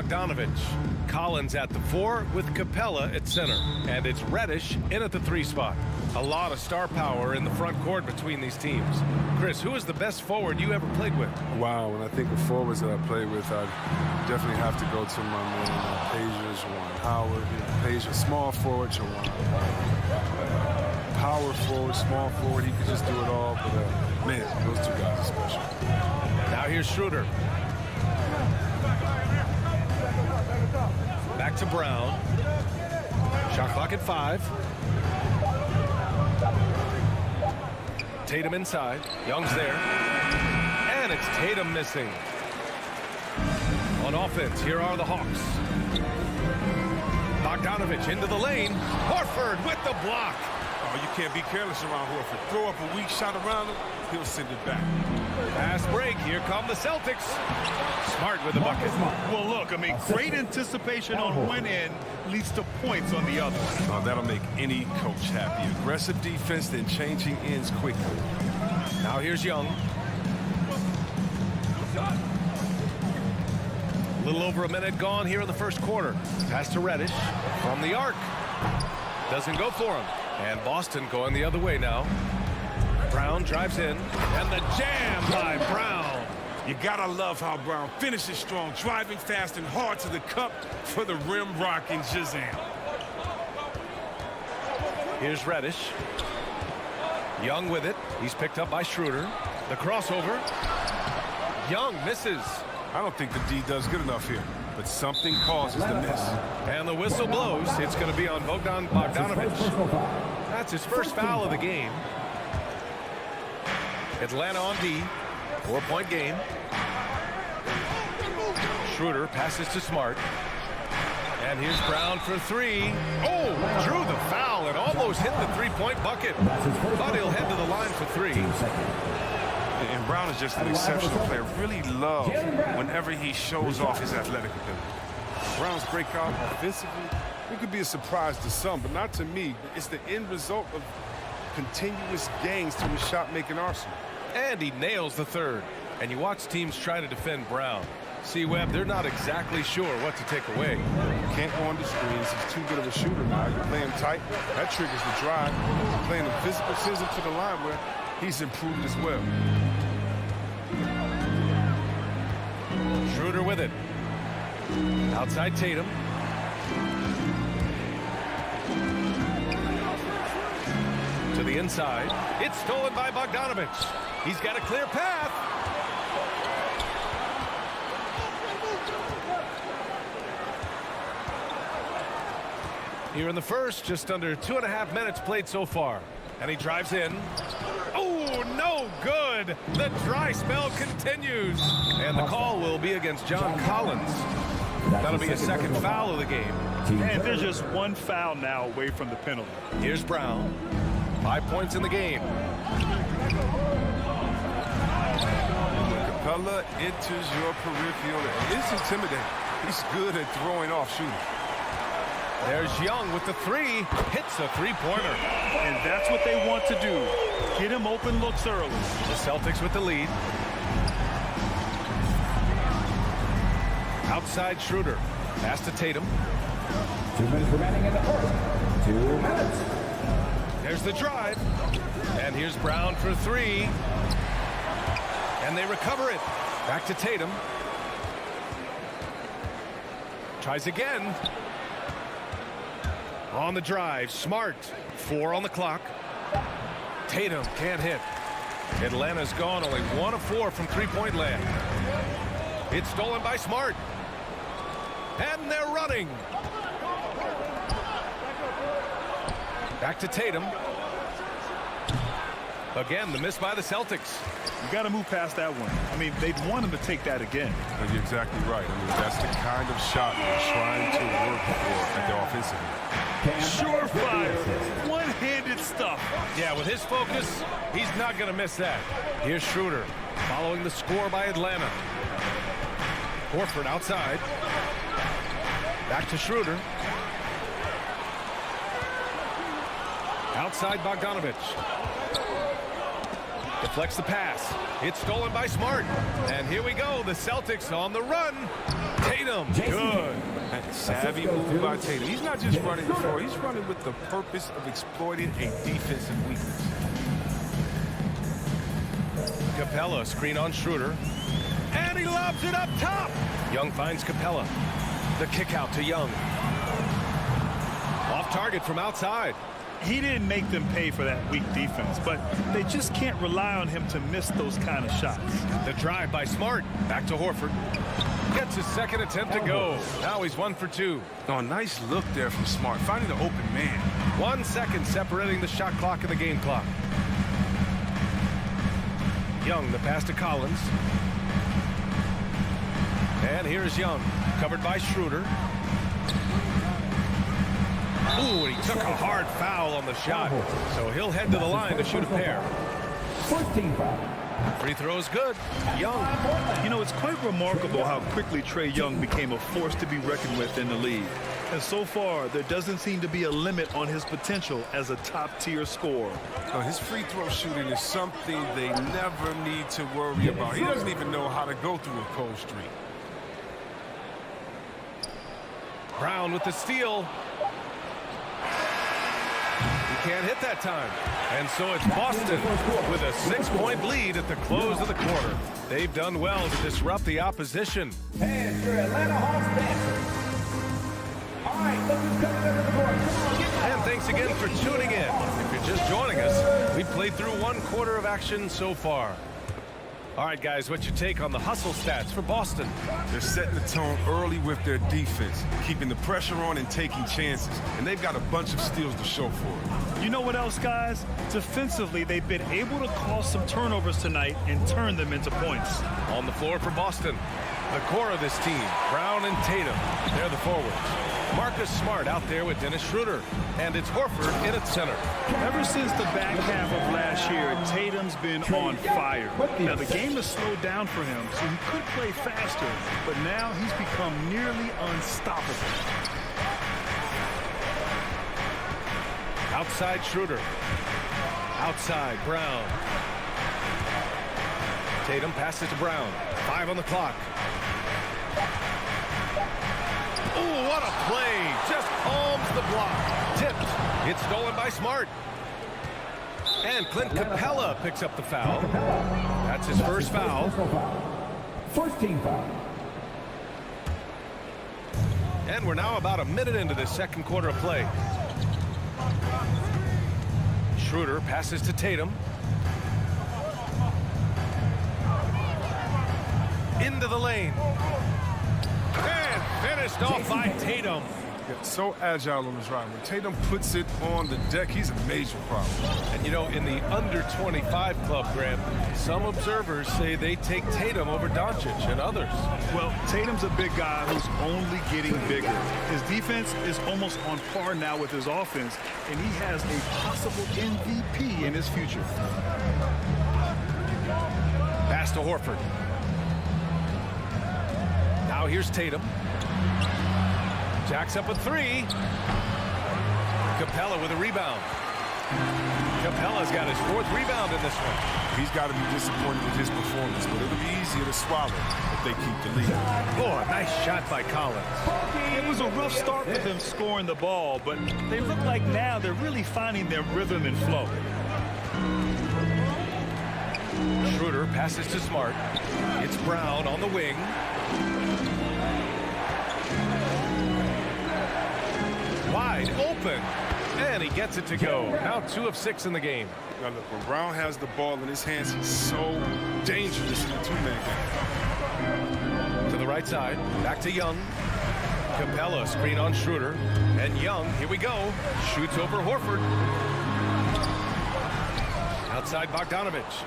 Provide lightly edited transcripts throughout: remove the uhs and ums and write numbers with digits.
Bogdanovich. Collins at the 4 with Capella at center. And it's Reddish in at the 3 spot. A lot of star power in the front court between these teams. Chris, who is the best forward you ever played with? Wow, when I think of forwards that I played with, I definitely have to go to my man, Paige Jawan Howard. Paige, a small forward, Jawan. Power forward, small forward, he could just do it all. But, man, those two guys are special. Now here's Schroeder. Back to Brown. Shot clock at 5. Tatum inside. Young's there. And it's Tatum missing. On offense, here are the Hawks. Bogdanovich into the lane. Horford with the block. Oh, you can't be careless around Horford. Throw up a weak shot around him, he'll send it back. Fast break. Here come the Celtics. Smart with the bucket. Well, look, I mean, great anticipation on one end leads to points on the other. Oh, that'll make any coach happy. Aggressive defense, then changing ends quickly. Now here's Young. A little over a minute gone here in the first quarter. Pass to Reddish from the arc. Doesn't go for him. And Boston going the other way now. Brown drives in. And the jam by Brown. You gotta love how Brown finishes strong, driving fast and hard to the cup for the rim rocking Shazam. Here's Reddish. Young with it. He's picked up by Schroeder. The crossover. Young misses. I don't think the D does good enough here, but something causes the miss. And the whistle blows. It's going to be on Bogdanovich. That's his first foul of the game. Atlanta on D. 4-point game. Schroeder passes to Smart. And here's Brown for 3. Oh, drew the foul and almost hit the 3-point bucket. But he'll head to the line for 3. And Brown is just an exceptional player. Really love whenever he shows off his athletic ability. Brown's breakout offensively, it could be a surprise to some, but not to me. It's the end result of continuous gains to his shot-making arsenal. And he nails the 3rd. And you watch teams try to defend Brown. See, Webb, they're not exactly sure what to take away. Can't go on the screens. He's too good of a shooter now. You play him tight, that triggers the drive. You're playing him physical to the line where he's improved as well. Schroeder with it. Outside Tatum. To the inside. It's stolen by Bogdanovich. He's got a clear path. Here in the first, just under 2.5 minutes played so far. And he drives in. Oh, no good. The dry spell continues. And the call will be against John Collins. That'll be his second foul of the game. And there's just one foul now away from the penalty. Here's Brown. 5 points in the game. When Capella enters your peripheral, it's intimidating. He's good at throwing off shooting. There's Young with the 3. Hits a 3-pointer. And that's what they want to do. Get him open looks early. The Celtics with the lead. Outside Schroeder. Pass to Tatum. 2 minutes remaining in the first. 2 minutes. There's the drive. And here's Brown for 3. And they recover it. Back to Tatum. Tries again. On the drive, Smart. 4 on the clock. Tatum can't hit. Atlanta's gone only 1 of 4 from 3-point land. It's stolen by Smart. And they're running. Back to Tatum. Again, the miss by the Celtics. You got to move past that one. I mean, they'd want him to take that again. Well, you're exactly right. I mean, that's the kind of shot we're trying to work for at the offensive end. Surefire, one-handed stuff. Yeah, with his focus, he's not going to miss that. Here's Schroeder following the score by Atlanta. Horford outside. Back to Schroeder. Outside Bogdanovich. Deflects the pass. It's stolen by Smart. And here we go. The Celtics on the run. Tatum. Good. Savvy move by Tatum. He's not just running the floor. He's running with the purpose of exploiting a defensive weakness. Capella, screen on Schroeder. And he lobs it up top. Young finds Capella. The kick out to Young. Off target from outside. He didn't make them pay for that weak defense, but they just can't rely on him to miss those kind of shots. The drive by Smart. Back to Horford. Gets his second attempt to go. Now he's 1 for 2. Oh, nice look there from Smart, finding the open man. 1 second separating the shot clock and the game clock. Young, the pass to Collins. And here's Young, covered by Schroeder. Ooh, and he took a hard foul on the shot. So he'll head to the line to shoot a pair. 14 foul. Free throw is good. Young. You know, it's quite remarkable how quickly Trae Young became a force to be reckoned with in the league. And so far, there doesn't seem to be a limit on his potential as a top-tier scorer. His free throw shooting is something they never need to worry about. He doesn't even know how to go through a cold streak. Brown with the steal. He can't hit that time. And so it's Boston with a 6-point lead at the close of the quarter. They've done well to disrupt the opposition. And it's your Atlanta Hawks dancers. All right, look who's coming over the board. Come on, get And thanks again for tuning in. If you're just joining us, we played through 1 quarter of action so far. All right, guys, what's your take on the hustle stats for Boston? They're setting the tone early with their defense, keeping the pressure on and taking chances. And they've got a bunch of steals to show for it. You know what else, guys? Defensively, they've been able to cause some turnovers tonight and turn them into points. On the floor for Boston, the core of this team, Brown and Tatum. They're the forwards. Marcus Smart out there with Dennis Schroeder. And it's Horford in at center. Ever since the back half of last year, Tatum's been on fire. Now, the game has slowed down for him, so he could play faster, but now he's become nearly unstoppable. Outside Schroeder. Outside Brown. Tatum passes to Brown. 5 on the clock. Oh, what a play. Just palms the block. Tipped. It's stolen by Smart. And Clint Capella picks up the foul. That's his first foul. First team foul. And we're now about a minute into the second quarter of play. Schroeder passes to Tatum. Into the lane. And finished off by Tatum. Yeah, so agile on his ride. When Tatum puts it on the deck, he's a major problem. And you know, in the under 25 club, Grant, some observers say they take Tatum over Doncic and others. Well, Tatum's a big guy who's only getting bigger. His defense is almost on par now with his offense, and he has a possible MVP in his future. Pass to Horford. Now here's Tatum. Jacks up a 3. Capella with a rebound. Capella's got his 4th rebound in this one. He's got to be disappointed with his performance, but it'll be easier to swallow if they keep the lead. Oh, a nice shot by Collins. It was a rough start with them scoring the ball, but they look like now they're really finding their rhythm and flow. Schroeder passes to Smart. It's Brown on the wing. Wide open. And he gets it to go. Now 2 of 6 in the game. Now look, when Brown has the ball in his hands, he's so dangerous in the 2-man game. To the right side. Back to Young. Capella screen on Schroeder. And Young, here we go. Shoots over Horford. Outside Bogdanovich.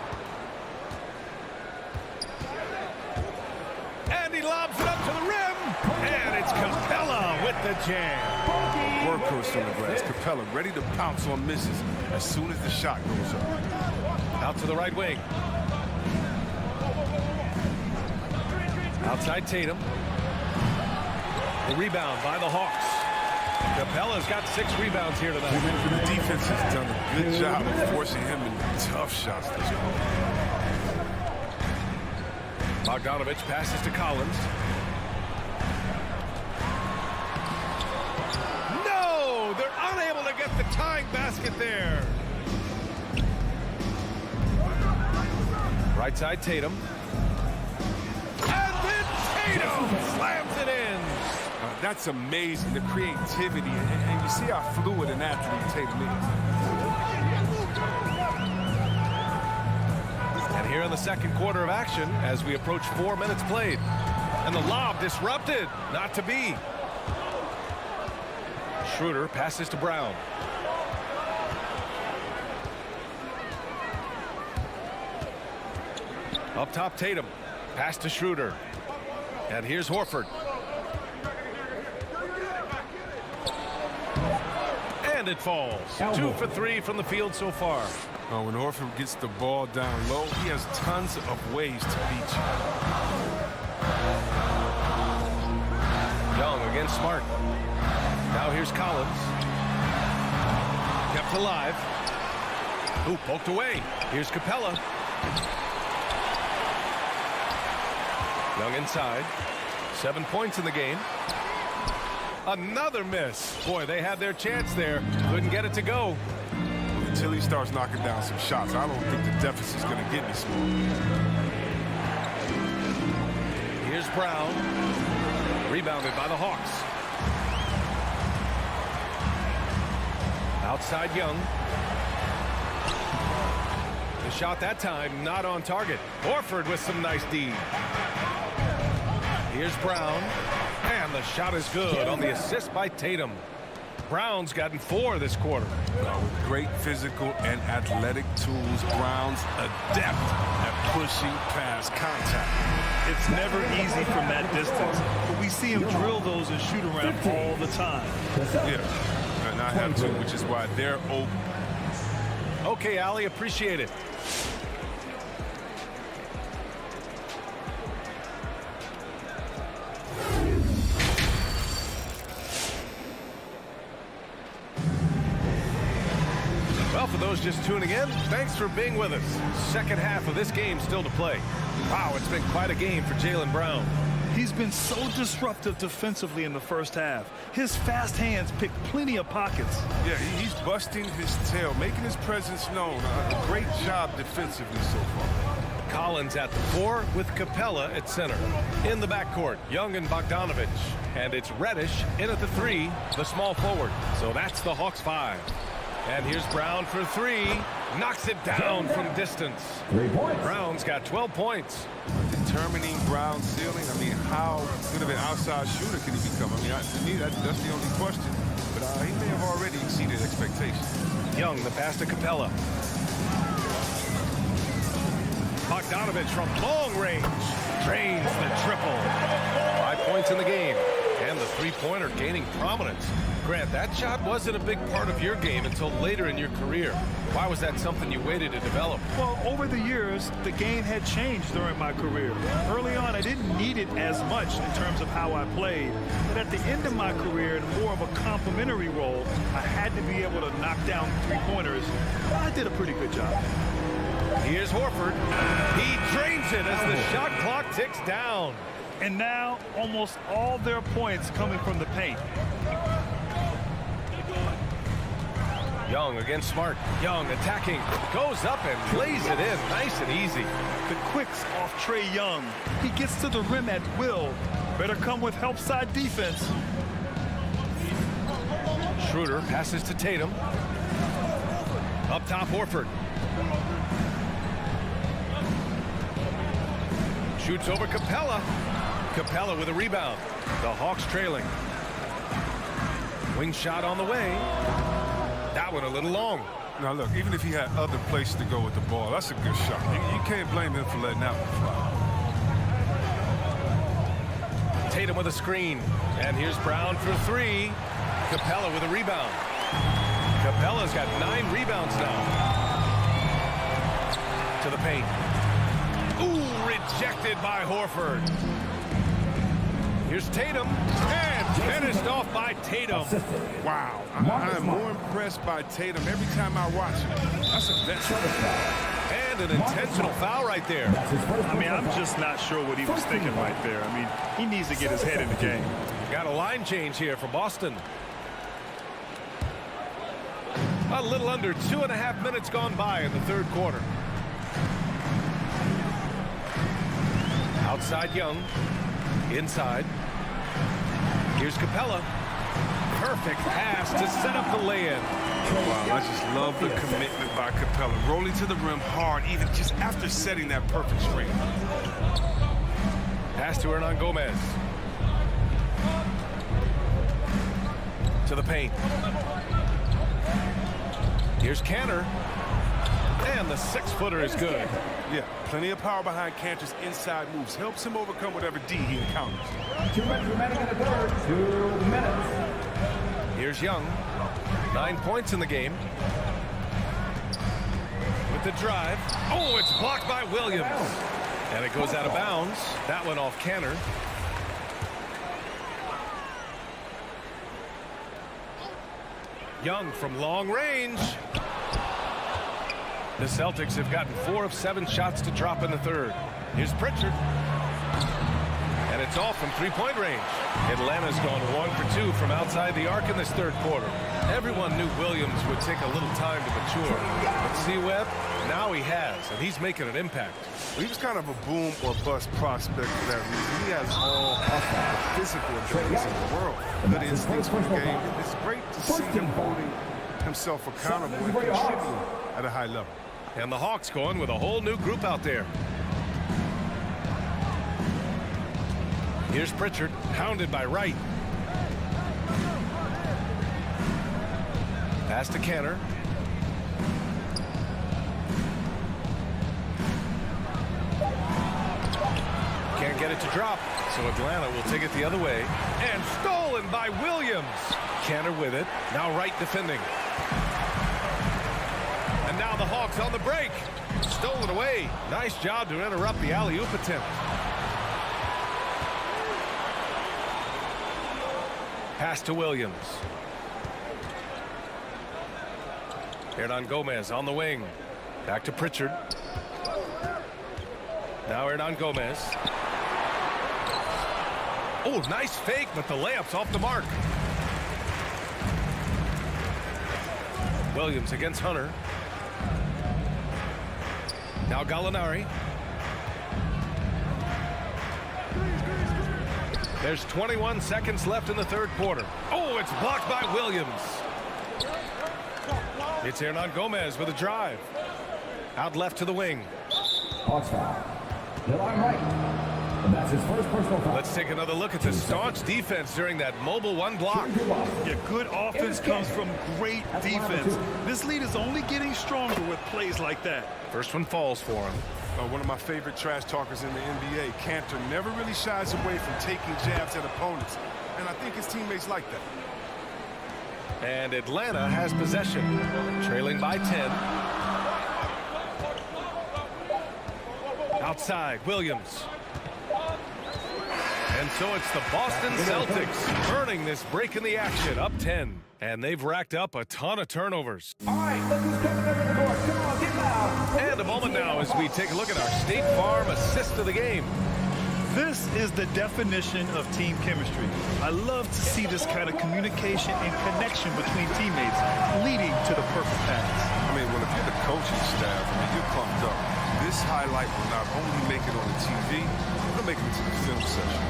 And he lobs it up to the rim. And it's Capella with the jam. Workhorse on the glass. Capella ready to pounce on misses as soon as the shot goes up. Out to the right wing. Outside Tatum. The rebound by the Hawks. Capella's got 6 rebounds here tonight. The defense has done a good job of forcing him into tough shots this quarter. Bogdanovich passes to Collins. No! They're unable to get the tying basket there. Right side, Tatum. And then Tatum slams it in. That's amazing, the creativity, and you see how fluid an athlete Tatum is. And here in the second quarter of action, as we approach 4 minutes played. And the lob disrupted, not to be. Schroeder passes to Brown. Up top, Tatum. Pass to Schroeder. And here's Horford. And it falls. 2 for 3 from the field so far. When Horford gets the ball down low, he has tons of ways to beat you. Young against Smart. Now here's Collins. Kept alive. Ooh, poked away. Here's Capella. Young inside. 7 points in the game. Another miss. Boy, they had their chance there. Couldn't get it to go. Until he starts knocking down some shots, I don't think the deficit's going to get any smaller. Here's Brown. Rebounded by the Hawks. Outside Young. The shot that time not on target. Horford with some nice D. Here's Brown. And the shot is good on the assist by Tatum. Brown's gotten 4 this quarter. With great physical and athletic tools, Brown's adept at pushing past contact. It's never easy from that distance, but we see him drill those and shoot around all the time. Yeah, and I have to, which is why they're open. Okay, Ali, appreciate it. Well, for those just tuning in, thanks for being with us. Second half of this game still to play. Wow, it's been quite a game for Jaylen Brown. He's been so disruptive defensively in the first half. His fast hands pick plenty of pockets. Yeah, he's busting his tail, making his presence known. A great job defensively so far. Collins at the 4 with Capella at center. In the backcourt, Young and Bogdanovich. And it's Reddish in at the 3, the small forward. So that's the Hawks 5. And here's Brown for 3. Knocks it down from distance. 3 points. Brown's got 12 points. Determining Brown's ceiling, I mean, how good of an outside shooter can he become? I mean, to me, that's the only question. But he may have already exceeded expectations. Young, the pass to Capella. Bogdanovich from long range. Drains the triple. 5 points in the game. And the three-pointer gaining prominence. Grant, that shot wasn't a big part of your game until later in your career. Why was that something you waited to develop? Well, over the years, the game had changed during my career. Early on, I didn't need it as much in terms of how I played. But at the end of my career, in more of a complementary role, I had to be able to knock down three-pointers. I did a pretty good job. Here's Horford. He drains it as the shot clock ticks down. And now, almost all their points coming from the paint. Young against Smart. Young attacking. Goes up and lays it in. Nice and easy. The quicks off Trae Young. He gets to the rim at will. Better come with help side defense. Schroeder passes to Tatum. Up top, Horford. Shoots over Capella. Capella with a rebound. The Hawks trailing. Wing shot on the way. That one a little long. Now, look, even if he had other places to go with the ball, that's a good shot. You can't blame him for letting that one fly. Tatum with a screen. And here's Brown for 3. Capella with a rebound. Capella's got 9 rebounds now. To the paint. Ooh, rejected by Horford. Here's Tatum. And Finished off by Tatum. Wow. I am more impressed by Tatum every time I watch him. That's a veteran. And an intentional foul right there. I mean, I'm just not sure what he was thinking right there. I mean, he needs to get his head in the game. Got a line change here for Boston. A little under 2.5 minutes gone by in the third quarter. Outside Young. Inside. Here's Capella. Perfect pass to set up the lay-in. Wow, I just love the commitment by Capella. Rolling to the rim hard, even just after setting that perfect screen. Pass to Hernan Gomez. To the paint. Here's Cantor. And the 6-footer is good. Yeah, plenty of power behind Cantor's inside moves. Helps him overcome whatever D he encounters. 2 minutes remaining in the third. 2 minutes. Here's Young. 9 points in the game. With the drive. Oh, it's blocked by Williams. And it goes out of bounds. That went off Cantor. Young from long range. The Celtics have gotten 4 of 7 shots to drop in the third. Here's Pritchard. And it's off from 3-point range. Atlanta's gone 1 for 2 from outside the arc in this third quarter. Everyone knew Williams would take a little time to mature. But C-Webb, now he has, and he's making an impact. He was kind of a boom or bust prospect for that reason. He has all the physical abilities in the world. Good instincts for the game. It's great to see him holding himself accountable and contributing at a high level. And the Hawks going with a whole new group out there. Here's Pritchard, hounded by Wright. Pass to Cantor. Can't get it to drop, so Atlanta will take it the other way. And stolen by Williams. Cantor with it. Now Wright defending. And now the Hawks on the break. Stolen away. Nice job to interrupt the alley-oop attempt. Pass to Williams. Hernan Gomez on the wing. Back to Pritchard. Now Hernan Gomez. Oh, nice fake, but the layup's off the mark. Williams against Hunter. Now Gallinari. There's 21 seconds left in the third quarter. Oh, it's blocked by Williams. It's Hernan Gomez with a drive. Out left to the wing. Hawks foul. Delon Wright. And that's his first personal foul. Let's take another look at the staunch defense during that mobile one block. Yeah, good offense comes from great defense. This lead is only getting stronger with plays like that. First one falls for him. One of my favorite trash talkers in the NBA, Cantor, never really shies away from taking jabs at opponents. And I think his teammates like that. And Atlanta has possession, trailing by 10. Outside, Williams. And so it's the Boston Celtics earning this break in the action, up 10. And they've racked up a ton of turnovers. All right, look who's coming over the court. Come on, get loud. And a moment now as we take a look at our State Farm assist of the game. This is the definition of team chemistry. I love to see this kind of communication and connection between teammates leading to the perfect pass. I mean, well, if you're the coaching staff, you're pumped up. This highlight will not only make it on the TV, it'll make it into the film session.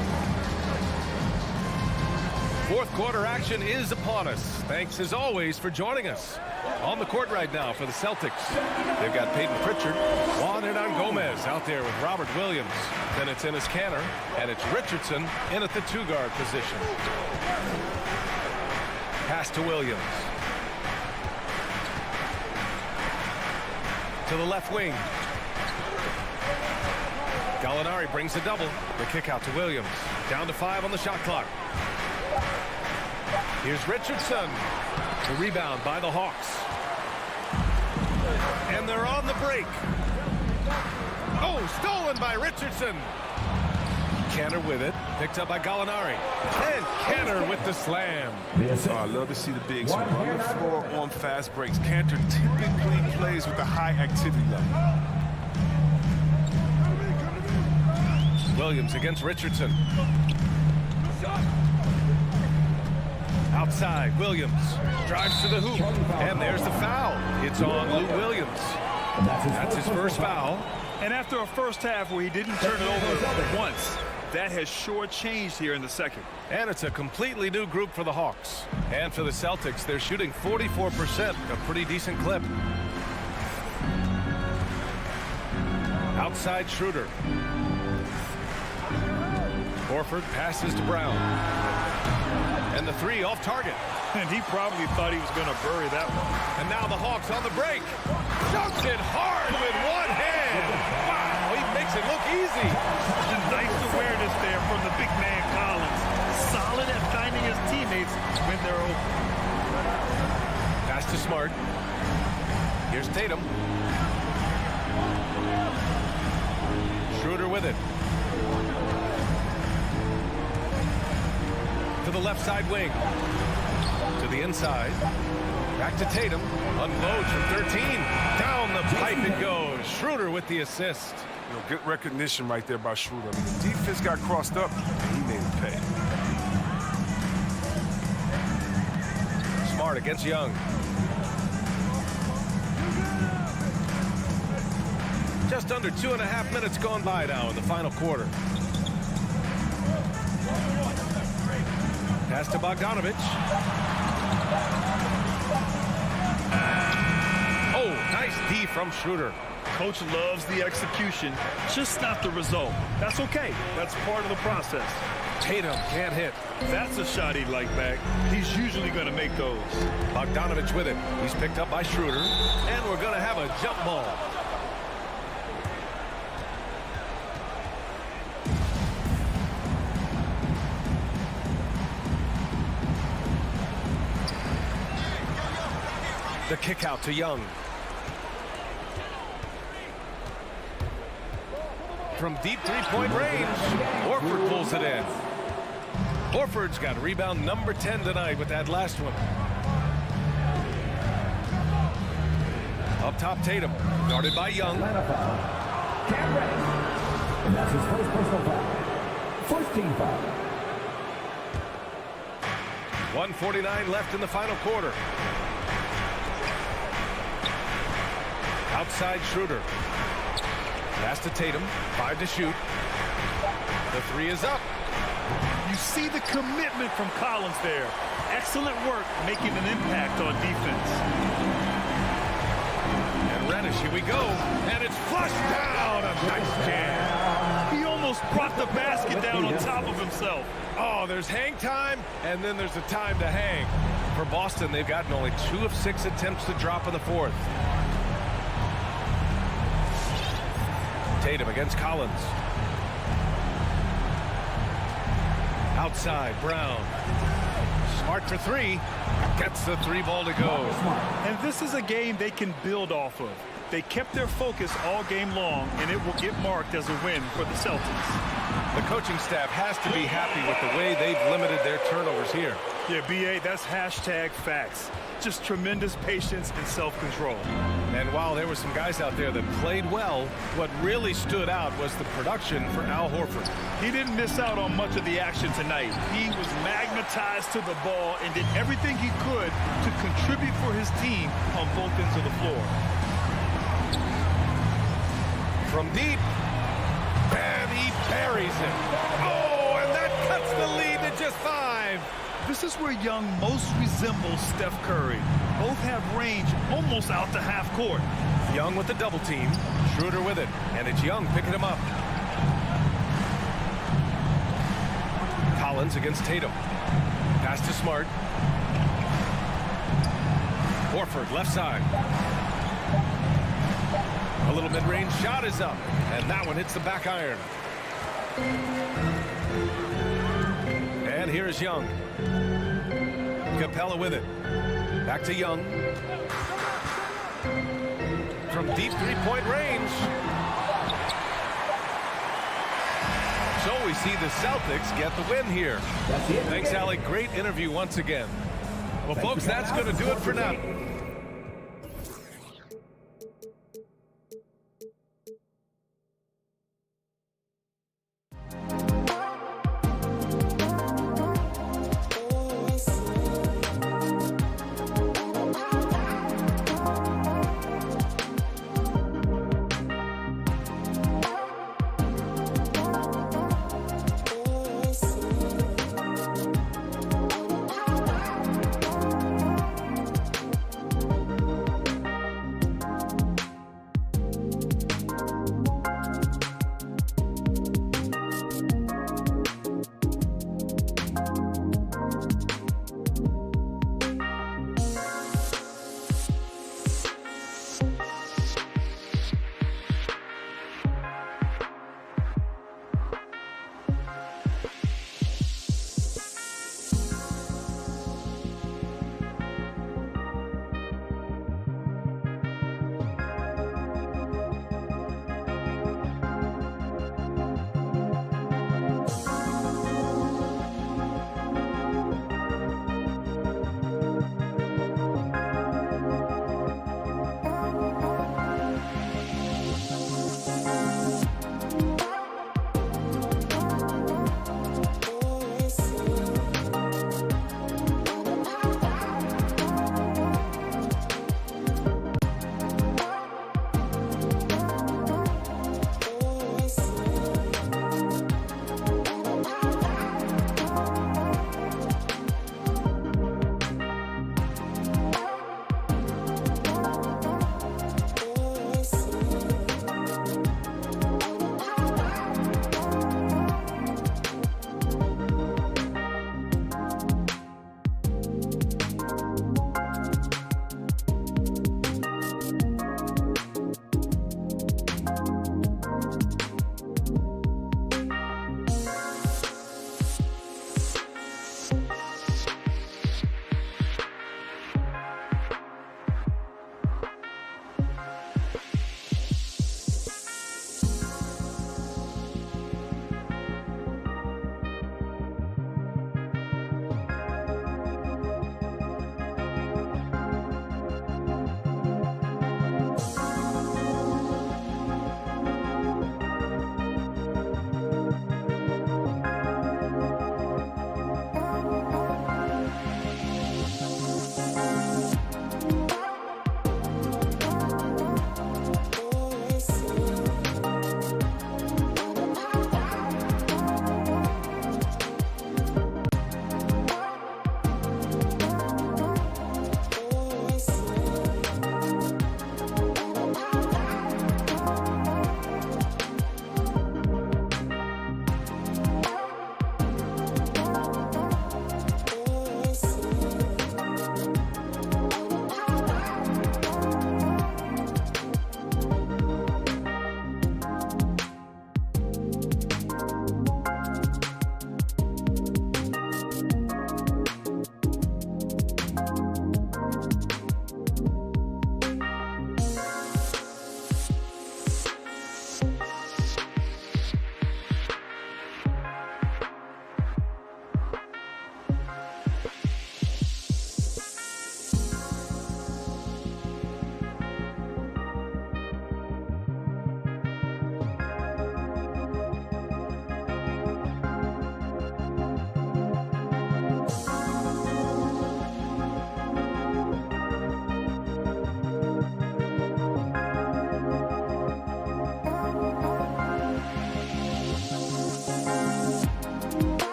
Fourth quarter action is upon us. Thanks as always for joining us. On the court right now for the Celtics. They've got Peyton Pritchard, Juan Hernan Gomez out there with Robert Williams. Then it's Enes Kanter, and it's Richardson in at the two-guard position. Pass to Williams. To the left wing. Gallinari brings a double. The kick out to Williams. Down to 5 on the shot clock. Here's Richardson. The rebound by the Hawks. And they're on the break. Oh, stolen by Richardson. Canner with it. Picked up by Gallinari. And Canner with the slam. Oh, I love to see the bigs who run the floor on fast breaks. Cantor typically plays with a high activity level. Williams against Richardson. Outside, Williams drives to the hoop. And there's the foul. It's on Lou Williams. That's his first foul. And after a first half where he didn't turn it over once, that has sure changed here in the second. And it's a completely new group for the Hawks. And for the Celtics, they're shooting 44%, a pretty decent clip. Outside Schroeder. Horford passes to Brown. And the three off target. And he probably thought he was going to bury that one. And now the Hawks on the break. Dunks it hard with one hand. Wow, he makes it look easy. A nice awareness there from the big man Collins. Solid at finding his teammates when they're open. Pass to Smart. Here's Tatum. Schroeder with it. To the left side wing. To the inside. Back to Tatum. Unloads from 13. Down the pipe it goes. Schroeder with the assist. You know, good recognition right there by Schroeder. I mean, the defense got crossed up, and he made it pay. Smart against Young. Just under 2.5 minutes gone by now in the final quarter. Pass to Bogdanovich. Oh, nice D from Schroeder. Coach loves the execution, just not the result. That's okay. That's part of the process. Tatum can't hit. That's a shot he'd like back. He's usually going to make those. Bogdanovich with it. He's picked up by Schroeder. And we're going to have a jump ball. The kick out to Young. From deep three-point range, Horford pulls it in. Horford's got rebound number 10 tonight with that last one. Up top, Tatum, guarded by Young. And that's his first personal foul. First team foul. 1:49 left in the final quarter. Outside Schroeder. Pass to Tatum. 5 to shoot. The three is up. You see the commitment from Collins there. Excellent work making an impact on defense. And Reddish, here we go. And it's flushed down. A nice jam. He almost brought the basket down on top of himself. Oh, there's hang time, and then there's a time to hang. For Boston, they've gotten only 2 of 6 attempts to drop in the fourth. Tatum against Collins. Outside, Brown. Smart for 3. Gets the 3 ball to go. And this is a game they can build off of. They kept their focus all game long, and it will get marked as a win for the Celtics. The coaching staff has to be happy with the way they've limited their turnovers here. Yeah, B.A., that's hashtag facts. Just tremendous patience and self-control. And while there were some guys out there that played well, what really stood out was the production for Al Horford. He didn't miss out on much of the action tonight. He was magnetized to the ball and did everything he could to contribute for his team on both ends of the floor. From deep, and he buries it. Oh, and that cuts the lead to just 5. This is where Young most resembles Steph Curry. Both have range almost out to half court. Young with the double team. Schroeder with it. And it's Young picking him up. Collins against Tatum. Pass to Smart. Horford left side. A little mid-range shot is up. And that one hits the back iron. And here's Young. Capella with it. Back to Young. From deep three-point range. So we see the Celtics get the win here. Thanks, Allie. Great interview once again. Well, folks, that's going to do it for now.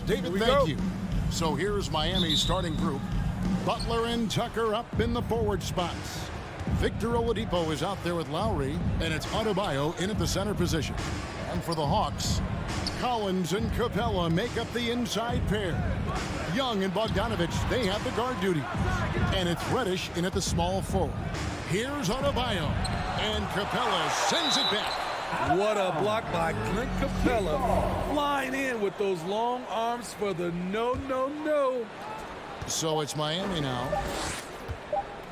David, thank you. So here's Miami's starting group. Butler and Tucker up in the forward spots. Victor Oladipo is out there with Lowry, and it's Adebayo in at the center position. And for the Hawks, Collins and Capella make up the inside pair. Young and Bogdanovich, they have the guard duty. And it's Reddish in at the small forward. Here's Adebayo, and Capella sends it back. What a block by Clint Capella, flying in with those long arms for the no. So it's Miami now.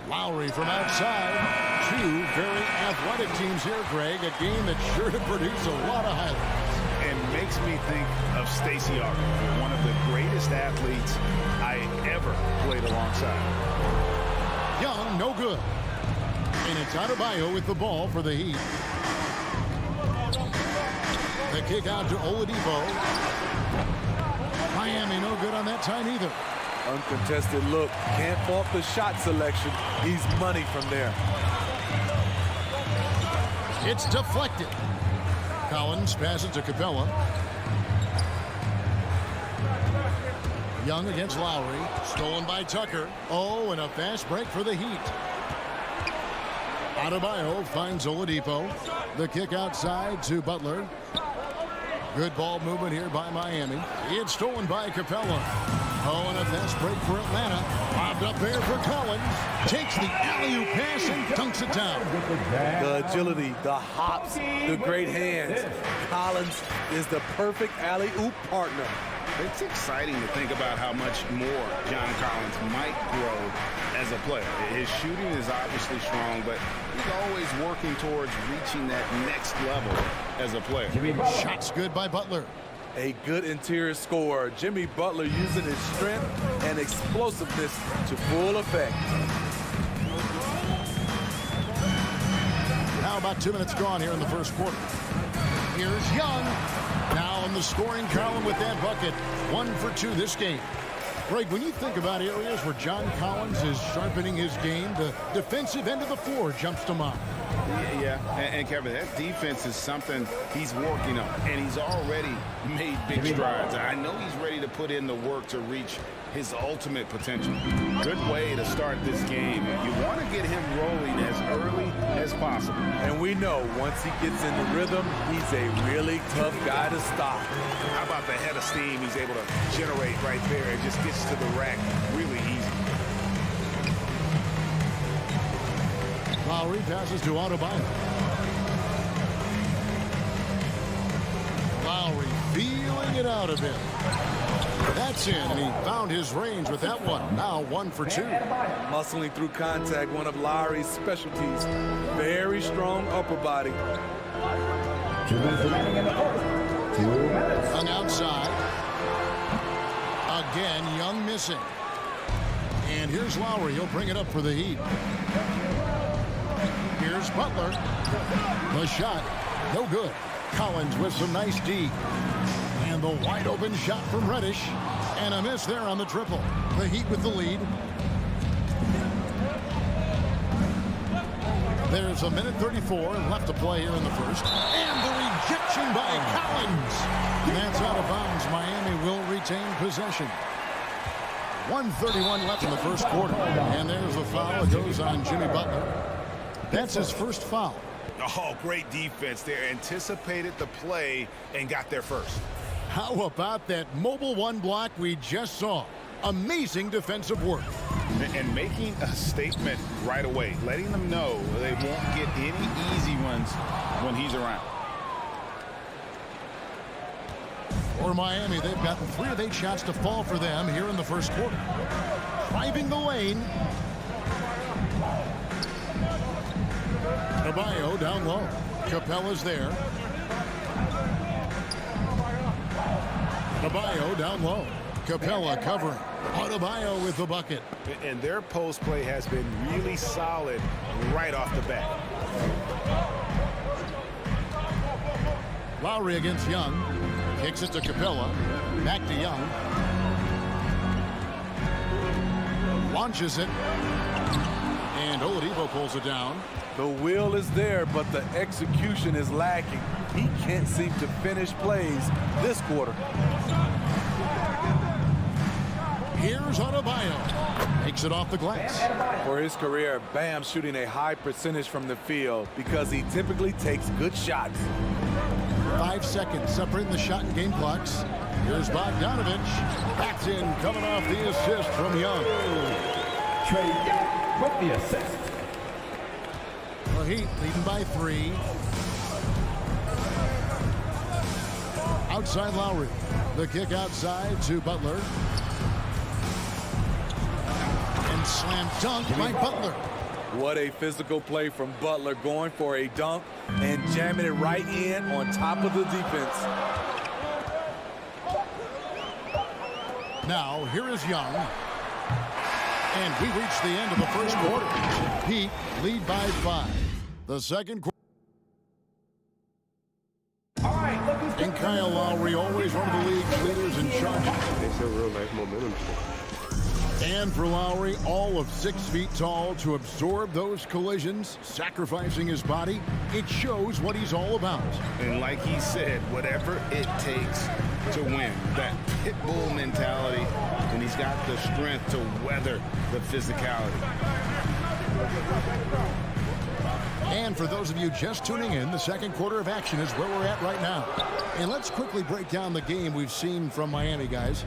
Lowry from outside. Two very athletic teams here, Greg. A game that's sure to produce a lot of highlights. And makes me think of Stacey Augmon, one of the greatest athletes I ever played alongside. Young, no good. And it's Adebayo with the ball for the Heat. The kick out to Oladipo. Miami no good on that time either. Uncontested look. Can't fault the shot selection. He's money from there. It's deflected. Collins passes to Capella. Young against Lowry. Stolen by Tucker. Oh, and a fast break for the Heat. Adebayo finds Oladipo. The kick outside to Butler. Good ball movement here by Miami. It's stolen by Capella. Oh, and a fast break for Atlanta. Bobbed up there for Collins. Takes the alley-oop pass and dunks it down. The agility, the hops, the great hands. Collins is the perfect alley-oop partner. It's exciting to think about how much more John Collins might grow as a player. His shooting is obviously strong, but he's always working towards reaching that next level as a player. Shots good by Butler. A good interior scorer. Jimmy Butler using his strength and explosiveness to full effect. Now about 2 minutes gone here in the first quarter. Here's Young. Now in the scoring column with that bucket. 1 for 2 this game. Greg, when you think about areas where John Collins is sharpening his game, the defensive end of the floor jumps to mind. Yeah, and Kevin, that defense is something he's working on, and he's already made big strides. I know he's ready to put in the work to reach his ultimate potential. Good way to start this game. You want to get him rolling as early as possible. And we know once he gets in the rhythm, he's a really tough guy to stop. How about the head of steam he's able to generate right there? It just gets to the rack really easy. Lowry passes to Adebayo. Lowry feeling it out of him. That's in, and he found his range with that one. Now 1 for 2. Muscling through contact, one of Lowry's specialties. Very strong upper body. 2 minutes remaining in the fourth. 2 minutes. On outside. Again, Young missing. And here's Lowry. He'll bring it up for the Heat. Here's Butler. The shot, no good. Collins with some nice D. And the wide open shot from Reddish. And a miss there on the triple. The Heat with the lead. There's a minute 34 left to play here in the first. And the rejection by Collins. And that's out of bounds. Miami will retain possession. 1:31 left in the first quarter. And there's the foul. It goes on Jimmy Butler. That's his first foul. Oh, great defense there. Anticipated the play and got there first. How about that mobile one block we just saw? Amazing defensive work. And making a statement right away, letting them know they won't get any easy ones when he's around. For Miami, they've gotten 3 of 8 shots to fall for them here in the first quarter. Driving the lane. Adebayo down low. Capella's there. Adebayo down low. Capella covering. Adebayo with the bucket. And their post play has been really solid right off the bat. Lowry against Young. Kicks it to Capella. Back to Young. Launches it. And Oladipo pulls it down. The will is there, but the execution is lacking. He can't seem to finish plays this quarter. Here's Adebayo. Takes it off the glass. For his career, Bam's shooting a high percentage from the field because he typically takes good shots. 5 seconds separating the shot and game clocks. Here's Bogdanovich. That's in, coming off the assist from Young. Trey Young with the assist. The Heat leading by 3. Outside Lowry. The kick outside to Butler. And slam dunk by Butler. What a physical play from Butler, going for a dunk and jamming it right in on top of the defense. Now, here is Young. And we reach the end of the first quarter. Heat lead by 5. The second quarter. And Kyle Lowry, always one of the league's leaders in charges. It's a real life momentum. And for Lowry, all of 6 feet tall, to absorb those collisions, sacrificing his body, it shows what he's all about. And like he said, whatever it takes to win, that pit bull mentality, and he's got the strength to weather the physicality. And for those of you just tuning in, the second quarter of action is where we're at right now. And let's quickly break down the game we've seen from Miami, guys.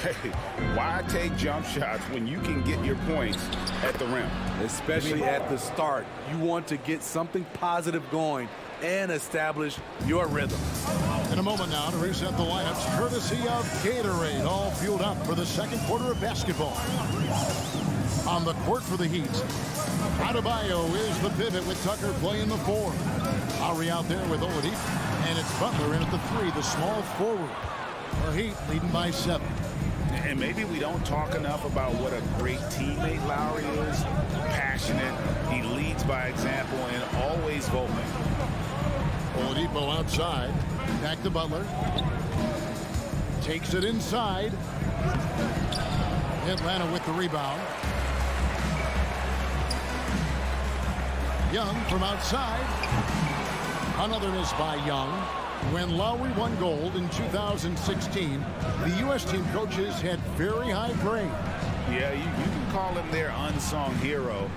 Hey, why take jump shots when you can get your points at the rim? Especially at the start. You want to get something positive going and establish your rhythm. In a moment now to reset the lineups, courtesy of Gatorade, all fueled up for the second quarter of basketball. On the court for the Heat, Adebayo is the pivot with Tucker playing the 4. Lowry out there with Oladipo, and it's Butler in at the 3, the small forward. The Heat leading by 7. And maybe we don't talk enough about what a great teammate Lowry is. Passionate, he leads by example, and always vocal. Oladipo outside, back to Butler. Takes it inside. Atlanta with the rebound. Young from outside. Another miss by Young. When Lowry won gold in 2016, the U.S. team coaches had very high praise. Yeah, you can call him their unsung hero.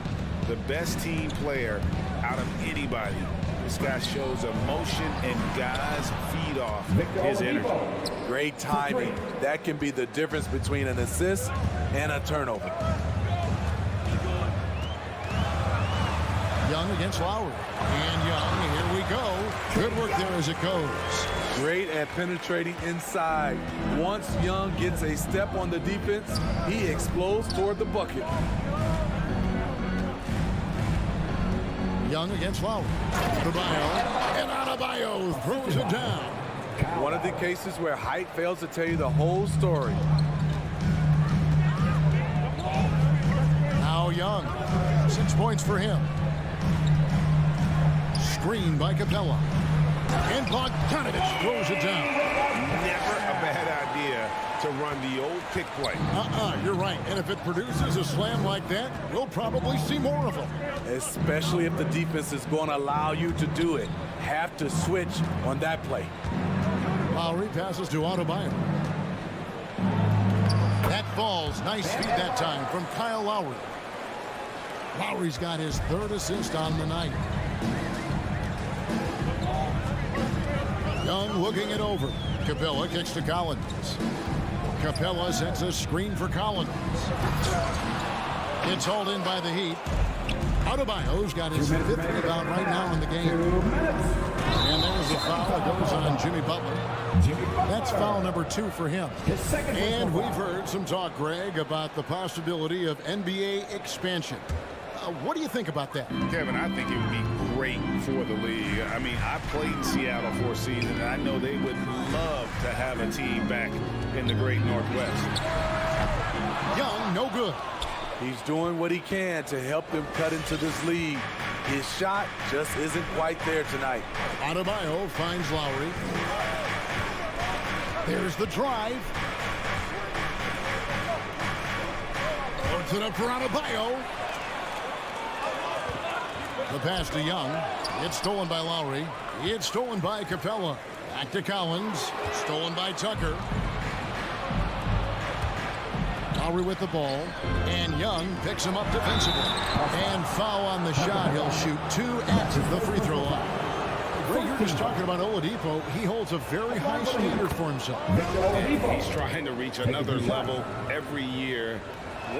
The best team player out of anybody. This guy shows emotion, and guys feed off his energy. Great timing. That can be the difference between an assist and a turnover. Young against Lowry. And Young, here we go. Good work there as it goes. Great at penetrating inside. Once Young gets a step on the defense, he explodes toward the bucket. Young against Lowry. Adebayo. And Adebayo throws it down. One of the cases where height fails to tell you the whole story. Now Young. 6 points for him. Screen by Capella. And Bogdanovich throws it down. Never a bad idea to run the old pick play. You're right. And if it produces a slam like that, we'll probably see more of them. Especially if the defense is going to allow you to do it. Have to switch on that play. Lowry passes to Adebayo. That falls. Nice feed that time from Kyle Lowry. Lowry's got his 3rd assist on the night. Young looking it over. Capella kicks to Collins. Capella sets a screen for Collins. It's hauled in by the Heat. Adebayo's got his 5th rebound right now in the game. And there's a foul that goes on Jimmy Butler. That's foul number 2 for him. And we've heard some talk, Greg, about the possibility of NBA expansion. What do you think about that? Kevin, I think it would be great for the league. I mean, I played in Seattle for a season, and I know they would love to have a team back in the great Northwest. Young, no good. He's doing what he can to help them cut into this lead. His shot just isn't quite there tonight. Adebayo finds Lowry. There's the drive. Puts it up for Adebayo. The pass to Young. It's stolen by Lowry. It's stolen by Capella. Back to Collins. Stolen by Tucker. Lowry with the ball. And Young picks him up defensively. And foul on the shot. He'll shoot 2 at the free throw line. Greg, you're just talking about Oladipo. He holds a very high standard for himself. He's trying to reach another level every year.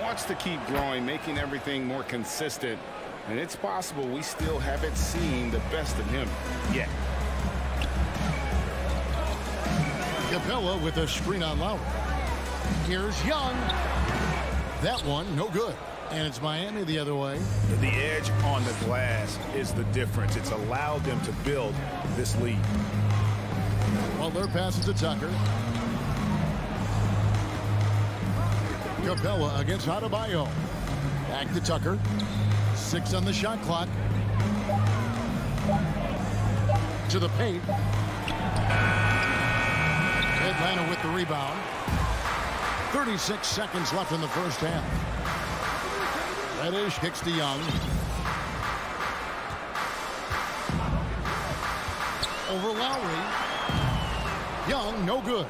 Wants to keep growing, making everything more consistent. And it's possible we still haven't seen the best of him yet. Capella with a screen on Lowry. Here's Young. That one, no good. And it's Miami the other way. The edge on the glass is the difference. It's allowed them to build this lead. Well, they're passes to Tucker. Capella against Adebayo. Back to Tucker. 6 on the shot clock. To the paint. Atlanta with the rebound. 36 seconds left in the first half. Reddish kicks to Young. Over Lowry. Young, no good.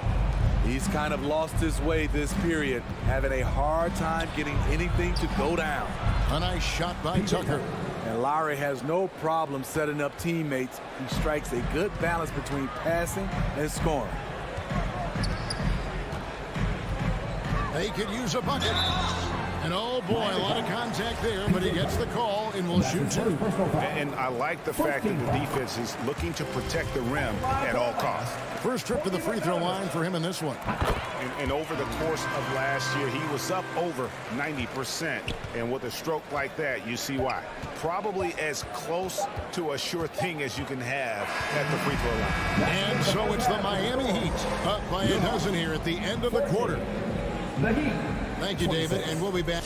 He's kind of lost his way this period, having a hard time getting anything to go down. A nice shot by Tucker. And Lowry has no problem setting up teammates. He strikes a good balance between passing and scoring. They could use a bucket. And oh boy, a lot of contact there, but he gets the call and will shoot 2. And I like the fact that the defense is looking to protect the rim at all costs. First trip to the free throw line for him in this one. And over the course of last year, he was up over 90%. And with a stroke like that, you see why. Probably as close to a sure thing as you can have at the free throw line. And so it's the Miami Heat up by a dozen here at the end of the quarter. Thank you, David, and we'll be back.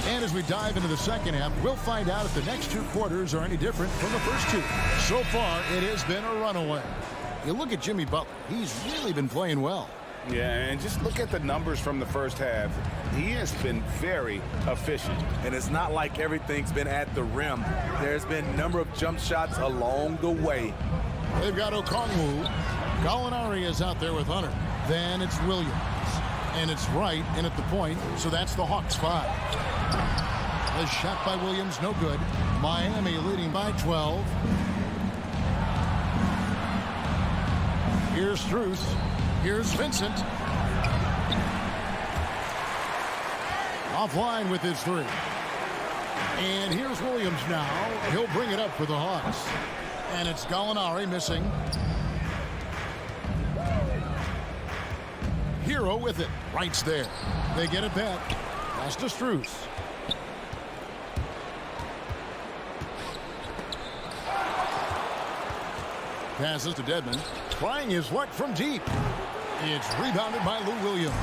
And as we dive into the second half, we'll find out if the next 2 quarters are any different from the first 2. So far, it has been a runaway. You look at Jimmy Butler. He's really been playing well. Yeah, and just look at the numbers from the first half. He has been very efficient. And it's not like everything's been at the rim. There's been a number of jump shots along the way. They've got Okongwu. Gallinari is out there with Hunter. Then it's Williams. And it's Wright in at the point, so that's the Hawks 5. The shot by Williams, no good. Miami leading by 12. Here's Struth. Here's Vincent. Offline with his 3. And here's Williams now. He'll bring it up for the Hawks. And it's Gallinari missing. Hero with it. Wright's there. They get it back. Pass to Struth. Passes to Dedmon. Trying his luck from deep. It's rebounded by Lou Williams.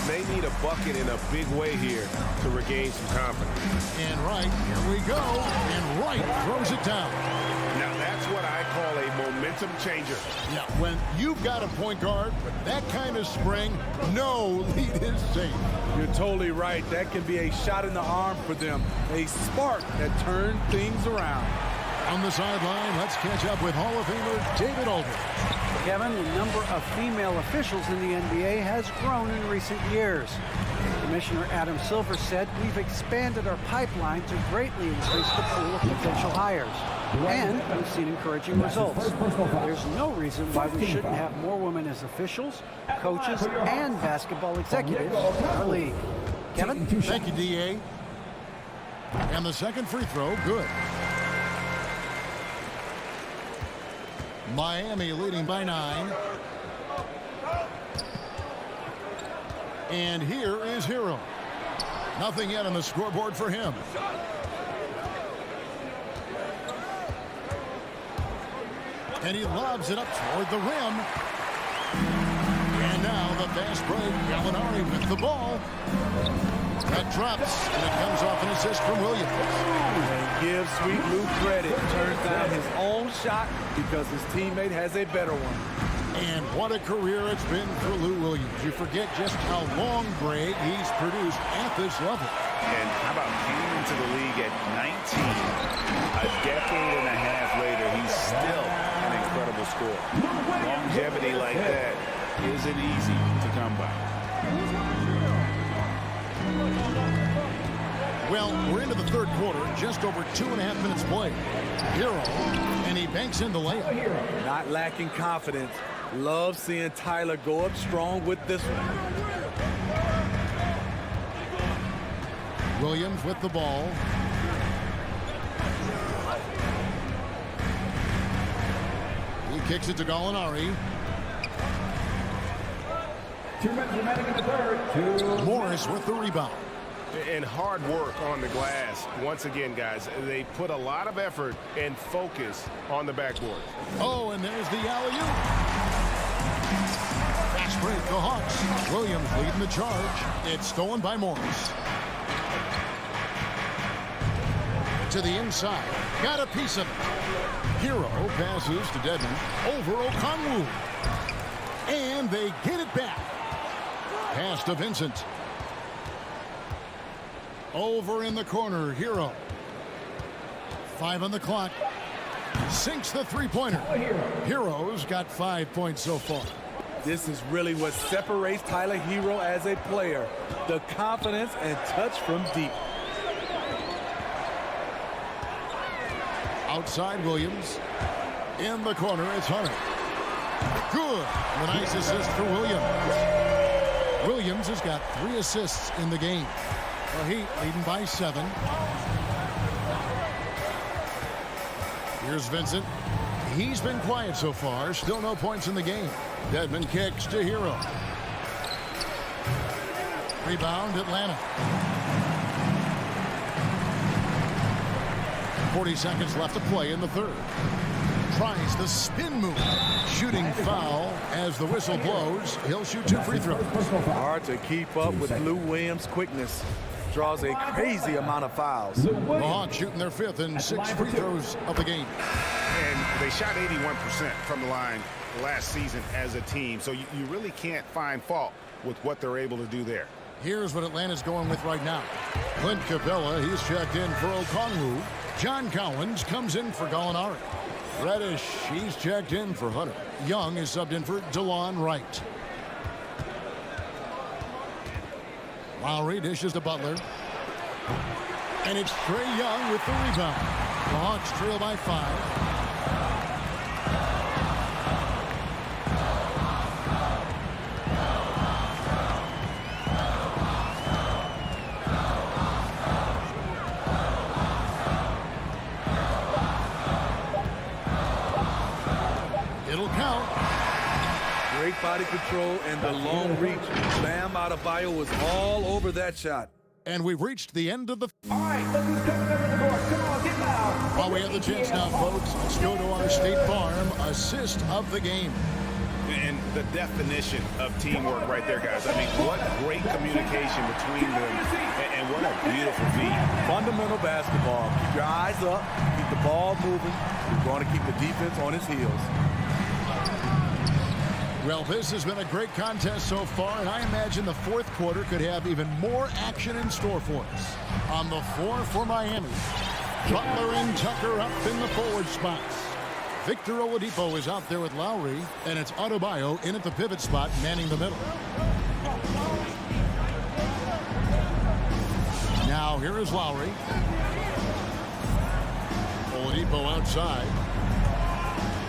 They need a bucket in a big way here to regain some confidence. And Wright, here we go. And Wright throws it down. Now that's what I call a momentum changer. Yeah, when you've got a point guard with that kind of spring, no lead is safe. You're totally right. That can be a shot in the arm for them. A spark that turns things around. On the sideline, let's catch up with Hall of Famer David Aldridge. Kevin, the number of female officials in the NBA has grown in recent years. Commissioner Adam Silver said, "We've expanded our pipeline to greatly increase the pool of potential hires. And we've seen encouraging results. There's no reason why we shouldn't have more women as officials, coaches, and basketball executives in our league." Kevin? Thank you, D.A. And the second free throw, good. Miami leading by 9. And here is Hero. Nothing yet on the scoreboard for him. And he lobs it up toward the rim. And now a fast break. Gallinari with the ball. That drops, and it comes off an assist from Williams. And give Sweet Lou credit. Turns down his own shot because his teammate has a better one. And what a career it's been for Lou Williams. You forget just how long, Greg, he's produced at this level. And how about came into the league at 19? A decade and a half later, he's still an incredible scorer. Longevity like that isn't easy to come by. Well, we're into the third quarter, just over 2.5 minutes played. Hero, and he banks in the layup. Not lacking confidence. Love seeing Tyler go up strong with this one. Williams with the ball. He kicks it to Gallinari. 2 minutes remaining in the third. Morris with the rebound. And hard work on the glass. Once again, guys, they put a lot of effort and focus on the backboard. Oh, and there's the alley-oop. Fast break, the Hawks. Williams leading the charge. It's stolen by Morris. To the inside. Got a piece of it. Hero passes to Dedmon. Over Okongwu. And they get it back. Pass to Vincent. Over in the corner, Hero. 5 on the clock. Sinks the three-pointer. Hero's got 5 points so far. This is really what separates Tyler Hero as a player. The confidence and touch from deep. Outside Williams. In the corner, it's Hunter. Good. A nice assist for Williams. Williams has got 3 assists in the game. The Heat leading by 7. Here's Vincent. He's been quiet so far. Still no points in the game. Dedmon kicks to Hero. Rebound, Atlanta. 40 seconds left to play in the third. Tries the spin move. Shooting foul as the whistle blows. He'll shoot 2 free throws. Hard to keep up with Lou Williams' quickness. Draws a crazy amount of fouls. The Hawks shooting their 5th and 6th free throws of the game. And they shot 81% from the line last season as a team. So you really can't find fault with what they're able to do there. Here's what Atlanta's going with right now. Clint Capella, he's checked in for Okongwu. John Collins comes in for Gallinari. Reddish, he's checked in for Hunter. Young is subbed in for DeLon Wright. Lowry dishes to Butler. And it's Trae Young with the rebound. The Hawks trail by 5. It'll count. Great body control and the long reach. Bam Adebayo was all over that shot. And we've reached the end of the... All right, look who's coming over the board. Come on, get loud. While we have the chance now, folks, let's go to our State Farm assist of the game. And the definition of teamwork right there, guys. I mean, what great communication between them, and what a beautiful feat. Fundamental basketball. Keep your eyes up, keep the ball moving. You're going to keep the defense on its heels. Well, this has been a great contest so far, and I imagine the fourth quarter could have even more action in store for us. On the floor for Miami, Butler and Tucker up in the forward spots. Victor Oladipo is out there with Lowry, and it's Adebayo in at the pivot spot, manning the middle. Now here is Lowry. Oladipo outside.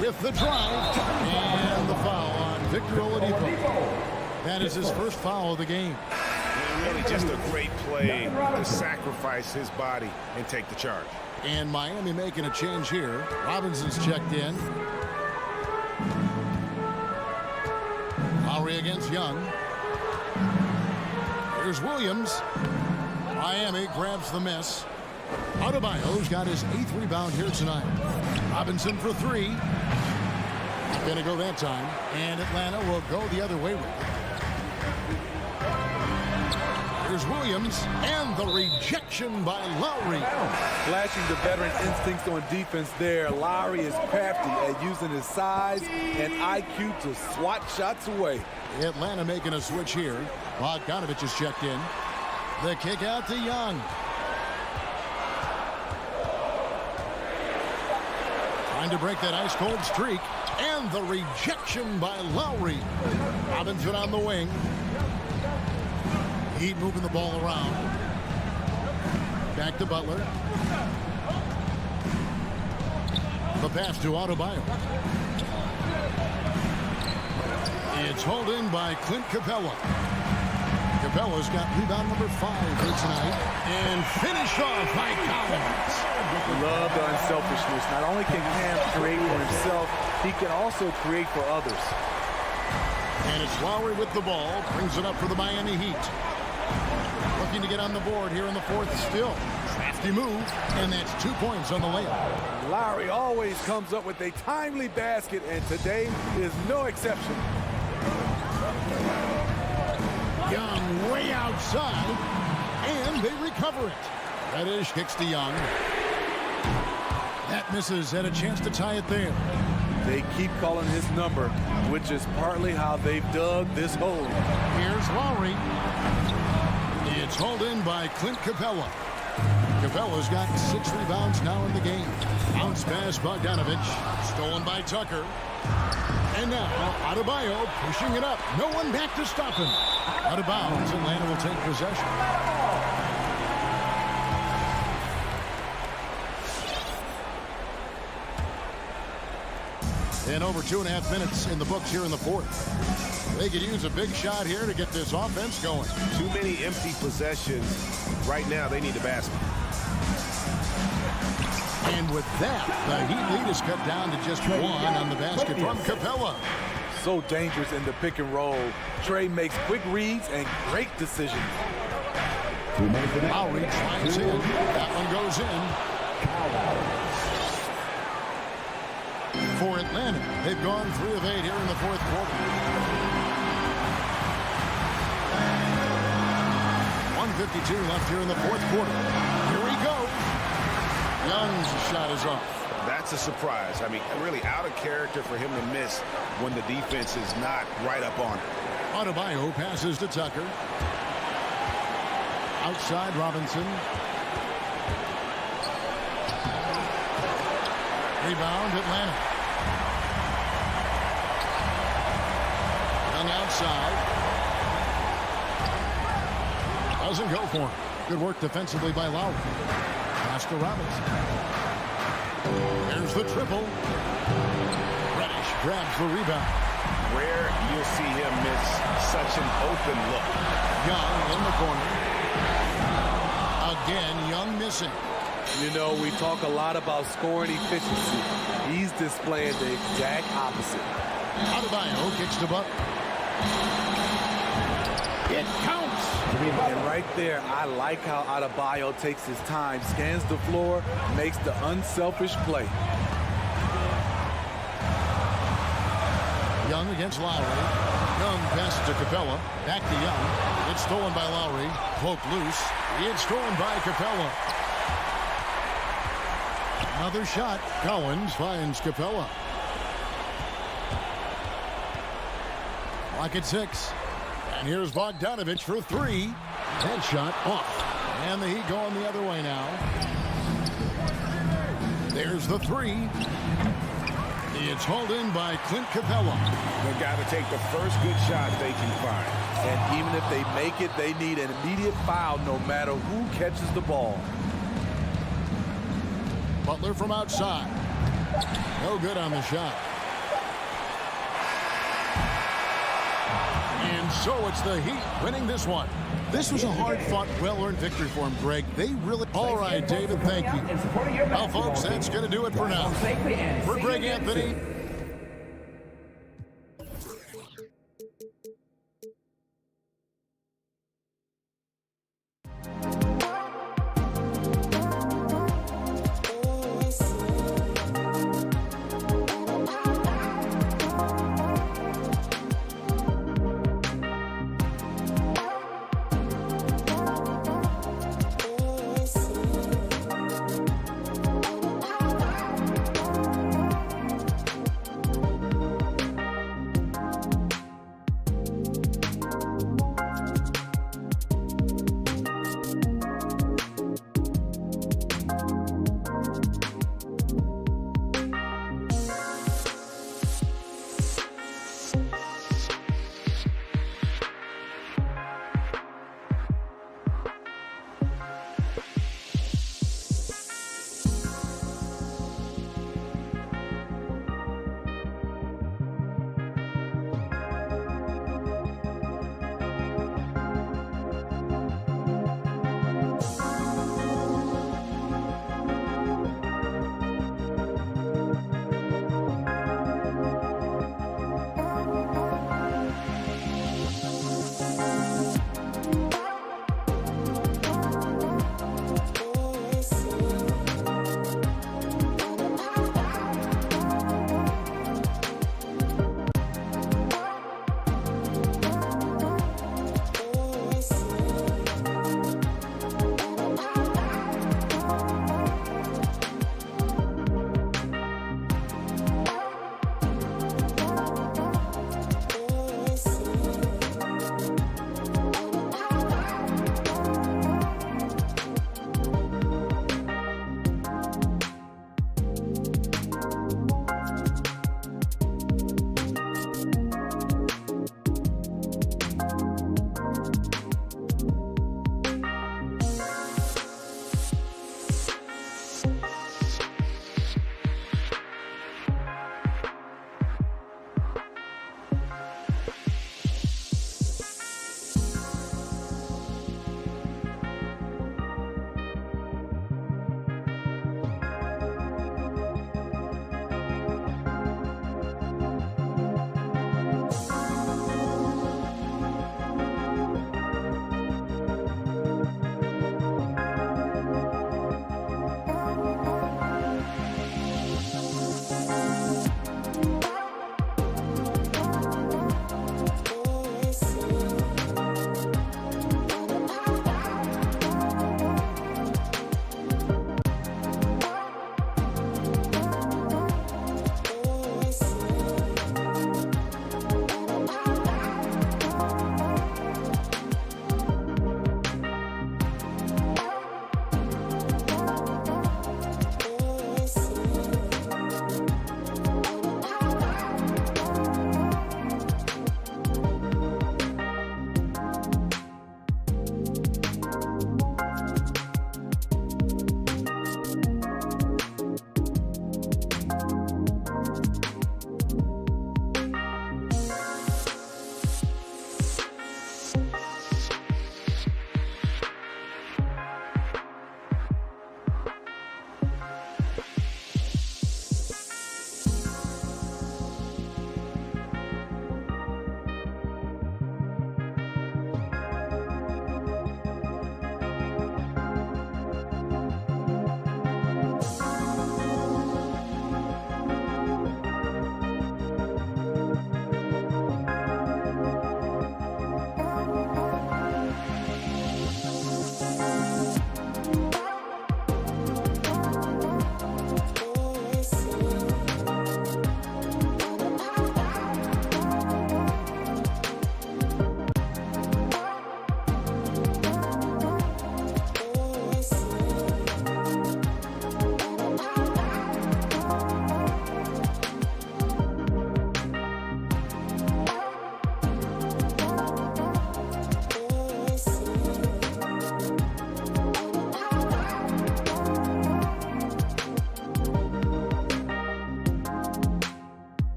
With the drive, and the foul on Victor Oladipo. That is his first foul of the game. And really just a great play to sacrifice his body and take the charge. And Miami making a change here. Robinson's checked in. Lowry against Young. Here's Williams. Miami grabs the miss. Adebayo's got his 8th rebound here tonight. Robinson for 3. Not going to go that time. And Atlanta will go the other way with it. Here's Williams, and the rejection by Lowry. Flashing the veteran instincts on defense there. Lowry is crafty at using his size and IQ to swat shots away. Atlanta making a switch here. Bogdanovich is checked in. The kick out to Young. Trying to break that ice-cold streak. And the rejection by Lowry. Robinson on the wing. Heat moving the ball around. Back to Butler. The pass to Adebayo. It's hauled in by Clint Capella. Capella's got rebound number 5 here tonight. And finished off by Collins. Love the unselfishness. Not only can Cam create for himself, he can also create for others. And it's Lowry with the ball. Brings it up for the Miami Heat. Looking to get on the board here in the fourth still. Crafty move, and that's 2 points on the layup. Lowry always comes up with a timely basket, and today is no exception. Young way outside, and they recover it. Reddish kicks to Young. That misses, had a chance to tie it there. They keep calling his number, which is partly how they've dug this hole. Here's Lowry. It's hauled in by Clint Capella. Capella's got 6 rebounds now in the game. Bounce pass Bogdanovich. Stolen by Tucker. And now Adebayo pushing it up. No one back to stop him. Out of bounds. Atlanta will take possession. And over 2.5 minutes in the books here in the fourth. They could use a big shot here to get this offense going. Too many empty possessions. Right now, they need a basket. And with that, the Heat lead is cut down to just 1 on the basket from Capella. So dangerous in the pick and roll. Trey makes quick reads and great decisions. Lowry tries in. That one goes in. For Atlanta, they've gone 3 of 8 here in the fourth quarter. 1:52 left here in the fourth quarter. Here we go. Young's shot is off. That's a surprise. I mean, really out of character for him to miss when the defense is not right up on it. Adebayo passes to Tucker. Outside Robinson. Rebound Atlanta. Young outside. Doesn't go for him. Good work defensively by Lowry. Pass to Robinson. There's the triple. Reddish grabs the rebound. Rare you'll see him miss such an open look. Young in the corner. Again, Young missing. You know, we talk a lot about scoring efficiency. He's displaying the exact opposite. Adebayo kicks to Butler. It counts. And right there, I like how Adebayo takes his time, scans the floor, makes the unselfish play. Young against Lowry. Young passes to Capella. Back to Young. It's stolen by Lowry. Poke loose. It's stolen by Capella. Another shot. Collins finds Capella. Clock at 6. And here's Bogdanovich for 3. That shot off. And the Heat going the other way now. There's the 3. It's hauled in by Clint Capella. They've got to take the first good shot they can find. And even if they make it, they need an immediate foul no matter who catches the ball. Butler from outside. No good on the shot. And so it's the Heat winning this one. This was a hard-fought, well-earned victory for him, Greg. They really... All right, David, thank you. Well, folks, that's going to do it for now. For Greg Anthony...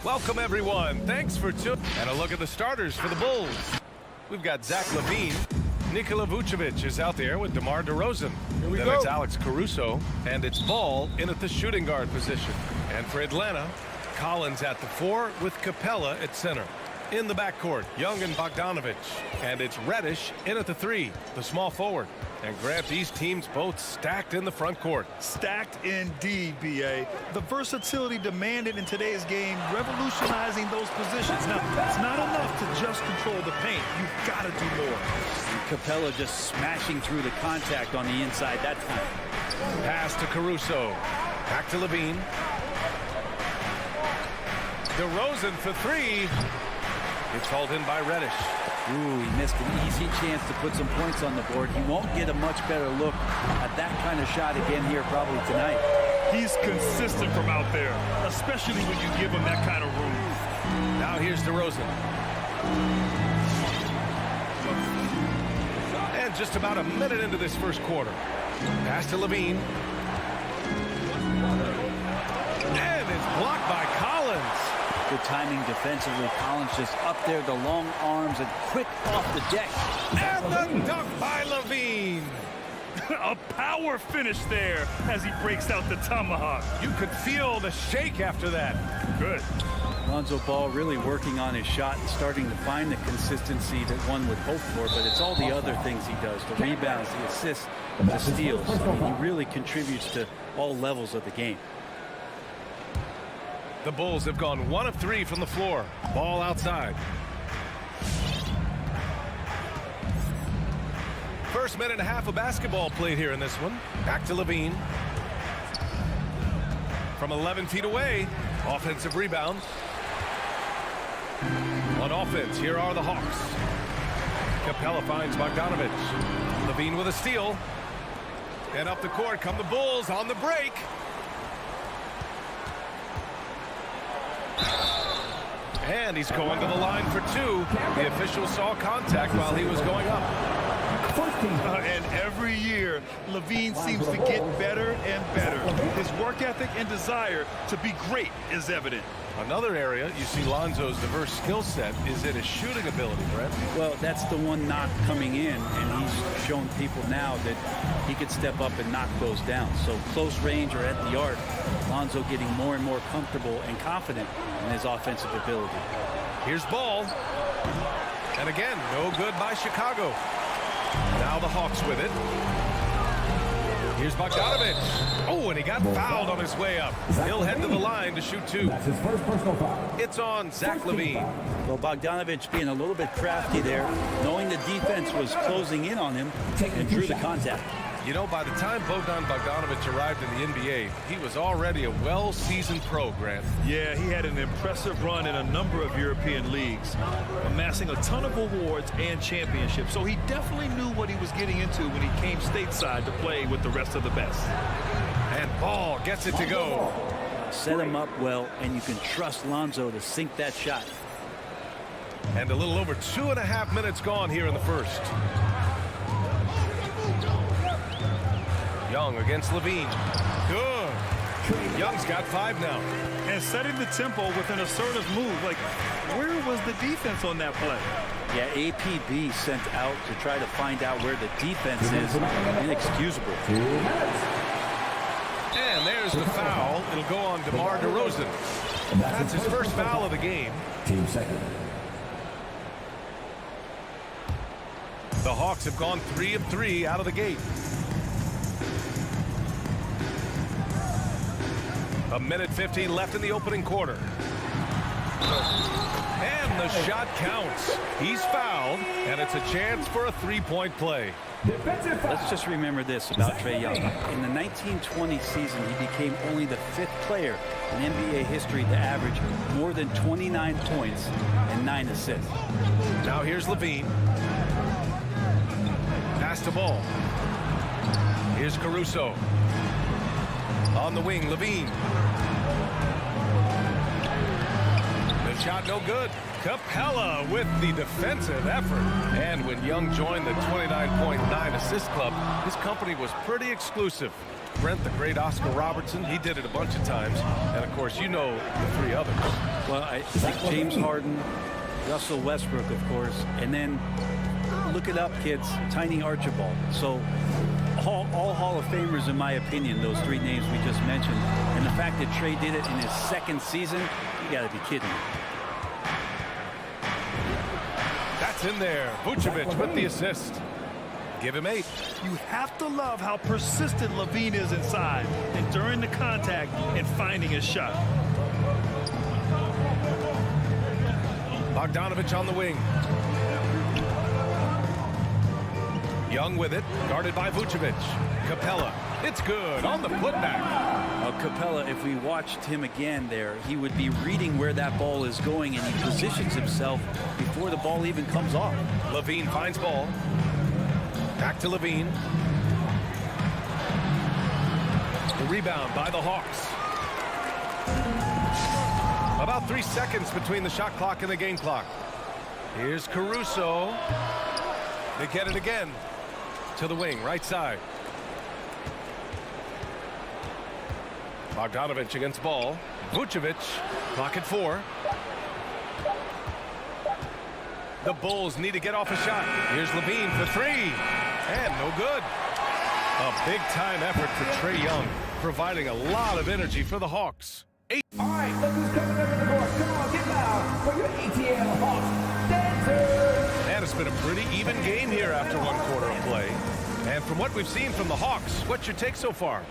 Welcome, everyone. Thanks for tuning. And a look at the starters for the Bulls. We've got Zach LaVine. Nikola Vucevic is out there with DeMar DeRozan. Then it's Alex Caruso. And it's Ball in at the shooting guard position. And for Atlanta, Collins at the 4 with Capella at center. In the backcourt, Young and Bogdanovic. And it's Reddish in at the 3, the small forward. And Grant, these teams both stacked in the front court. Stacked indeed, B.A. The versatility demanded in today's game, revolutionizing those positions. Now, it's not enough to just control the paint. You've got to do more. And Capella just smashing through the contact on the inside that time. Pass to Caruso. Back to LaVine. DeRozan for 3. It's hauled in by Reddish. Ooh, he missed an easy chance to put some points on the board. He won't get a much better look at that kind of shot again here probably tonight. He's consistent from out there, especially when you give him that kind of room. Now here's DeRozan. And just about a minute into this first quarter. Pass to LaVine. And it's blocked by Collins. Good timing defensively. Collins just up there, the long arms, and quick off the deck. And the dunk by LaVine. A power finish there as he breaks out the tomahawk. You could feel the shake after that. Good. Lonzo Ball really working on his shot and starting to find the consistency that one would hope for, but it's all the other things he does, the rebounds, the assists, the steals. I mean, he really contributes to all levels of the game. The Bulls have gone 1 of 3 from the floor. Ball outside. First minute and a half of basketball played here in this one. Back to LaVine. From 11 feet away. Offensive rebound. On offense, here are the Hawks. Capella finds Bogdanovic. LaVine with a steal. And up the court come the Bulls on the break. And he's going to the line for 2. The official saw contact while he was going up. And every year, LaVine seems to get better and better. His work ethic and desire to be great is evident. Another area you see Lonzo's diverse skill set is in his shooting ability, Brett. Well, that's the one knock coming in, and he's shown people now that he could step up and knock those down. So close range or at the arc, Lonzo getting more and more comfortable and confident in his offensive ability. Here's Ball. And again, no good by Chicago. Now the Hawks with it. Here's Bogdanovic. Oh, and he got fouled on his way up. He'll head to the line to shoot 2. That's his first personal foul. It's on Zach LaVine. Well, Bogdanovic being a little bit crafty there, knowing the defense was closing in on him, and drew the contact. You know, by the time Bogdanovic arrived in the NBA, he was already a well-seasoned pro, Grant. Yeah, he had an impressive run in a number of European leagues, amassing a ton of awards and championships. So he definitely knew what he was getting into when he came stateside to play with the rest of the best. And Ball gets it to go. Set him up well, and you can trust Lonzo to sink that shot. And a little over 2.5 minutes gone here in the first. Young against LaVine. Good. Young's got 5 now. And setting the tempo with an assertive move. Like, where was the defense on that play? Yeah, APB sent out to try to find out where the defense is. Inexcusable. And there's the foul. It'll go on DeMar DeRozan. That's his first foul of the game. Team second. The Hawks have gone 3 of 3 out of the gate. A minute 15 left in the opening quarter. And the shot counts. He's fouled, and it's a chance for a 3-point play. Let's just remember this about Trae Young. In the 1920 season, he became only the 5th player in NBA history to average more than 29 points and 9 assists. Now here's LaVine. Pass to Ball. Here's Caruso. On the wing, LaVine. The shot no good. Capella with the defensive effort. And when Young joined the 29.9 assist club, his company was pretty exclusive. Brent, the great Oscar Robertson. He did it a bunch of times. And, of course, you know the three others. Well, I think James Harden, Russell Westbrook, of course, and then look it up, kids, Tiny Archibald. So all Hall of Famers, in my opinion, those three names we just mentioned. And the fact that Trey did it in his second season, you got to be kidding me. That's in there. Vucevic with the assist. Give him 8. You have to love how persistent Levine is inside and during the contact and finding his shot. Bogdanovich on the wing. Young with it, guarded by Vucevic. Capella, it's good on the putback. Capella, if we watched him again there, he would be reading where that ball is going, and he positions himself before the ball even comes off. Levine finds ball. Back to Levine. The rebound by the Hawks. About 3 seconds between the shot clock and the game clock. Here's Caruso. They get it again. To the wing, right side. Bogdanovich against ball. Vucevic, clock at 4. The Bulls need to get off a shot. Here's Levine for 3. And no good. A big-time effort for Trae Young, providing a lot of energy for the Hawks. 8. All right, look who's coming over the court. Come on, get loud for your ATL Hawks dancers. And it's been a pretty even game here after 1 quarter of play. And from what we've seen from the Hawks, what's your take so far?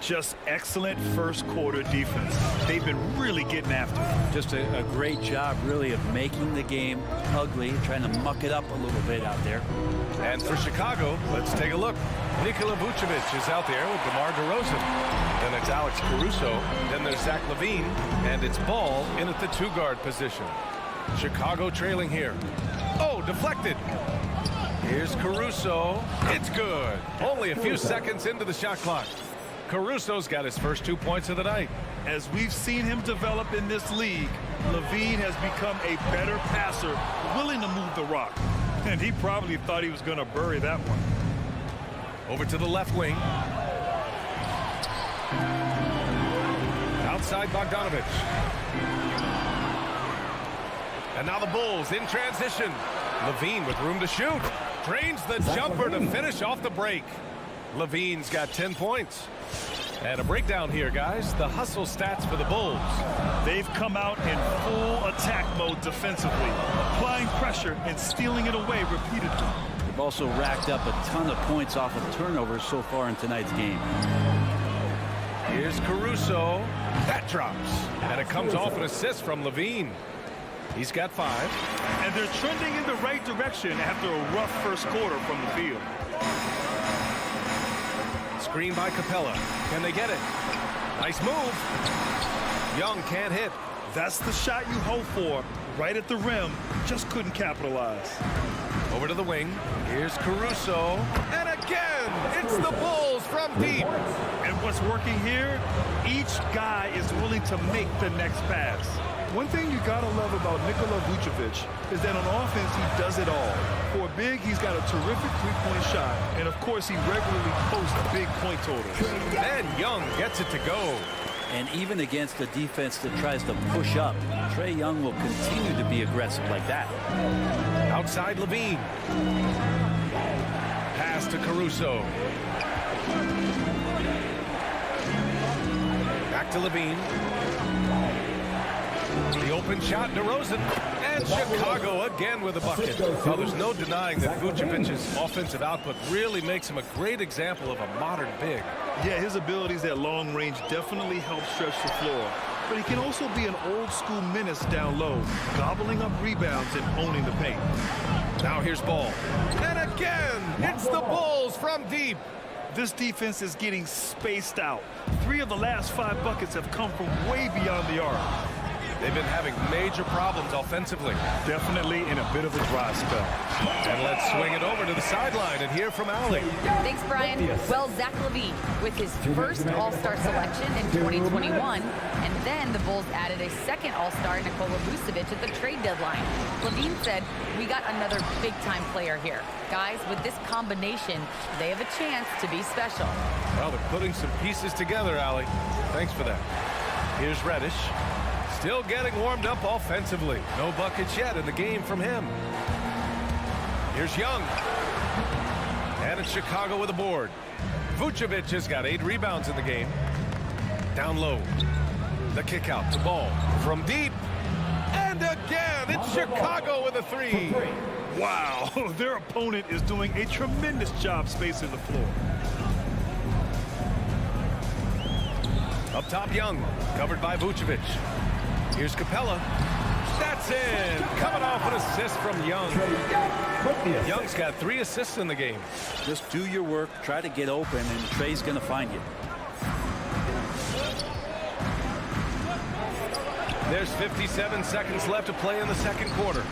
Just excellent first quarter defense. They've been really getting after it. Just a great job, really, of making the game ugly, trying to muck it up a little bit out there. And for Chicago, let's take a look. Nikola Vucevic is out there with DeMar DeRozan. Then it's Alex Caruso. Then there's Zach LaVine. And it's Ball in at the 2-guard position. Chicago trailing here. Oh, deflected. Here's Caruso. It's good. Only a few seconds into the shot clock. Caruso's got his first 2 points of the night. As we've seen him develop in this league, Levine has become a better passer, willing to move the rock. And he probably thought he was going to bury that one. Over to the left wing. Outside Bogdanovich. And now the Bulls in transition. Levine with room to shoot. Drains the jumper to finish off the break. Levine's got 10 points. And a breakdown here, guys. The hustle stats for the Bulls. They've come out in full attack mode defensively, applying pressure and stealing it away repeatedly. They've also racked up a ton of points off of turnovers so far in tonight's game. Here's Caruso. That drops. And it comes off an assist from Levine. He's got 5. And they're trending in the right direction after a rough first quarter from the field. Screen by Capella. Can they get it? Nice move. Young can't hit. That's the shot you hope for. Right at the rim. Just couldn't capitalize. Over to the wing. Here's Caruso. And again, it's the Bulls from deep. And what's working here? Each guy is willing to make the next pass. One thing you gotta love about Nikola Vucevic is that on offense he does it all. For a big, he's got a terrific three-point shot, and of course he regularly posts big point totals. And Young gets it to go. And even against a defense that tries to push up, Trae Young will continue to be aggressive like that. Outside Levine. Pass to Caruso. Back to Levine. The open shot, DeRozan. And Chicago again with a bucket. Well, there's no denying that Vucevic's offensive output really makes him a great example of a modern big. Yeah, his abilities at long range definitely help stretch the floor. But he can also be an old-school menace down low, gobbling up rebounds and owning the paint. Now here's Ball. And again, it's the Bulls from deep. This defense is getting spaced out. 3 of the last 5 buckets have come from way beyond the arc. They've been having major problems offensively. Definitely in a bit of a dry spell. And let's swing it over to the sideline and hear from Allie. Thanks, Brian. Well, Zach LaVine with his first All-Star selection in 2021, and then the Bulls added a second All-Star, Nikola Vucevic, at the trade deadline. LaVine said, "We got another big-time player here. Guys, with this combination, they have a chance to be special." Well, they're putting some pieces together, Allie. Thanks for that. Here's Reddish. Still getting warmed up offensively. No buckets yet in the game from him. Here's Young. And it's Chicago with a board. Vucevic has got 8 rebounds in the game. Down low. The kick out to Ball. From deep. And again, it's Chicago with a 3. Wow, their opponent is doing a tremendous job spacing the floor. Up top, Young. Covered by Vucevic. Here's Capella. That's in. Coming off an assist from Young. Young's got 3 assists in the game. Just do your work, try to get open, and Trey's going to find you. There's 57 seconds left to play in the second quarter.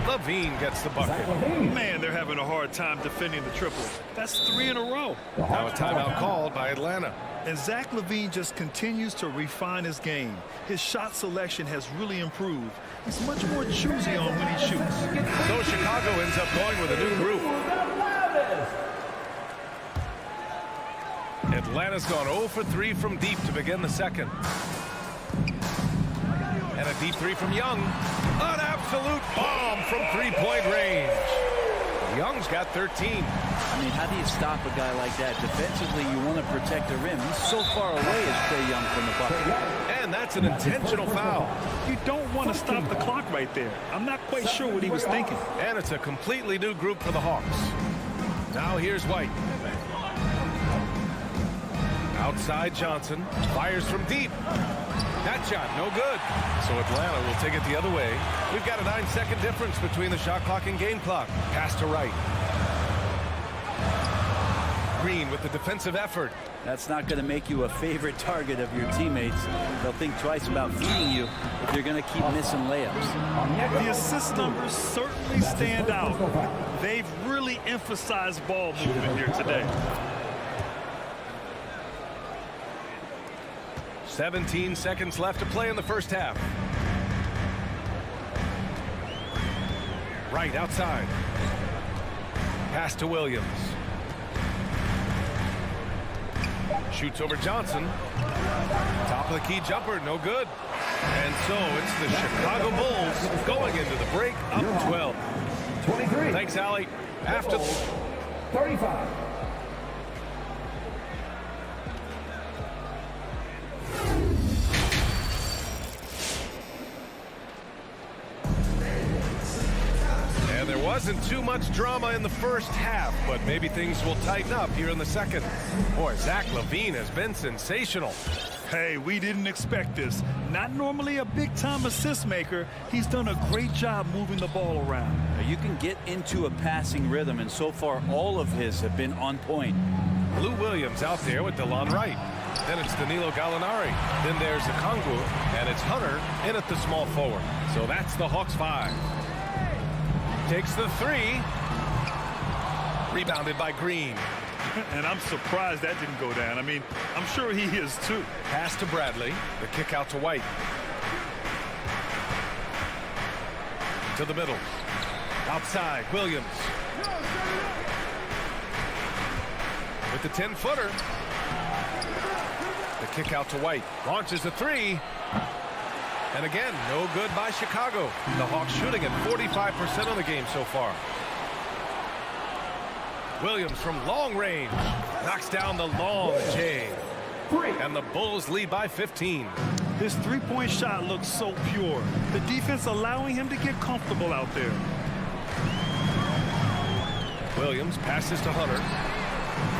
LaVine gets the bucket. Man, they're having a hard time defending the triple. That's 3 in a row. Now a timeout called by Atlanta. And Zach LaVine just continues to refine his game. His shot selection has really improved. He's much more choosy on when he shoots. So Chicago ends up going with a new group. Atlanta's gone 0 for 3 from deep to begin the second. And a deep 3 from Young. An absolute bomb from 3-point range. Young's got 13. I mean, how do you stop a guy like that? Defensively, you want to protect the rim. He's so far away as Trae Young from the bucket. And that's an intentional foul. You don't want to stop the clock right there. I'm not quite sure what he was thinking. And it's a completely new group for the Hawks. Now here's White. Outside Johnson. Fires from deep. That shot, no good. So Atlanta will take it the other way. We've got a 9-second difference between the shot clock and game clock. Pass to Wright. Green with the defensive effort. That's not going to make you a favorite target of your teammates. They'll think twice about feeding you if you're going to keep missing layups. The assist numbers certainly stand out. They've really emphasized ball movement here today. 17 seconds left to play in the first half. Right outside. Pass to Williams. Shoots over Johnson. Top of the key jumper, no good. And so it's the Chicago Bulls going into the break up 12. 23. Thanks, Allie. After 35. And there wasn't too much drama in the first half, but maybe things will tighten up here in the second. Boy, Zach LaVine has been sensational. Hey, we didn't expect this. Not normally a big-time assist maker. He's done a great job moving the ball around. You can get into a passing rhythm, and so far all of his have been on point. Lou Williams out there with DeLon Wright. Then it's Danilo Gallinari. Then there's Okongwu, and it's Hunter in at the small forward. So that's the Hawks 5. Takes the 3. Rebounded by Green. And I'm surprised that didn't go down. I mean, I'm sure he is too. Pass to Bradley. The kick out to White. To the middle. Outside, Williams. With the 10-footer. The kick out to White. Launches a 3. And again, no good by Chicago. The Hawks shooting at 45% of the game so far. Williams from long range knocks down the long J. And the Bulls lead by 15. This three-point shot looks so pure. The defense allowing him to get comfortable out there. Williams passes to Hunter.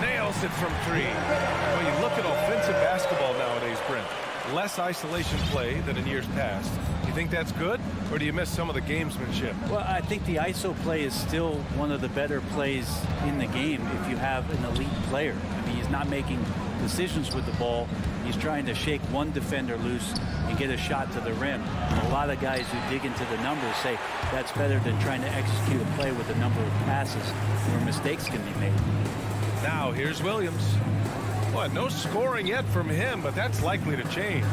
Nails it from 3. When you look at offensive basketball nowadays, Brent, less isolation play than in years past. You think that's good, or do you miss some of the gamesmanship? Well, I think the ISO play is still one of the better plays in the game if you have an elite player. I mean, he's not making decisions with the ball. He's trying to shake one defender loose and get a shot to the rim. And a lot of guys who dig into the numbers say that's better than trying to execute a play with a number of passes where mistakes can be made. Now here's Williams. Well, no scoring yet from him, but that's likely to change.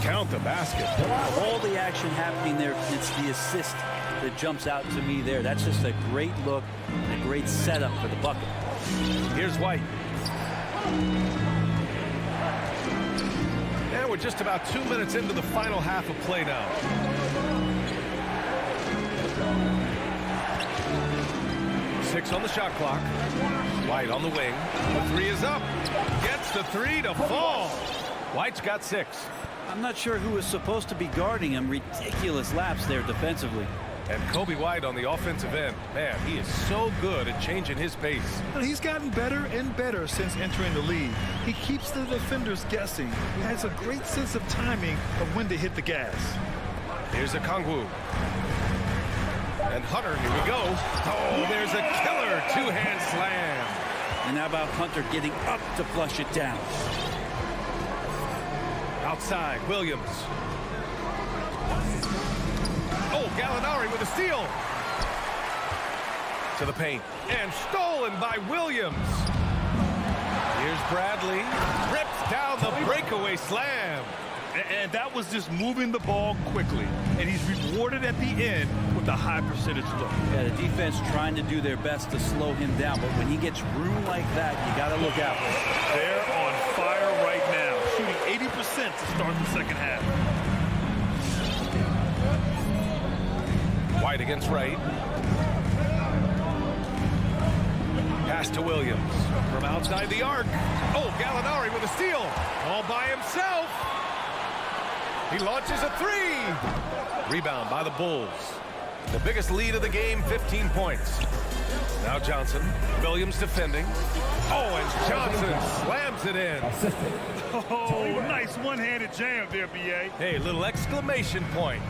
Count the basket. Of all the action happening there, it's the assist that jumps out to me there. That's just a great look and a great setup for the bucket. Here's White. And we're just about 2 minutes into the final half of play now. Six on the shot clock. White on the wing. The three is up. Gets the three to fall. White's got 6. I'm not sure who was supposed to be guarding him. Ridiculous laps there defensively. And Kobe White on the offensive end. Man, he is so good at changing his pace. He's gotten better and better since entering the league. He keeps the defenders guessing. He has a great sense of timing of when to hit the gas. Here's a Kongwu. And Hunter, here we go. Oh, there's a killer two-hand slam. And how about Hunter getting up to flush it down? Outside, Williams. Oh, Gallinari with a steal. To the paint. And stolen by Williams. Here's Bradley. Rips down the breakaway slam. And that was just moving the ball quickly. And he's rewarded at the end with a high percentage look. Yeah, the defense trying to do their best to slow him down. But when he gets room like that, you got to look out. They're on fire right now, shooting 80% to start the second half. White against Wright. Pass to Williams from outside the arc. Oh, Gallinari with a steal. All by himself. He launches a three. Rebound by the Bulls. The biggest lead of the game, 15 points. Now Johnson. Williams defending. Oh, and Johnson slams it in. Oh, nice one-handed jam there, B.A. Hey, little exclamation point.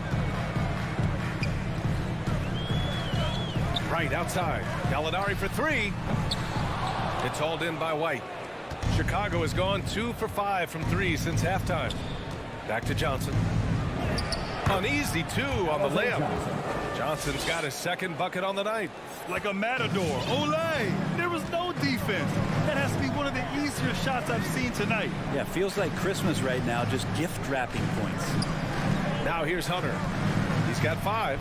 Right outside. Gallinari for 3. It's hauled in by White. Chicago has gone 2 for 5 from 3 since halftime. Back to Johnson. An easy 2 on the layup. Johnson's got his second bucket on the night. Like a matador. Olé! There was no defense. That has to be one of the easier shots I've seen tonight. Yeah, feels like Christmas right now, just gift wrapping points. Now here's Hunter. He's got 5.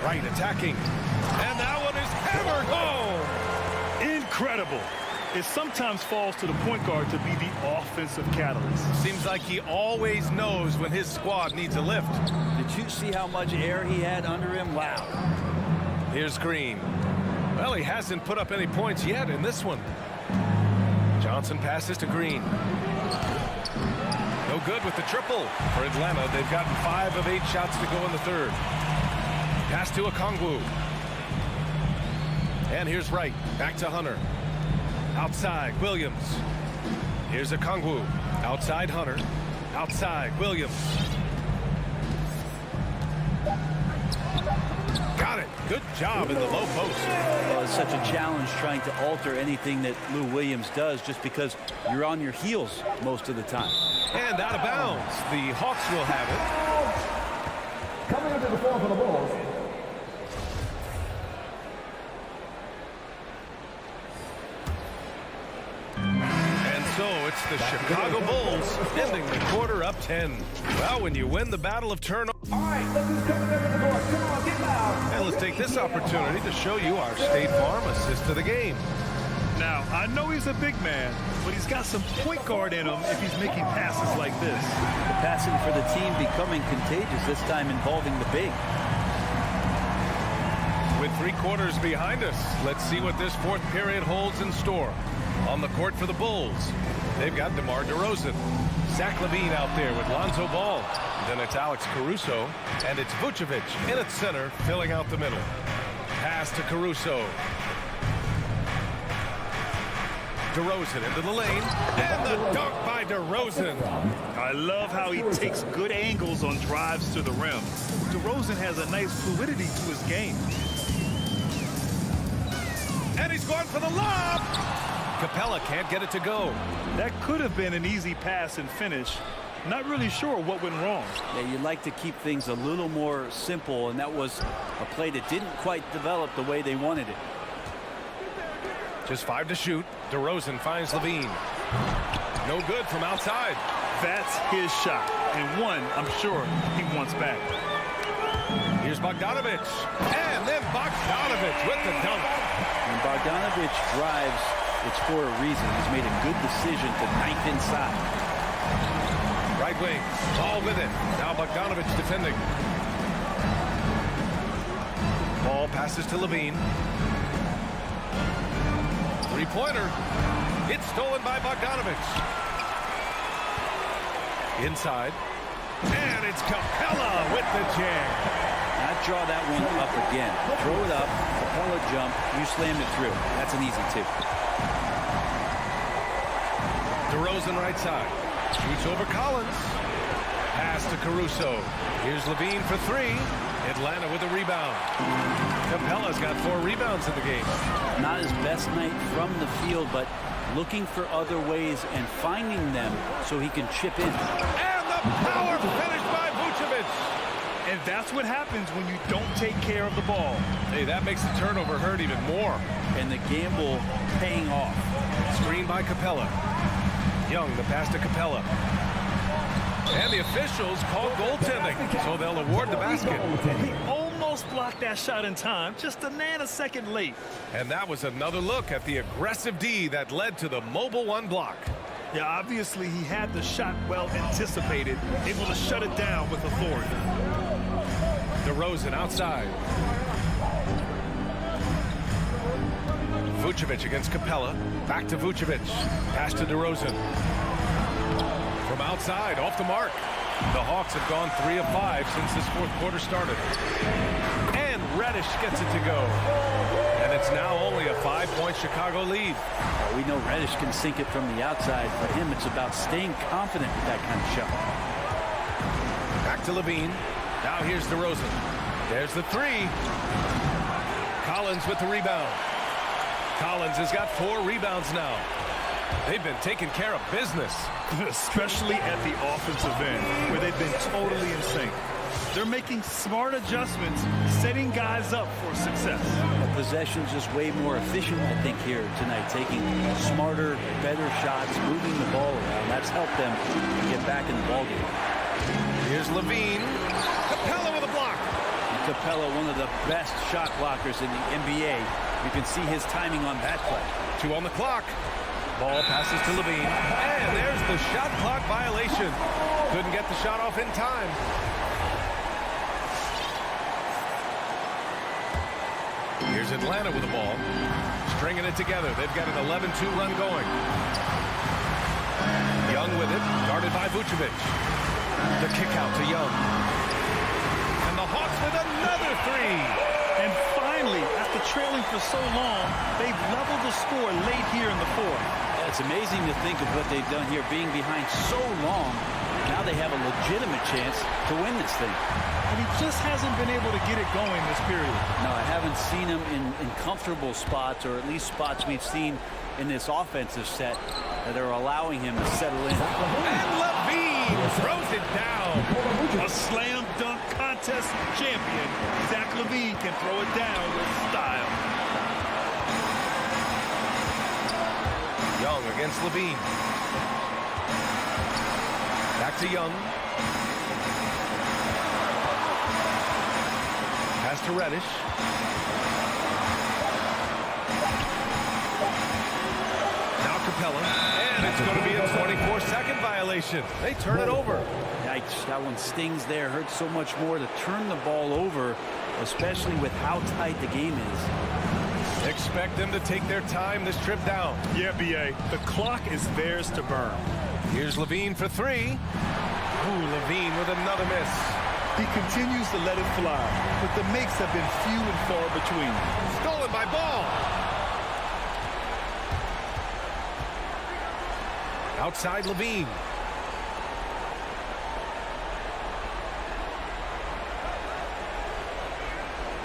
Right attacking. And that one is hammered home. Incredible. It sometimes falls to the point guard to be the offensive catalyst. Seems like he always knows when his squad needs a lift. Did you see how much air he had under him? Wow. Here's Green. Well, he hasn't put up any points yet in this one. Johnson passes to Green. No good with the triple. For Atlanta, they've gotten 5 of 8 shots to go in the third. Pass to Okongwu. And here's Wright. Back to Hunter. Outside, Williams. Here's Okongwu. Outside, Hunter. Outside, Williams. Got it. Good job in the low post. Well, it's such a challenge trying to alter anything that Lou Williams does just because you're on your heels most of the time. And out of bounds. The Hawks will have it. Coming into the floor for the Bulls. So it's the Chicago Bulls ending the quarter up 10. Well, when you win the battle of turnovers. All right, look who's coming over the court. Come on, get loud. And let's take this opportunity to show you our State Farm assist of the game. Now, I know he's a big man, but he's got some point guard in him if he's making passes like this. The passing for the team becoming contagious, this time involving the big. With 3 quarters behind us, let's see what this fourth period holds in store. On the court for the Bulls, they've got DeMar DeRozan. Zach LaVine out there with Lonzo Ball. Then it's Alex Caruso, and it's Vucevic in at center, filling out the middle. Pass to Caruso. DeRozan into the lane, and the dunk by DeRozan. I love how he takes good angles on drives to the rim. DeRozan has a nice fluidity to his game. And he's going for the lob. Capella can't get it to go. That could have been an easy pass and finish. Not really sure what went wrong. Yeah, you'd like to keep things a little more simple, and that was a play that didn't quite develop the way they wanted it. Just 5 to shoot. DeRozan finds Levine. No good from outside. That's his shot, and one I'm sure he wants back. Here's Bogdanovic, and then Bogdanovic with the dunk. When Bogdanovic drives, it's for a reason. He's made a good decision to knife inside. Right wing, ball with it. Now Bogdanovic defending. Ball passes to Levine. Three-pointer. It's stolen by Bogdanovic. Inside. And it's Capella with the jam. Now draw that one up again. Throw it up, Capella jump, you slam it through. That's an easy two. DeRozan right side. Shoots over Collins. Pass to Caruso. Here's Levine for 3. Atlanta with a rebound. Capella's got 4 rebounds in the game. Not his best night from the field, but looking for other ways and finding them so he can chip in. And the power finish by Vucevic. And that's what happens when you don't take care of the ball. Hey, that makes the turnover hurt even more. And the gamble paying off. Screen by Capella. Young, the pass to Capella. And the officials call goaltending, so they'll award the basket. He almost blocked that shot in time, just a nanosecond late. And that was another look at the aggressive D that led to the mobile 1 block. Yeah, obviously he had the shot well anticipated, able to shut it down with authority. DeRozan outside. Vucevic against Capella. Back to Vucevic. Pass to DeRozan. From outside, off the mark. The Hawks have gone 3 of 5 since this 4th quarter started. And Reddish gets it to go. And it's now only a 5-point Chicago lead. We know Reddish can sink it from the outside. For him, it's about staying confident with that kind of shot. Back to Levine. Now here's DeRozan. There's the 3. Collins with the rebound. Collins has got 4 rebounds now. They've been taking care of business. Especially at the offensive end, where they've been totally in sync. They're making smart adjustments, setting guys up for success. The possession's just way more efficient, I think, here tonight. Taking smarter, better shots, moving the ball around. That's helped them get back in the ballgame. Here's Levine. Capella with a block. And Capella, one of the best shot blockers in the NBA. You can see his timing on that play. 2 on the clock. Ball passes to Levine. And there's the shot clock violation. Couldn't get the shot off in time. Here's Atlanta with the ball. Stringing it together. They've got an 11-2 run going. Young with it. Guarded by Vucevic. The kick out to Young. And the Hawks with another 3. And finally, after trailing for so long, they've leveled the score late here in the 4th. It's amazing to think of what they've done here, being behind so long. Now they have a legitimate chance to win this thing. And he just hasn't been able to get it going this period. No, I haven't seen him in comfortable spots, or at least spots we've seen in this offensive set that are allowing him to settle in. And Levine throws it down. A slam dunk contest champion. Zach LaVine can throw it down with style. Young against Levine. Back to Young. Pass to Reddish. Now Capella. And it's going to be a 24-second violation. They turn it over. Yikes, that one stings there. Hurts so much more to turn the ball over, especially with how tight the game is. Expect them to take their time this trip down. Yeah, B.A. The clock is theirs to burn. Here's Levine for 3. Ooh, Levine with another miss. He continues to let it fly, but the makes have been few and far between. Stolen by Ball. Outside Levine.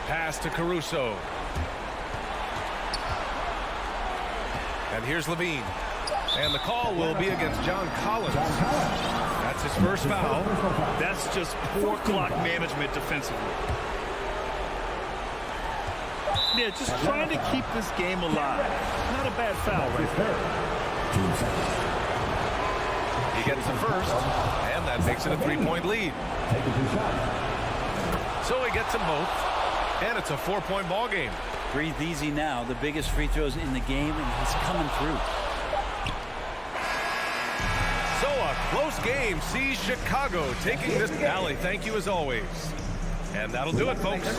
Pass to Caruso. And here's Levine. And the call will be against John Collins. That's his first foul. That's just poor clock management defensively. Yeah, just trying to keep this game alive. Not a bad foul right there. He gets the first, and that makes it a 3-point lead. So he gets them both, and it's a 4-point ball game. Breathe easy now. The biggest free throws in the game, and he's coming through. So a close game sees Chicago taking this. Allie, thank you as always. And that'll do it, folks.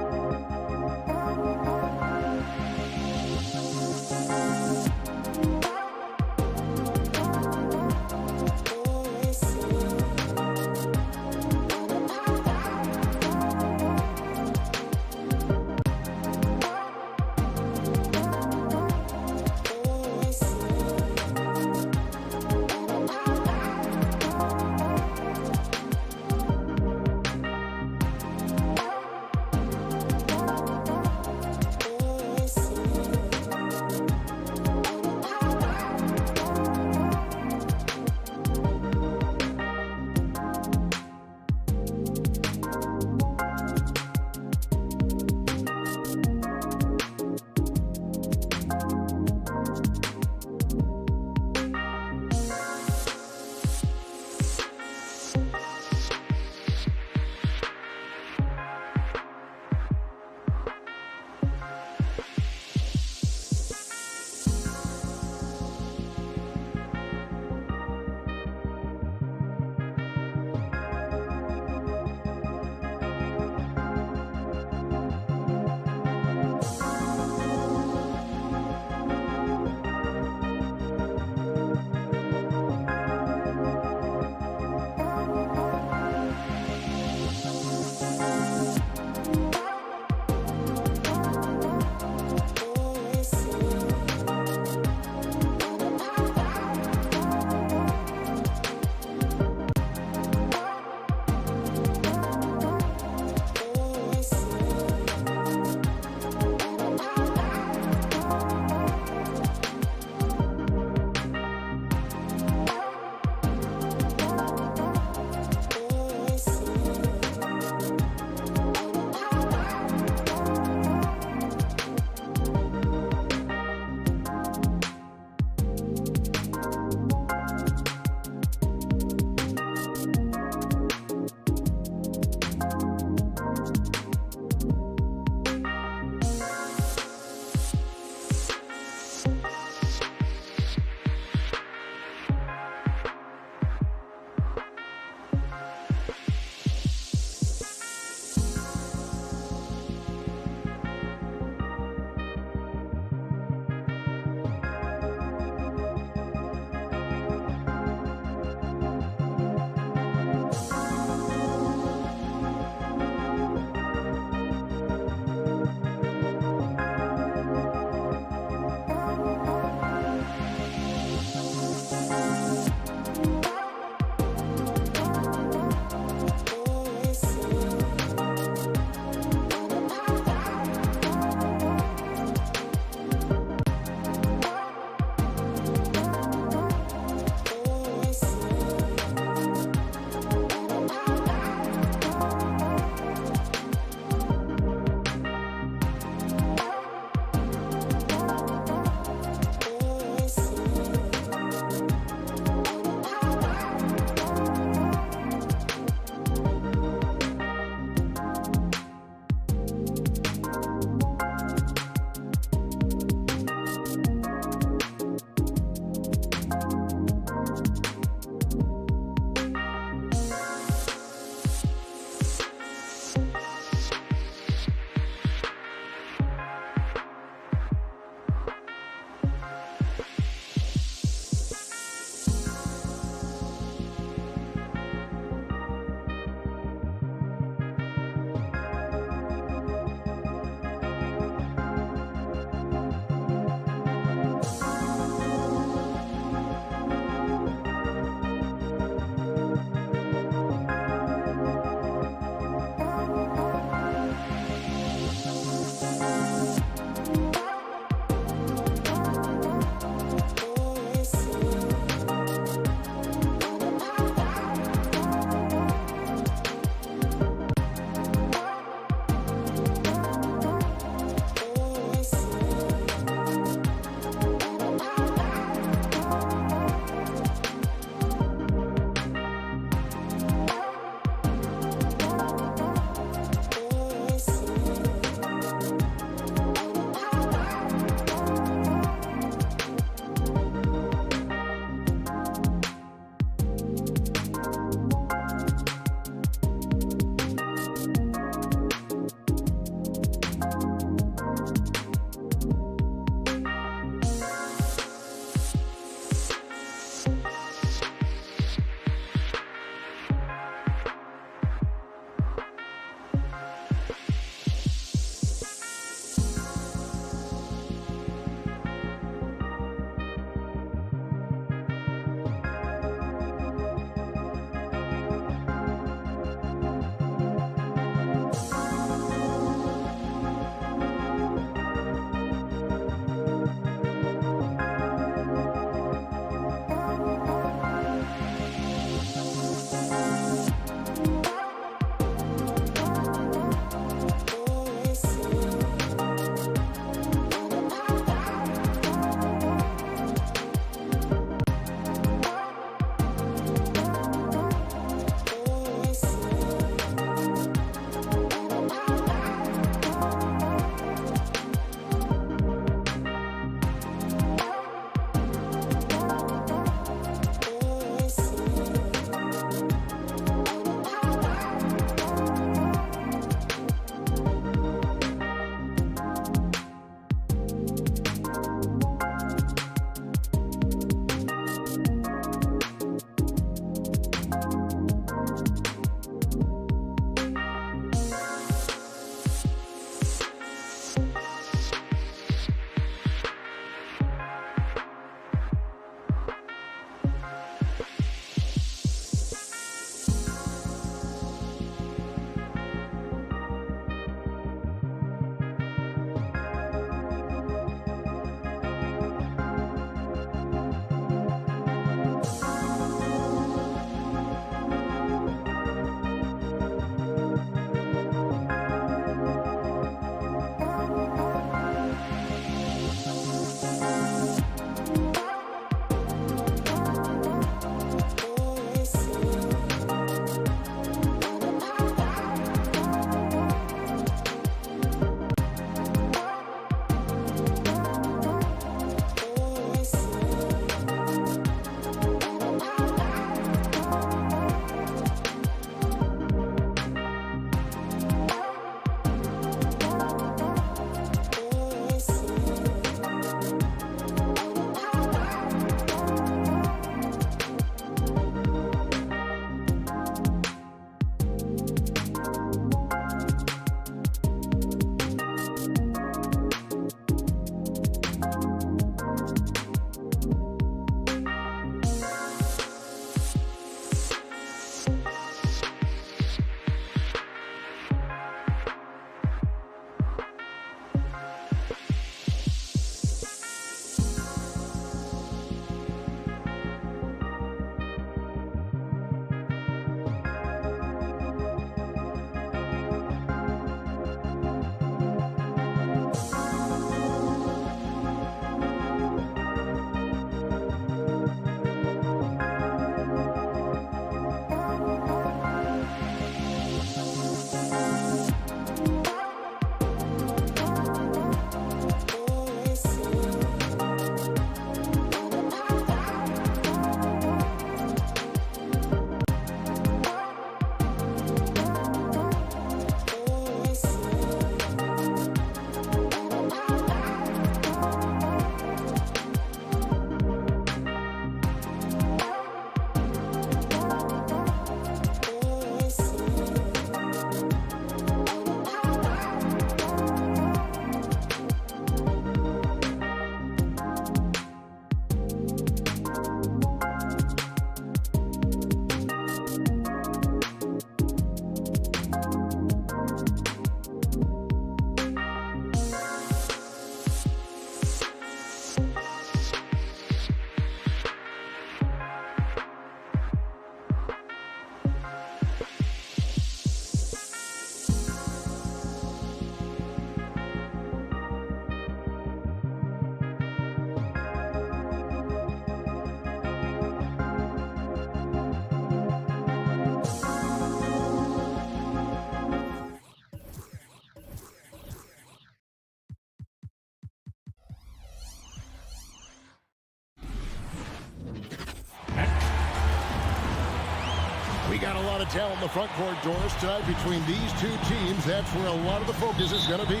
We got a lot of talent in the front court, Doris, tonight between these two teams. That's where a lot of the focus is going to be.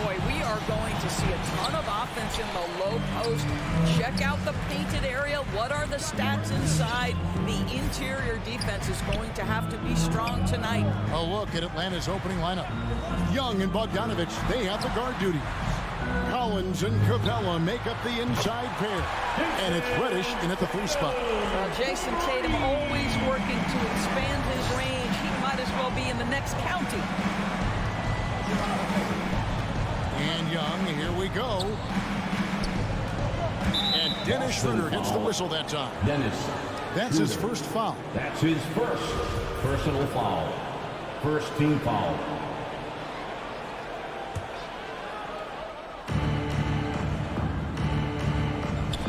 Boy, we are going to see a ton of offense in the low post. Check out the painted area. What are the stats inside? The interior defense is going to have to be strong tonight. A look at Atlanta's opening lineup. Young and Bogdanovich, they have the guard duty. Collins and Capella make up the inside pair. And it's Reddish in at the 3 spot. Well, Jason Tatum always working to expand his range. He might as well be in the next county. And Young, here we go. And Dennis Schroeder gets the whistle that time. That's his first foul. That's his first personal foul. First team foul.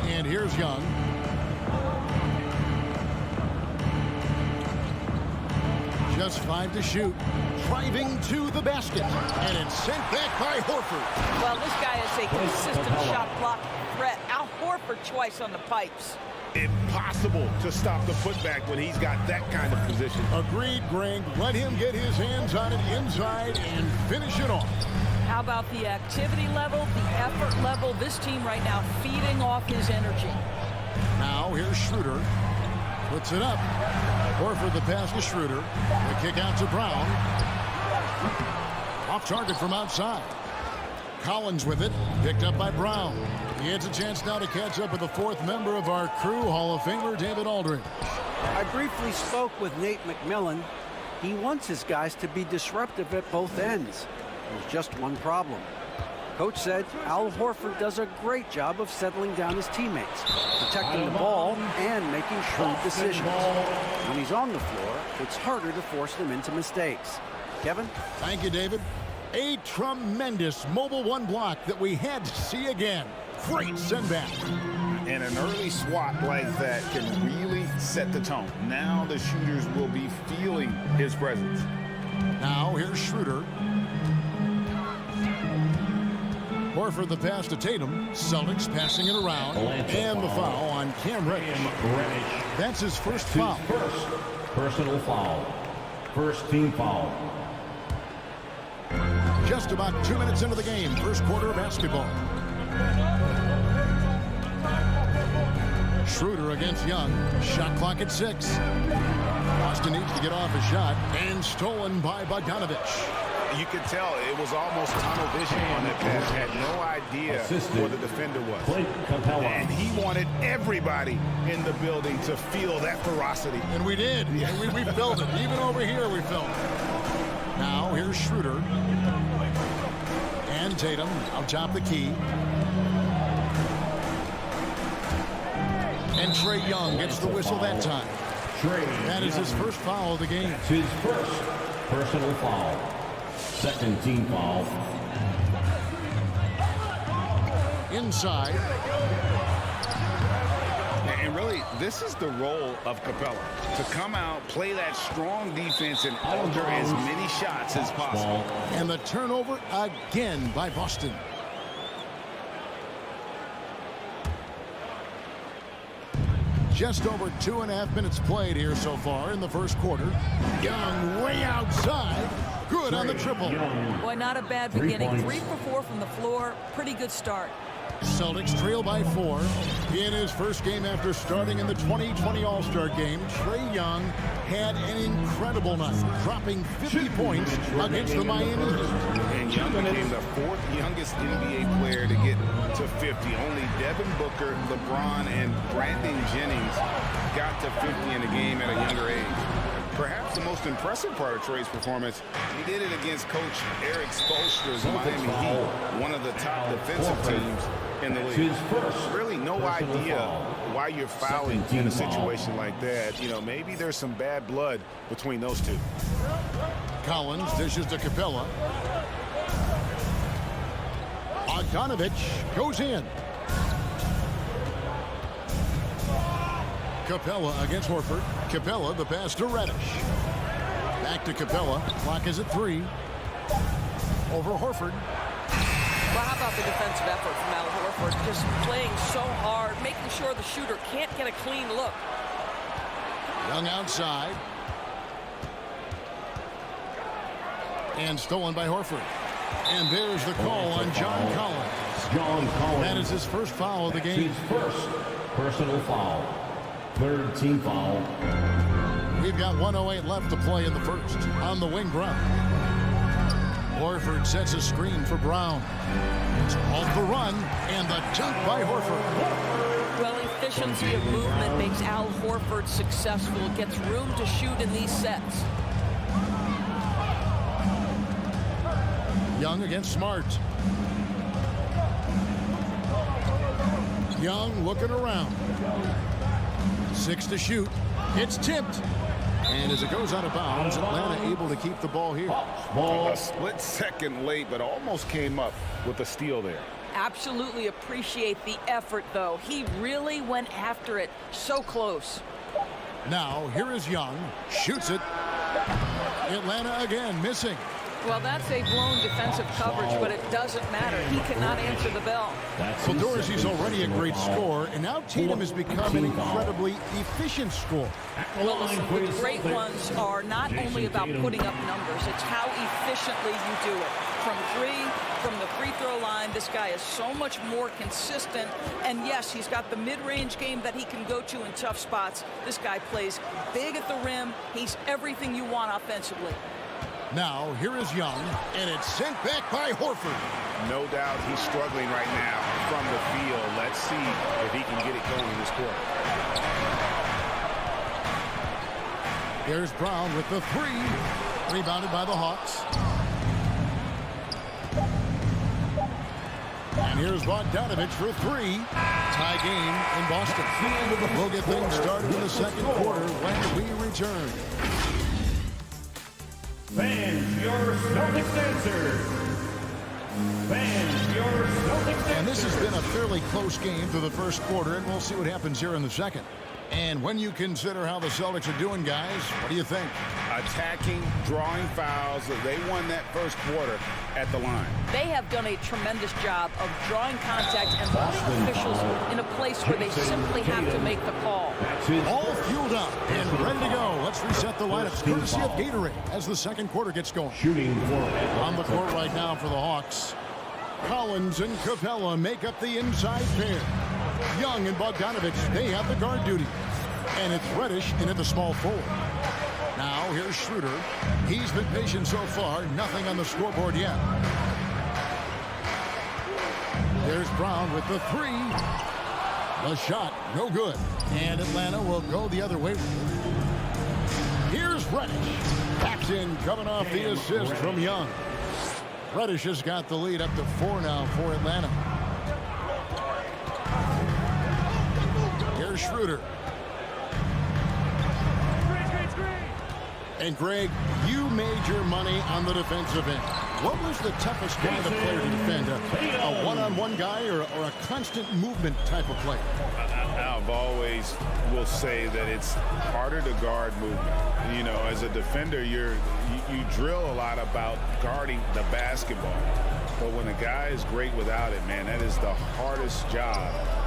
And here's Young. Just 5 to shoot. Driving to the basket. And it's sent back by Horford. Well, this guy is a consistent shot block threat. Al Horford twice on the pipes. Impossible to stop the putback when he's got that kind of position. Agreed, Greg. Let him get his hands on it inside and finish it off. How about the activity level, the effort level? This team right now feeding off his energy. Now here's Schroeder. Puts it up. Horford the pass to Schroeder. The kick out to Brown. Off target from outside. Collins with it. Picked up by Brown. He has a chance now to catch up with the 4th member of our crew, Hall of Famer David Aldridge. I briefly spoke with Nate McMillan. He wants his guys to be disruptive at both ends. There's just one problem. Coach said Al Horford does a great job of settling down his teammates, protecting the ball and making shrewd decisions. When he's on the floor, it's harder to force them into mistakes. Kevin? Thank you, David. A tremendous mobile 1 block that we had to see again. Great send back. And an early swat like that can really set the tone. Now the shooters will be feeling his presence. Now here's Schroeder. Horford the pass to Tatum. Celtics passing it around. And the foul on Cam Reddish. That's his first foul. First personal foul. First team foul. Just about 2 minutes into the game. First quarter of basketball. Schroeder against Young. Shot clock at 6. Boston needs to get off a shot. And stolen by Bogdanovich. You could tell it was almost tunnel vision on that pass. Had no idea where the defender was. And he wanted everybody in the building to feel that ferocity. And we did. Yeah. We felt it. Even over here we felt it. Now here's Schroeder. And Tatum out top the key. And Trae Young gets the whistle that time. That is his first foul of the game. That's his first personal foul. Second team foul. Inside. And really, this is the role of Capella. To come out, play that strong defense, and alter as many shots as possible. And the turnover again by Boston. Just over 2.5 minutes played here so far in the first quarter. Young way outside. Good on the triple. Boy, not a bad beginning. 3 for 4 from the floor. Pretty good start. Celtics trail by 4. In his first game after starting in the 2020 All-Star Game, Trae Young had an incredible night, dropping 50 points against the Miami Heat. And Young became the 4th youngest NBA player to get to 50. Only Devin Booker, LeBron, and Brandon Jennings got to 50 in a game at a younger age. Perhaps the most impressive part of Trae's performance, he did it against Coach Eric Spoelstra's Miami Heat, one of the top defensive teams in the league. Really no idea why you're fouling in a situation like that. You know, maybe there's some bad blood between those two. Collins dishes to Capella. Bogdanovich goes in. Capella against Horford. Capella the pass to Reddish. Back to Capella. Clock is at 3. Over Horford. Well, how about the defensive effort from Al Horford? Just playing so hard, making sure the shooter can't get a clean look. Young outside. And stolen by Horford. And there's the call on John Collins. That is his first foul of the game. His first personal foul. Third team foul. We've got 1:08 left to play in the first. On the wing, Brown. Horford sets a screen for Brown. It's off the run, and the jump by Horford. Well, efficiency of movement makes Al Horford successful. Gets room to shoot in these sets. Young against Smart. Young looking around. 6 to shoot. It's tipped. And as it goes out of bounds, Atlanta able to keep the ball here. A split second late, but almost came up with a steal there. Absolutely appreciate the effort, though. He really went after it. So close. Now, here is Young. Shoots it. Atlanta again missing. Well, that's a blown defensive coverage, but it doesn't matter. He cannot answer the bell. Well, Dorsey's already a great scorer, and now Tatum has become an incredibly efficient scorer. Well, listen, the great ones are not only about putting up numbers, it's how efficiently you do it. From three, from the free throw line, this guy is so much more consistent. And yes, he's got the mid-range game that he can go to in tough spots. This guy plays big at the rim. He's everything you want offensively. Now, here is Young, and it's sent back by Horford. No doubt he's struggling right now from the field. Let's see if he can get it going in this quarter. Here's Brown with the three. Rebounded by the Hawks. And here's Bogdanovich for three. Tie game in Boston. We'll get things started in the second quarter when we return. Fans, your Celtics answer. Fans, your Celtics answer. And this has been a fairly close game through the first quarter, and we'll see what happens here in the second. And when you consider how the Celtics are doing, guys, what do you think? Attacking, drawing fouls. They won that first quarter at the line. They have done a tremendous job of drawing contact and putting officials in a place where they simply have to make the call. All fueled up and ready to go. Let's reset the lineups courtesy of Gatorade as the second quarter gets going. Shooting on the court right now for the Hawks. Collins and Capella make up the inside pair. Young and Bogdanovich, they have the guard duty. And it's Reddish in at the small forward. Now here's Schroeder. He's been patient so far. Nothing on the scoreboard yet. There's Brown with the three. The shot, no good. And Atlanta will go the other way. Here's Reddish. Backed in, coming off the assist from Young. Reddish has got the lead up to 4 now for Atlanta. Here's Schroeder. And Greg, you made your money on the defensive end. What was the toughest kind of player to defend? A one-on-one guy or a constant movement type of player? I've always will say that it's harder to guard movement. You know, as a defender, you drill a lot about guarding the basketball. But when a guy is great without it, man, that is the hardest job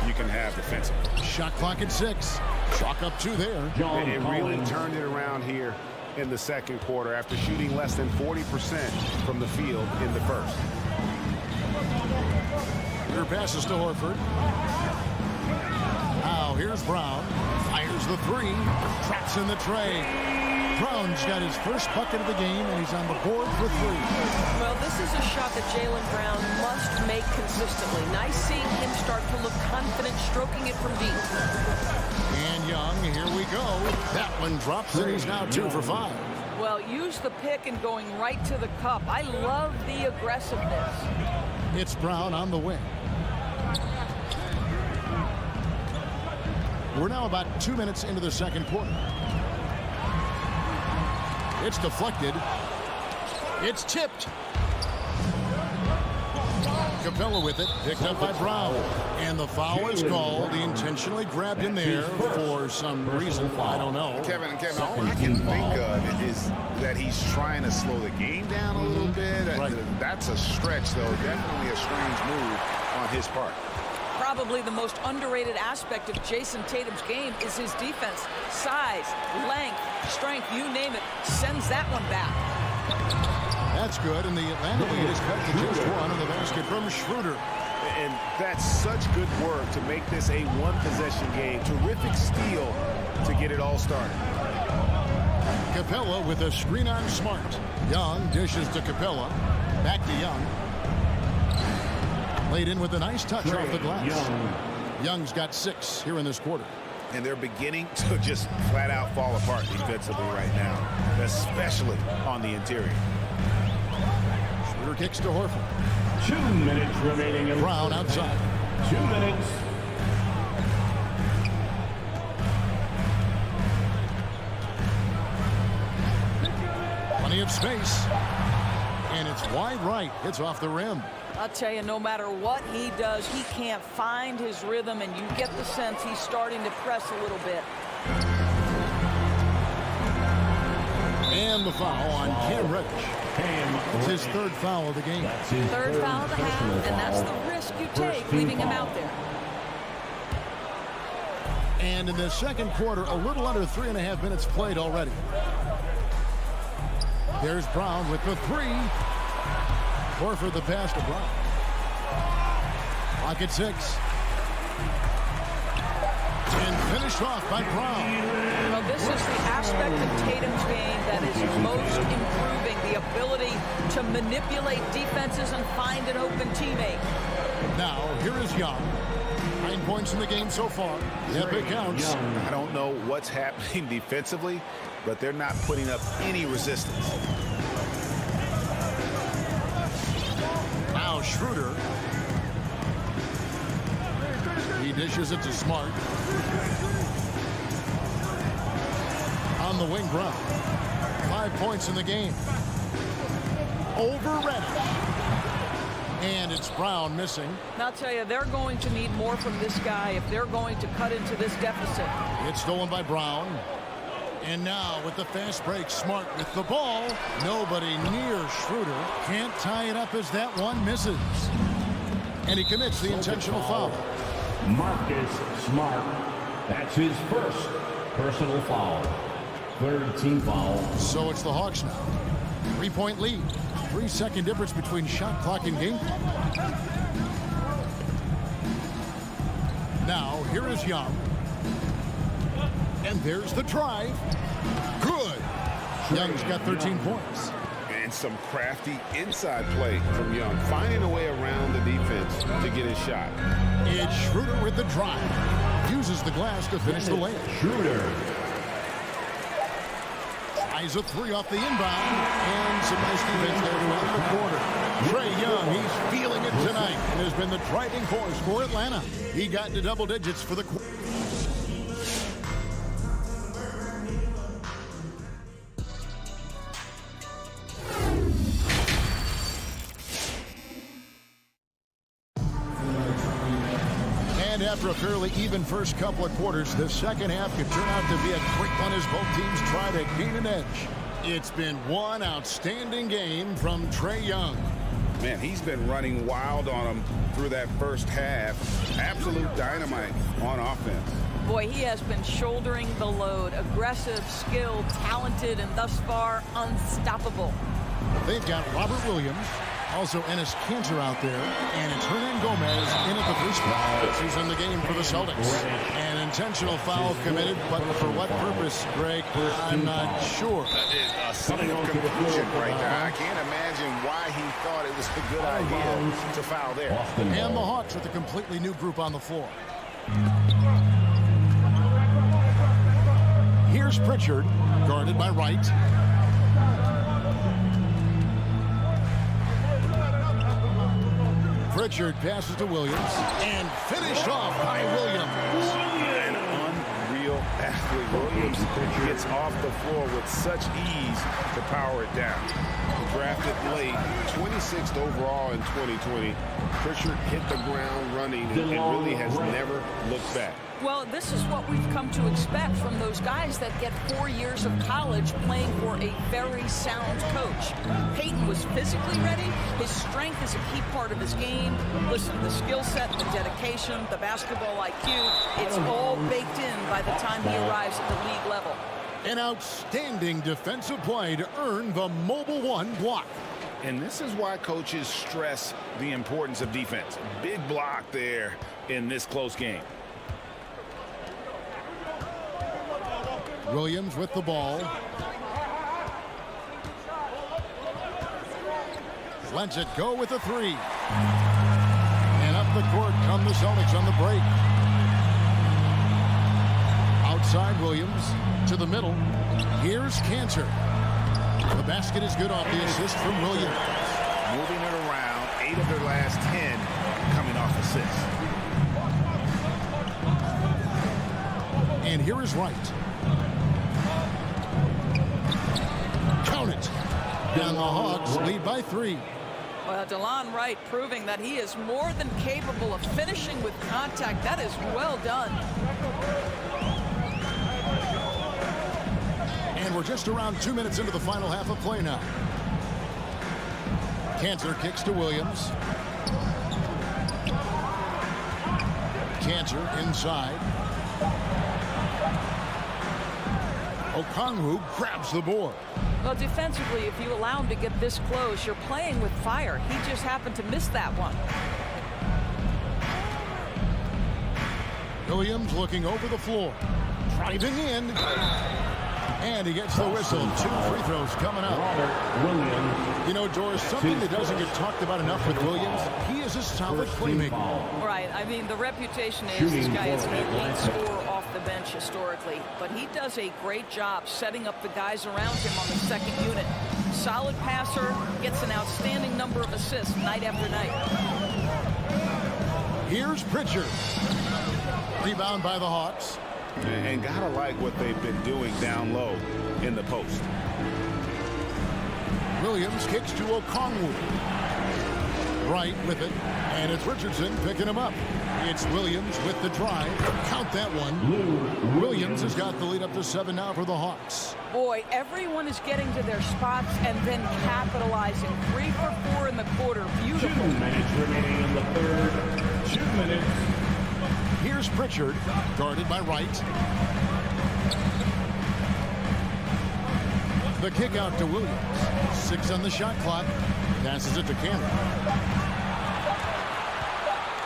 you can have defensively. Shot clock at 6. Chalk up 2 there. It really turned it around here in the second quarter after shooting less than 40% from the field in the first. Your passes to Horford. Now here's Brown. Fires the three. Traps in the tray. Brown's got his first bucket of the game, and he's on the board for 3. Well, this is a shot that Jaylen Brown must make consistently. Nice seeing him start to look confident, stroking it from deep. And Young, here we go. That one drops, and he's now 2 for 5. Well, use the pick and going right to the cup. I love the aggressiveness. It's Brown on the wing. We're now about 2 minutes into the second quarter. It's deflected. It's tipped. Capella with it, picked up by Brown. And the foul is called. He intentionally grabbed him there for some reason. I don't know. Kevin, all I can think of is that he's trying to slow the game down a little bit. Right. That's a stretch, though. Definitely a strange move on his part. Probably the most underrated aspect of Jason Tatum's game is his defense. Size, length, strength, you name it, sends that one back. That's good, and the Atlanta lead is cut to just one on the basket from Schroeder. And that's such good work to make this a one-possession game. Terrific steal to get it all started. Capella with a screen on Smart. Young dishes to Capella. Back to Young. Laid in with a nice touch off the glass. Young's got 6 here in this quarter. And they're beginning to just flat out fall apart defensively right now, especially on the interior. Schroeder kicks to Horford. 2 minutes remaining. Brown outside. 2 minutes. Plenty of space. And it's wide right. It's off the rim. I'll tell you, no matter what he does, he can't find his rhythm, and you get the sense he's starting to press a little bit. And the foul on Cam Reddish. It's his 3rd foul of the game. Third foul of the half, and that's the risk you take leaving him out there. And in the second quarter, a little under 3.5 minutes played already. There's Brown with the 3. Horford the pass to Brown. Clock at 6. And finished off by Brown. Well, this is the aspect of Tatum's game that is most improving, the ability to manipulate defenses and find an open teammate. Now, here is Young. 9 points in the game so far. Yep, it counts. I don't know what's happening defensively, but they're not putting up any resistance. Now Schroeder. He dishes it to Smart. On the wing, Brown. 5 points in the game. Over Reddish. And it's Brown missing. And I'll tell you, they're going to need more from this guy if they're going to cut into this deficit. It's stolen by Brown. And now with the fast break, Smart with the ball. Nobody near Schroeder. Can't tie it up as that one misses. And he commits the intentional foul. Marcus Smart. That's his first personal foul. 3rd team foul. So it's the Hawks now. 3-point lead. 3-second difference between shot clock and game clock. Now, here is Young. And there's the drive. Good. Young's got 13 points. And some crafty inside play from Young, finding a way around the defense to get his shot. It's Schroeder with the drive. Uses the glass to finish the layup. Schroeder. Tries a 3 off the inbound. And some nice defense there to end the quarter. Trae Young, he's feeling it tonight and has been the driving force for Atlanta. He got into double digits for the quarter. After a fairly even first couple of quarters, the second half could turn out to be a quick one as both teams try to gain an edge. It's been one outstanding game from Trae Young. Man, he's been running wild on him through that first half. Absolute dynamite on offense. Boy, he has been shouldering the load. Aggressive, skilled, talented, and thus far unstoppable. They've got Robert Williams, also Enes Kanter out there, and it's Hernan Gomez in at the 3 spot. He's in the game for the Celtics. An intentional foul committed, but for what purpose, Greg, I'm not sure. A sign of confusion right there. I can't imagine why he thought it was a good idea to foul there. And the Hawks with a completely new group on the floor. Here's Pritchard, guarded by Wright. Pritchard passes to Williams and finished off by Williams. An unreal athlete. Williams gets off the floor with such ease to power it down. Drafted late, 26th overall in 2020. Pritchard hit the ground running and really has never looked back. Well, this is what we've come to expect from those guys that get 4 years of college playing for a very sound coach. Peyton was physically ready. His strength is a key part of his game. Listen, the skill set, the dedication, the basketball IQ, it's all baked in by the time he arrives at the league level. An outstanding defensive play to earn the Mobile One block. And this is why coaches stress the importance of defense. Big block there in this close game. Williams with the ball. Lets it go with a three. And up the court come the Celtics on the break. Outside Williams to the middle. Here's Cantor. The basket is good off the assist from Williams. Moving it around, 8 of their last 10 coming off assists. And here is Wright. Count it. And the Hawks lead by 3. Well, DeLon Wright proving that he is more than capable of finishing with contact. That is well done. And we're just around 2 minutes into the final half of play now. Cantor kicks to Williams. Cantor inside. Okongwu grabs the board. Well, defensively, if you allow him to get this close, you're playing with fire. He just happened to miss that one. Williams looking over the floor. Driving in. And he gets the whistle. 2 free throws coming up. You know, Doris, something that doesn't get talked about enough with Williams, he is a solid playmaker. Right. I mean, the reputation is this guy is an elite scorer off the bench historically, but he does a great job setting up the guys around him on the second unit. Solid passer, gets an outstanding number of assists night after night. Here's Pritchard. Rebound by the Hawks. And gotta like what they've been doing down low in the post. Williams kicks to Okongwu. Wright with it. And it's Richardson picking him up. It's Williams with the drive. Count that one. Williams has got the lead up to 7 now for the Hawks. Boy, everyone is getting to their spots and then capitalizing. 3 for 4 in the quarter. Beautiful. 2 minutes remaining in the third. 2 minutes. Here's Pritchard, guarded by Wright. The kick out to Williams. 6 on the shot clock. Passes it to Cantor.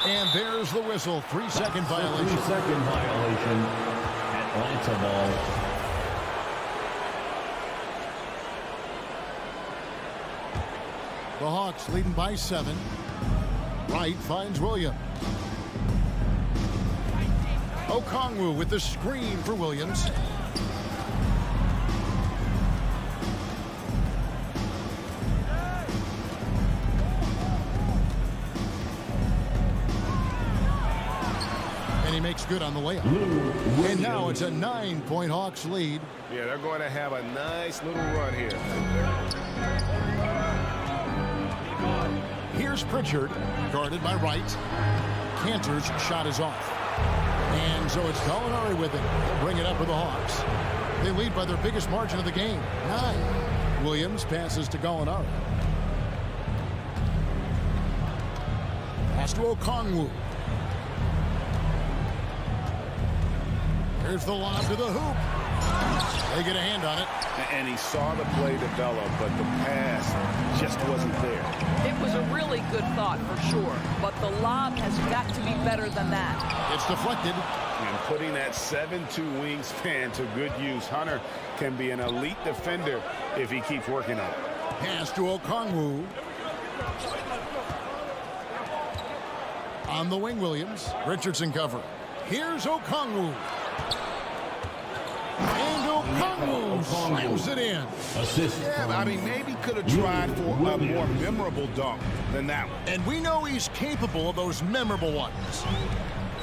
And there's the whistle. 3-second violation. 3-second violation. Atlanta ball. The Hawks leading by 7. Wright finds Williams. Okongwu with the screen for Williams. And he makes good on the layup. And now it's a 9-point Hawks lead. Yeah, they're going to have a nice little run here. Here's Pritchard, guarded by Wright. Cantor's shot is off. And so it's Gallinari with it. They'll bring it up for the Hawks. They lead by their biggest margin of the game, 9. Williams passes to Gallinari. Pass to Okongwu. Here's the lob to the hoop. They get a hand on it. And he saw the play develop, but the pass just wasn't there. It was a really good thought for sure, but the lob has got to be better than that. It's deflected. And putting that 7'2" wingspan to good use, Hunter can be an elite defender if he keeps working on it. Pass to Okongwu. On the wing, Williams. Richardson cover. Here's Okongwu. And Okongwu slams it in. Assist. Yeah, I mean, maybe could have tried for a more memorable dunk than that one. And we know he's capable of those memorable ones.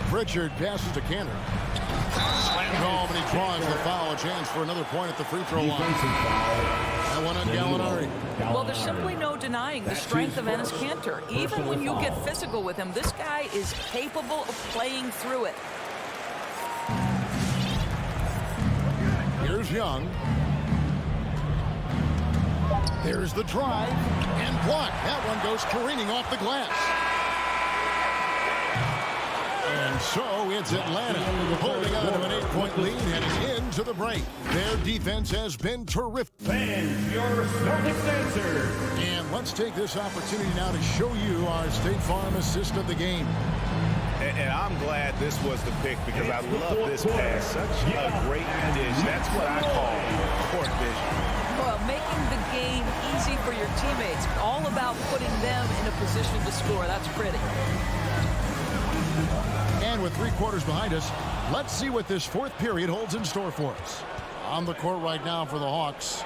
Pritchard passes to Cantor. No, but he draws the foul. A chance for another point at the free throw line. That one on Gallinari. Well, there's simply no denying the strength of Enes Kanter. Even when you get physical with him, this guy is capable of playing through it. Here's Young. There's the drive and block. That one goes careening off the glass. And So it's Atlanta holding on to an 8-point lead heading into the break. Their defense has been terrific. Fans, your Celtics answer. And let's take this opportunity now to show you our State Farm assist of the game. And I'm glad this was the pick because I love this pass. Such a great dish. That's what I call court vision. Well, making the game easy for your teammates. All about putting them in a position to score. That's pretty. And with 3 quarters behind us, let's see what this 4th period holds in store for us. On the court right now for the Hawks,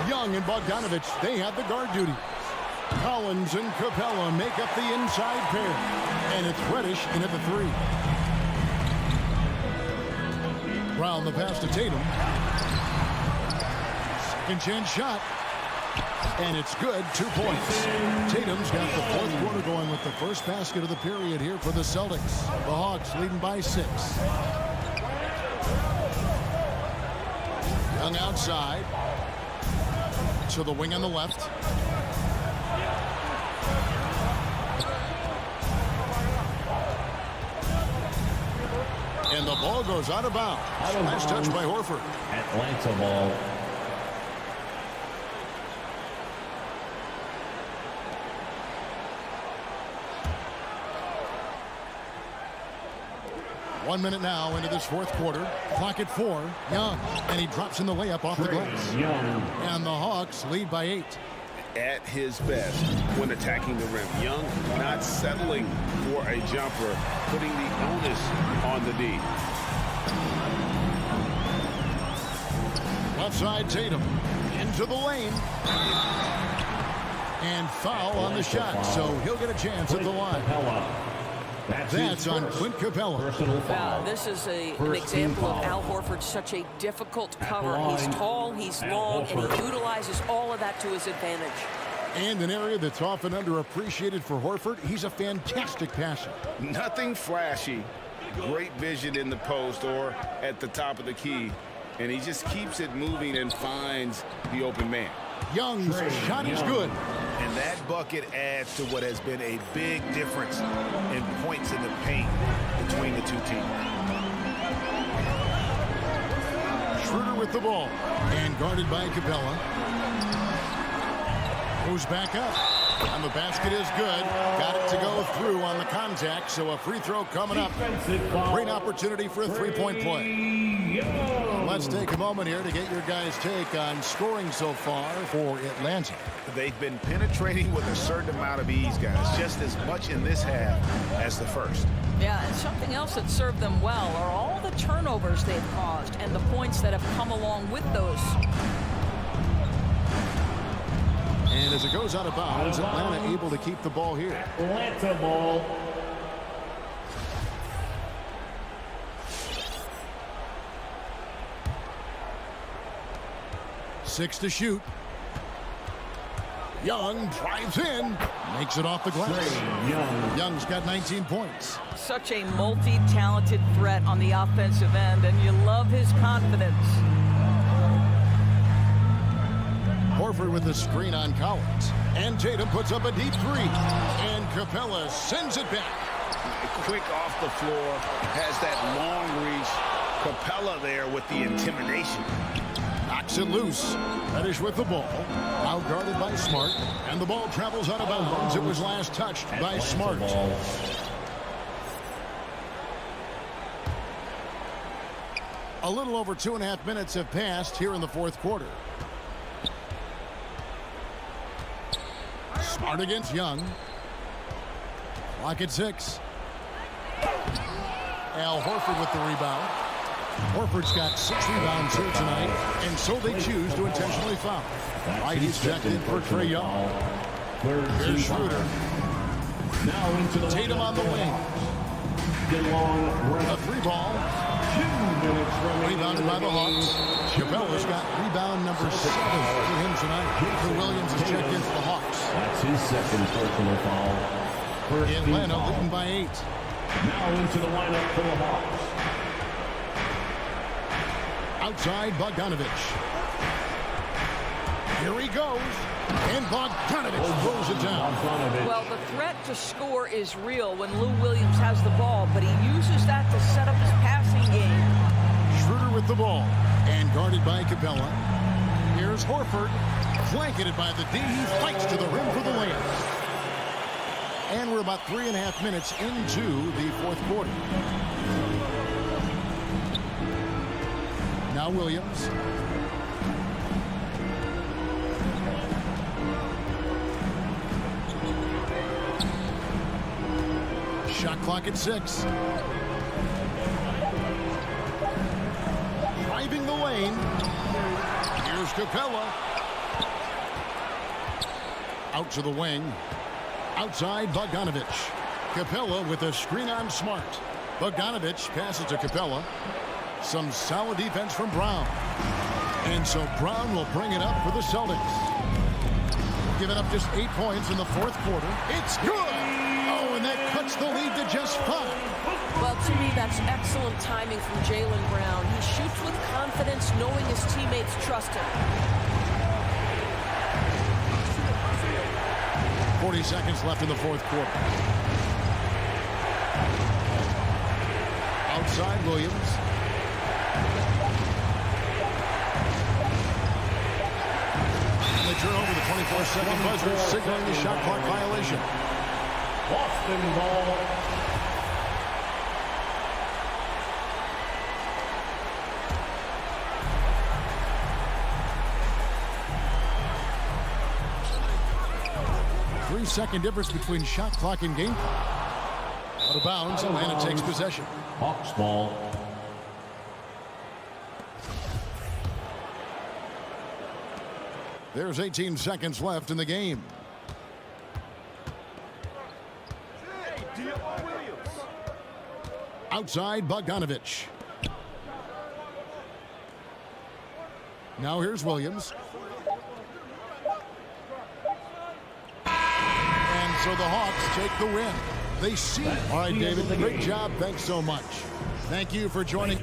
Young and Bogdanovich, they have the guard duty. Collins and Capella make up the inside pair. And it's Reddish in at the 3. Brown the pass to Tatum. Second chance shot. And it's good, 2 points. Tatum's got the 4th quarter going with the first basket of the period here for the Celtics. The Hawks leading by 6. Young outside. To the wing on the left. And the ball goes out of bounds. Nice touch by Horford. Atlanta ball. One minute now into this 4th quarter. Clock at 4. Young. And he drops in the layup off the glass. And the Hawks lead by 8. At his best when attacking the rim. Young not settling for a jumper, putting the onus on the D. Left side Tatum. Into the lane. And foul on the shot. So he'll get a chance at the line. That's on Clint Capella. This is an example of Al Horford, such a difficult cover. He's tall, he's long, and he utilizes all of that to his advantage. And an area that's often underappreciated for Horford, he's a fantastic passer. Nothing flashy. Great vision in the post or at the top of the key. And he just keeps it moving and finds the open man. Young's shot is good. And that bucket adds to what has been a big difference in points in the paint between the two teams. Schroeder with the ball. And guarded by Capella. Goes back up. And the basket is good. Got it to go through on the contact. So a free throw coming up. Great opportunity for a 3-point play. Let's take a moment here to get your guys' take on scoring so far for Atlanta. They've been penetrating with a certain amount of ease, guys, just as much in this half as the first. Yeah, and something else that served them well are all the turnovers they've caused and the points that have come along with those. And as it goes out of bounds, Atlanta able to keep the ball here. Atlanta ball. Six to shoot. Young drives in. Makes it off the glass. Young's got 19 points. Such a multi-talented threat on the offensive end, and you love his confidence. Horford with the screen on Collins. And Tatum puts up a deep 3. And Capella sends it back. Quick off the floor. Has that long reach. Capella there with the intimidation. Knocks it loose. Reddish with the ball. Now guarded by Smart. And the ball travels out of bounds. It was last touched by Smart. A little over 2.5 minutes have passed here in the 4th quarter. Smart against Young. Clock at 6. Al Horford with the rebound. Horford's got 6 rebounds here tonight, and so they choose to intentionally foul. Right, he's checked in for Trae Young. Here's Schroeder. Now into the Tatum on the wing. A 3-ball. Rebounded by the Hawks. Capella's got rebound number 7 for him tonight. Arthur Williams is checked in for the Hawks. That's his second personal foul. Atlanta leading by 8. Now into the lineup for the Hawks. Outside Bogdanovich. Here he goes. And Bogdanovich throws it down. Well, the threat to score is real when Lou Williams has the ball, but he uses that to set up his passing game. Schroeder with the ball and guarded by Capella. Here's Horford, blanketed by the D. He fights to the rim for the layup. And we're about 3.5 minutes into the fourth quarter. Now Williams. Shot clock at 6. Driving the lane. Here's Capella. Out to the wing. Outside Bogdanovich. Capella with a screen on Smart. Bogdanovich passes to Capella. Some solid defense from Brown. And so Brown will bring it up for the Celtics. Giving up just 8 points in the fourth quarter. It's good! Oh, and that cuts the lead to just 5. Well, to me, that's excellent timing from Jaylen Brown. He shoots with confidence, knowing his teammates trust him. 40 seconds left in the fourth quarter. Outside Williams. And they turn over the 24-second buzzer, signaling the shot clock violation. Boston ball. Three-second difference between shot clock and game clock. Out of bounds, Atlanta takes possession. Hawks ball. There's 18 seconds left in the game. Outside Bogdanovich. Now here's Williams. And so the Hawks take the win. They see. All right, David, great job. Thanks so much. Thank you for joining.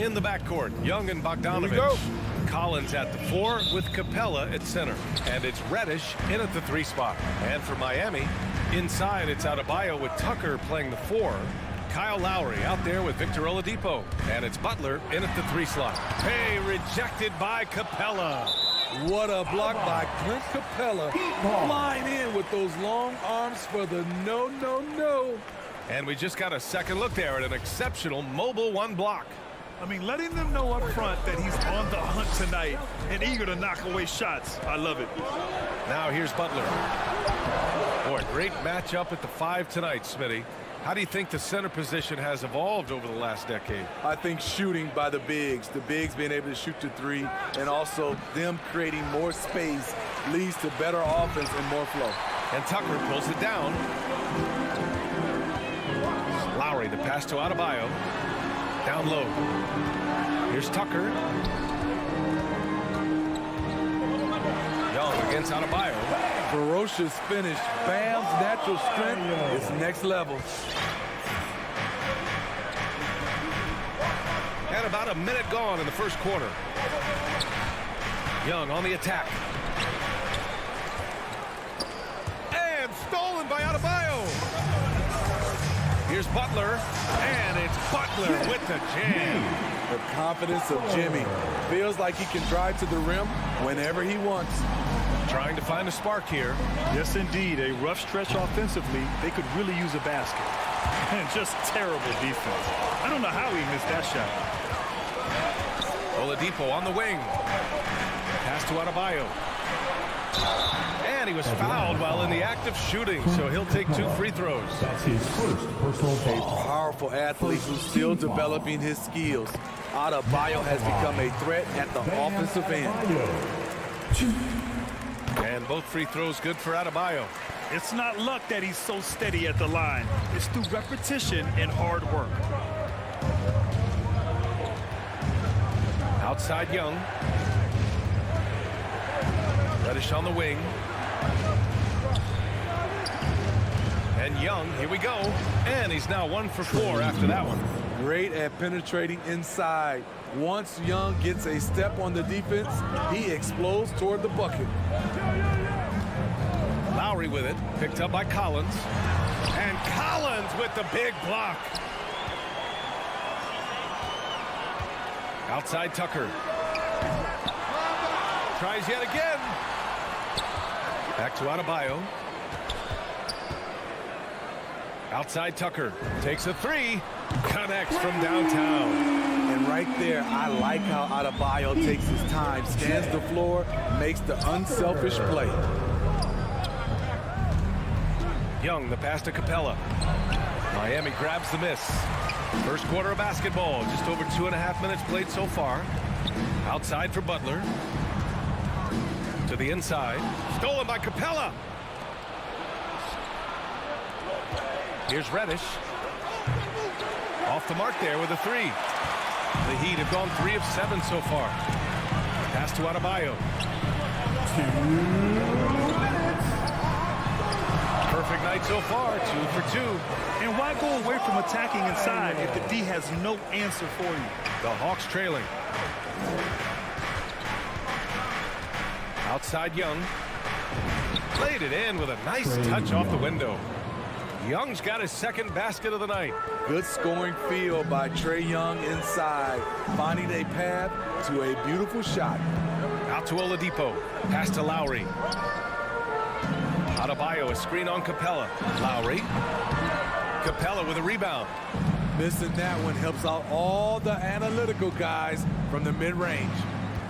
In the backcourt, Young and Bogdanovich. Collins at the 4 with Capella at center. And it's Reddish in at the 3 spot. And for Miami, inside it's Adebayo with Tucker playing the 4. Kyle Lowry out there with Victor Oladipo. And it's Butler in at the 3 slot. Hey, rejected by Capella. What a block by Clint Capella. Flying in with those long arms for the no. And we just got a second look there at an exceptional mobile 1 block. I mean, letting them know up front that he's on the hunt tonight and eager to knock away shots. I love it. Now here's Butler. Boy, great matchup at the 5 tonight, Smitty. How do you think the center position has evolved over the last decade? I think shooting by the bigs being able to shoot the 3, and also them creating more space leads to better offense and more flow. And Tucker pulls it down. Lowry, the pass to Adebayo. Down low. Here's Tucker. Young against Adebayo. Ferocious finish. Bam's natural strength is next level. And about a minute gone in the first quarter. Young on the attack. And stolen by Adebayo. Here's Butler, and it's Butler with the jam. The confidence of Jimmy. Feels like he can drive to the rim whenever he wants. Trying to find a spark here. Yes, indeed. A rough stretch offensively. They could really use a basket. And just terrible defense. I don't know how he missed that shot. Oladipo on the wing. Pass to Adebayo. And he was fouled while in the act of shooting, so he'll take 2 free throws. That's his first personal foul. A powerful athlete who's still developing his skills. Adebayo has become a threat at the offensive end. And both free throws good for Adebayo. It's not luck that he's so steady at the line. It's through repetition and hard work. Outside Young. Reddish on the wing. And Young, here we go. And he's now 1 for 4 after that one. Great at penetrating inside. Once Young gets a step on the defense, he explodes toward the bucket. Lowry with it, picked up by Collins. And Collins with the big block. Outside Tucker. Tries yet again. Back to Adebayo. Outside Tucker. Takes a 3. Connects from downtown. And right there, I like how Adebayo takes his time, scans the floor, makes the unselfish play. Young, the pass to Capella. Miami grabs the miss. First quarter of basketball. Just over 2.5 minutes played so far. Outside for Butler. To the inside. Stolen by Capella. Here's Reddish. Off the mark there with a 3. The Heat have gone 3 of 7 so far. Pass to Adebayo. Perfect night so far, 2 for 2. And why go away from attacking inside if the D has no answer for you? The Hawks trailing. Outside Young. Played it in with a nice touch off the window. Young's got his second basket of the night. Good scoring field by Trae Young inside, finding a path to a beautiful shot. Out to Oladipo. Pass to Lowry. Adebayo, a screen on Capella. Lowry. Capella with a rebound. Missing that one helps out all the analytical guys from the mid-range.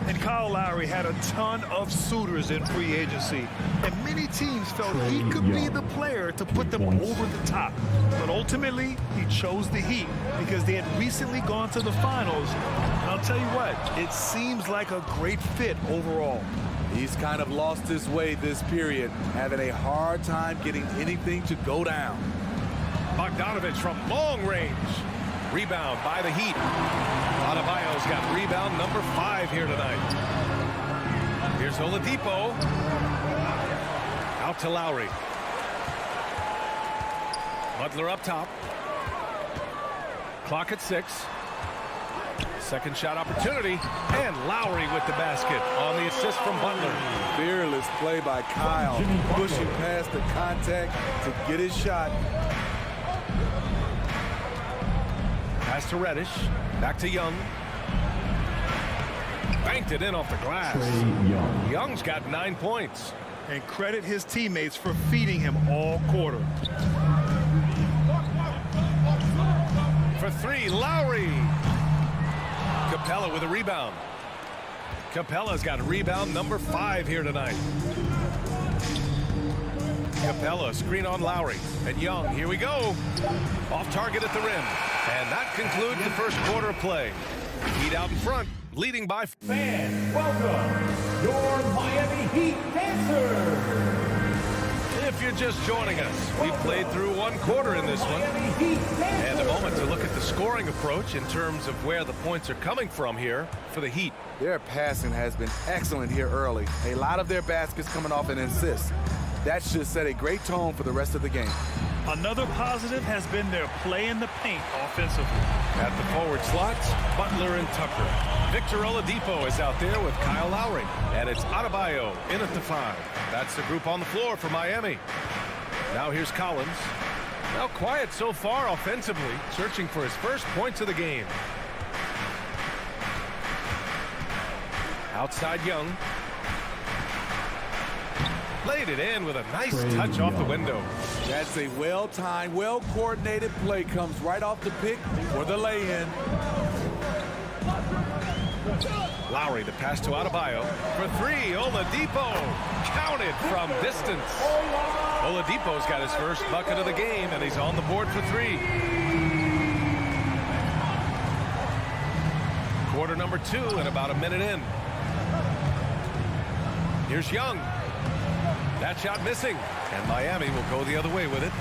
And Kyle Lowry had a ton of suitors in free agency, and many teams felt he could be the player to put them over the top. But ultimately, he chose the Heat because they had recently gone to the finals. And I'll tell you what, it seems like a great fit overall. He's kind of lost his way this period, having a hard time getting anything to go down. Bogdanovich from long range. Rebound by the Heat. Adebayo's got rebound number 5 here tonight. Here's Oladipo. Out to Lowry. Butler up top. Clock at 6. Second shot opportunity, and Lowry with the basket on the assist from Butler. Fearless play by Kyle, pushing past the contact to get his shot. Pass to Reddish, back to Young. Banked it in off the glass. Young's got 9 points. And credit his teammates for feeding him all quarter. For three, Lowry. Capella with a rebound. Capella's got rebound number 5 here tonight. Capella, screen on Lowry. And Young, here we go. Off target at the rim. And that concludes the first quarter of play. Heat out in front, leading by... Fans, welcome your Miami Heat dancers. If you're just joining us, we've played through one quarter in this one. And a moment to look at the scoring approach in terms of where the points are coming from here for the Heat. Their passing has been excellent here early. A lot of their baskets coming off an assist. That should set a great tone for the rest of the game. Another positive has been their play in the paint offensively. At the forward slots, Butler and Tucker. Victor Oladipo is out there with Kyle Lowry. And it's Adebayo in at the 5. That's the group on the floor for Miami. Now here's Collins. Now quiet so far offensively, searching for his first points of the game. Outside Young. Laid it in with a nice touch off the window. That's a well-timed, well-coordinated play. Comes right off the pick or the lay-in. Lowry, the pass to Adebayo. For 3, Oladipo. Counted from distance. Oladipo's got his first bucket of the game, and he's on the board for 3. Quarter number 2 and about a minute in. Here's Young. That shot missing, and Miami will go the other way with it.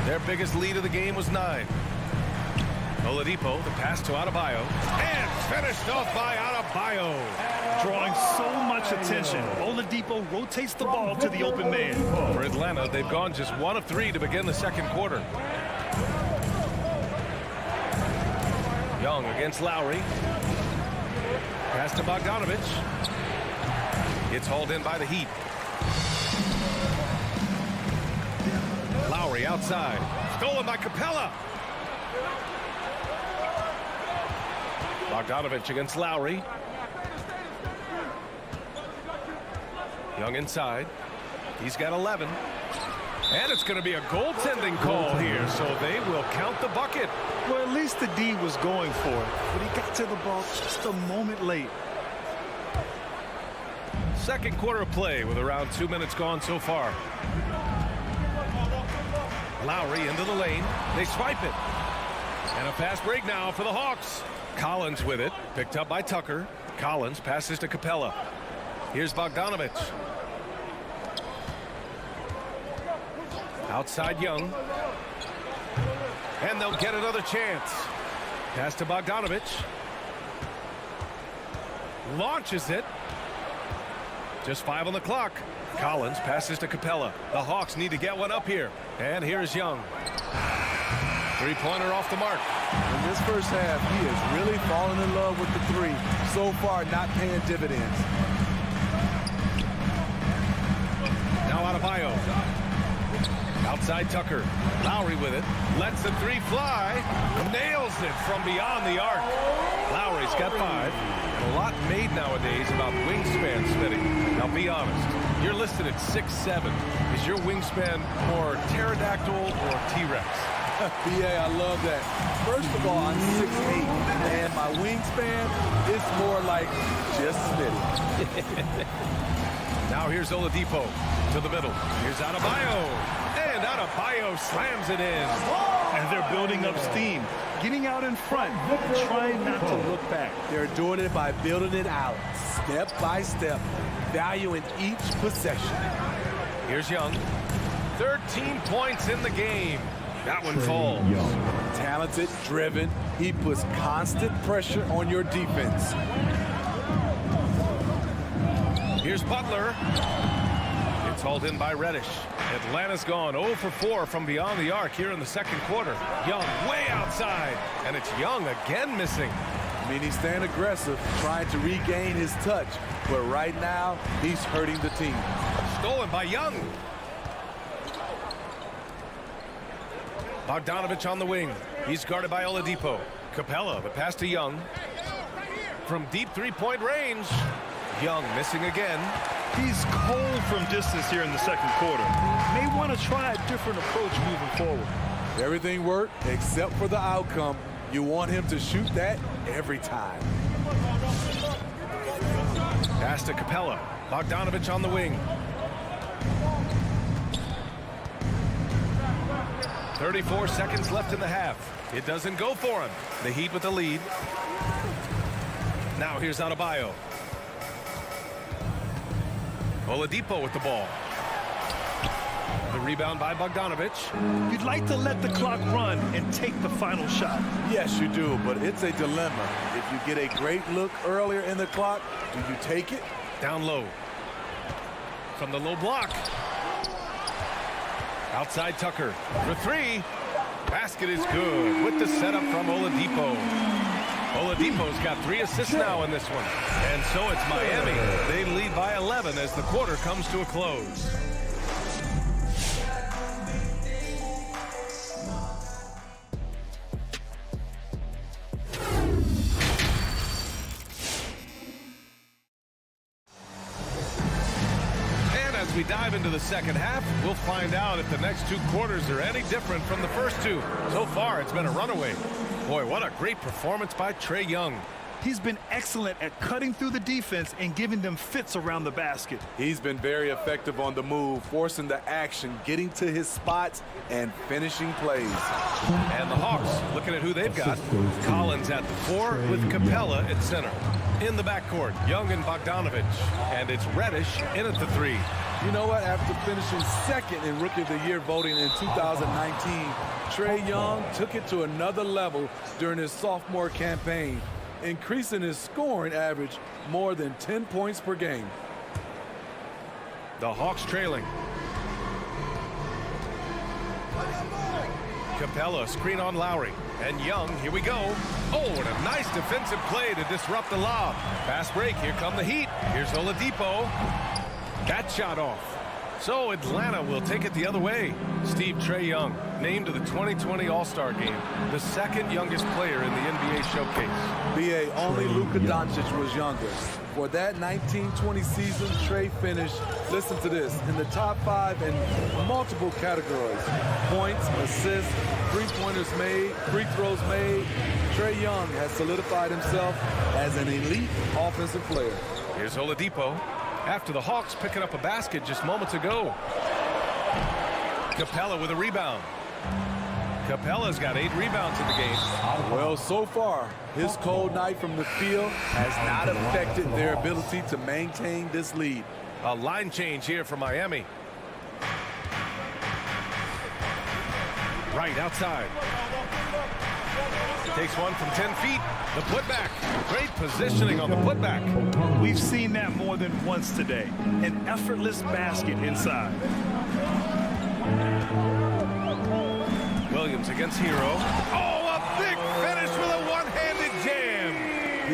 Their biggest lead of the game was 9. Oladipo, the pass to Adebayo, and finished off by Adebayo. Drawing so much attention, Oladipo rotates the ball to the open man. For Atlanta, they've gone just 1 of 3 to begin the second quarter. Young against Lowry. Pass to Bogdanovich. It's hauled in by the Heat. Lowry outside. Stolen by Capella. Bogdanovich against Lowry. Young inside. He's got 11. And it's going to be a goaltending call here, so they will count the bucket. Well, at least the D was going for it, but he got to the ball just a moment late. Second quarter of play with around 2 minutes gone so far. Lowry into the lane. They swipe it. And a fast break now for the Hawks. Collins with it. Picked up by Tucker. Collins passes to Capella. Here's Bogdanovich. Outside Young. And they'll get another chance. Pass to Bogdanovich. Launches it. Just 5 on the clock. Collins passes to Capella. The Hawks need to get one up here. And here's Young. Three-pointer off the mark. In this first half, he is really falling in love with the 3. So far, not paying dividends. Now Adebayo. Outside Tucker. Lowry with it. Lets the 3 fly. Nails it from beyond the arc. Lowry's got 5. A lot made nowadays about wingspan spinning. Now be honest, you're listed at 6'7". Is your wingspan more pterodactyl or T-Rex? BA, I love that. First of all, I'm 6'8", and my wingspan is more like just spitting. Now here's Oladipo to the middle. Here's Adebayo. And Adebayo slams it in. And they're building up steam, getting out in front, and trying not to look back. They're doing it by building it out, step by step, valuing each possession. Here's Young. 13 points in the game. That one falls. Talented, driven. He puts constant pressure on your defense. Here's Butler. It's hauled in by Reddish. Atlanta's gone 0 for 4 from beyond the arc here in the second quarter. Young way outside. And it's Young again missing. I mean, he's staying aggressive, trying to regain his touch. But right now, he's hurting the team. Stolen by Young. Bogdanovich on the wing. He's guarded by Oladipo. Capella, the pass to Young. From deep three-point range. Young missing again. He's cold from distance here in the second quarter. May want to try a different approach moving forward. Everything worked except for the outcome. You want him to shoot that every time. Pass to Capella. Bogdanovich on the wing. 34 seconds left in the half. It doesn't go for him. The Heat with the lead. Now here's Adebayo. Oladipo with the ball. The rebound by Bogdanovich. You'd like to let the clock run and take the final shot. Yes, you do, but it's a dilemma. If you get a great look earlier in the clock, do you take it? Down low. From the low block. Outside Tucker for three. Basket is good with the setup from Oladipo. Oladipo's got 3 assists now in this one. And so it's Miami. They lead by 11 as the quarter comes to a close. We dive into the second half. We'll find out if the next 2 quarters are any different from the first 2. So far, it's been a runaway. Boy, what a great performance by Trae Young. He's been excellent at cutting through the defense and giving them fits around the basket. He's been very effective on the move, forcing the action, getting to his spots, and finishing plays. And the Hawks, looking at who they've got. Collins at the 4 with Capella at center. In the backcourt, Young and Bogdanovich. And it's Reddish in at the 3. You know what? After finishing second in Rookie of the Year voting in 2019, Trae Young took it to another level during his sophomore campaign, increasing his scoring average more than 10 points per game. The Hawks trailing. Capella, screen on Lowry. And Young, here we go. Oh, and a nice defensive play to disrupt the lob. Fast break, here come the Heat. Here's Oladipo. That shot off. So Atlanta will take it the other way. Steve Trae Young, named to the 2020 All-Star Game, the 2nd youngest player in the NBA showcase. B.A. only Luka Doncic was younger. For that 1920 season, Trae finished, listen to this, in the top 5 in multiple categories. Points, assists, three-pointers made, free throws made. Trae Young has solidified himself as an elite offensive player. Here's Oladipo. After the Hawks picking up a basket just moments ago. Capella with a rebound. Capella's got 8 rebounds in the game. Well, so far, his cold night from the field has not affected their ability to maintain this lead. A line change here for Miami. Right outside. Takes one from 10 feet. The putback. Great positioning on the putback. We've seen that more than once today. An effortless basket inside. Williams against Hero. Oh, a big finish with a one-handed jam.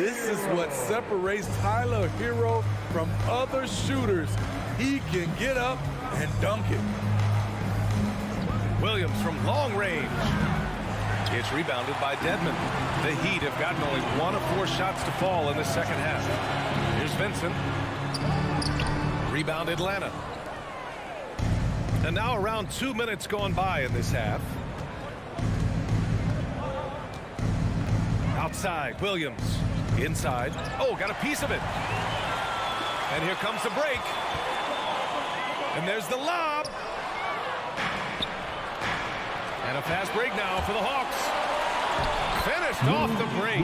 This is what separates Tyler Hero from other shooters. He can get up and dunk it. Williams from long range. It's rebounded by Dedmon. The Heat have gotten only 1 of 4 shots to fall in the second half. Here's Vincent. Rebound Atlanta. And now around 2 minutes gone by in this half. Outside, Williams. Inside. Oh, got a piece of it. And here comes the break. And there's the lob. And a fast break now for the Hawks. Finished off the break.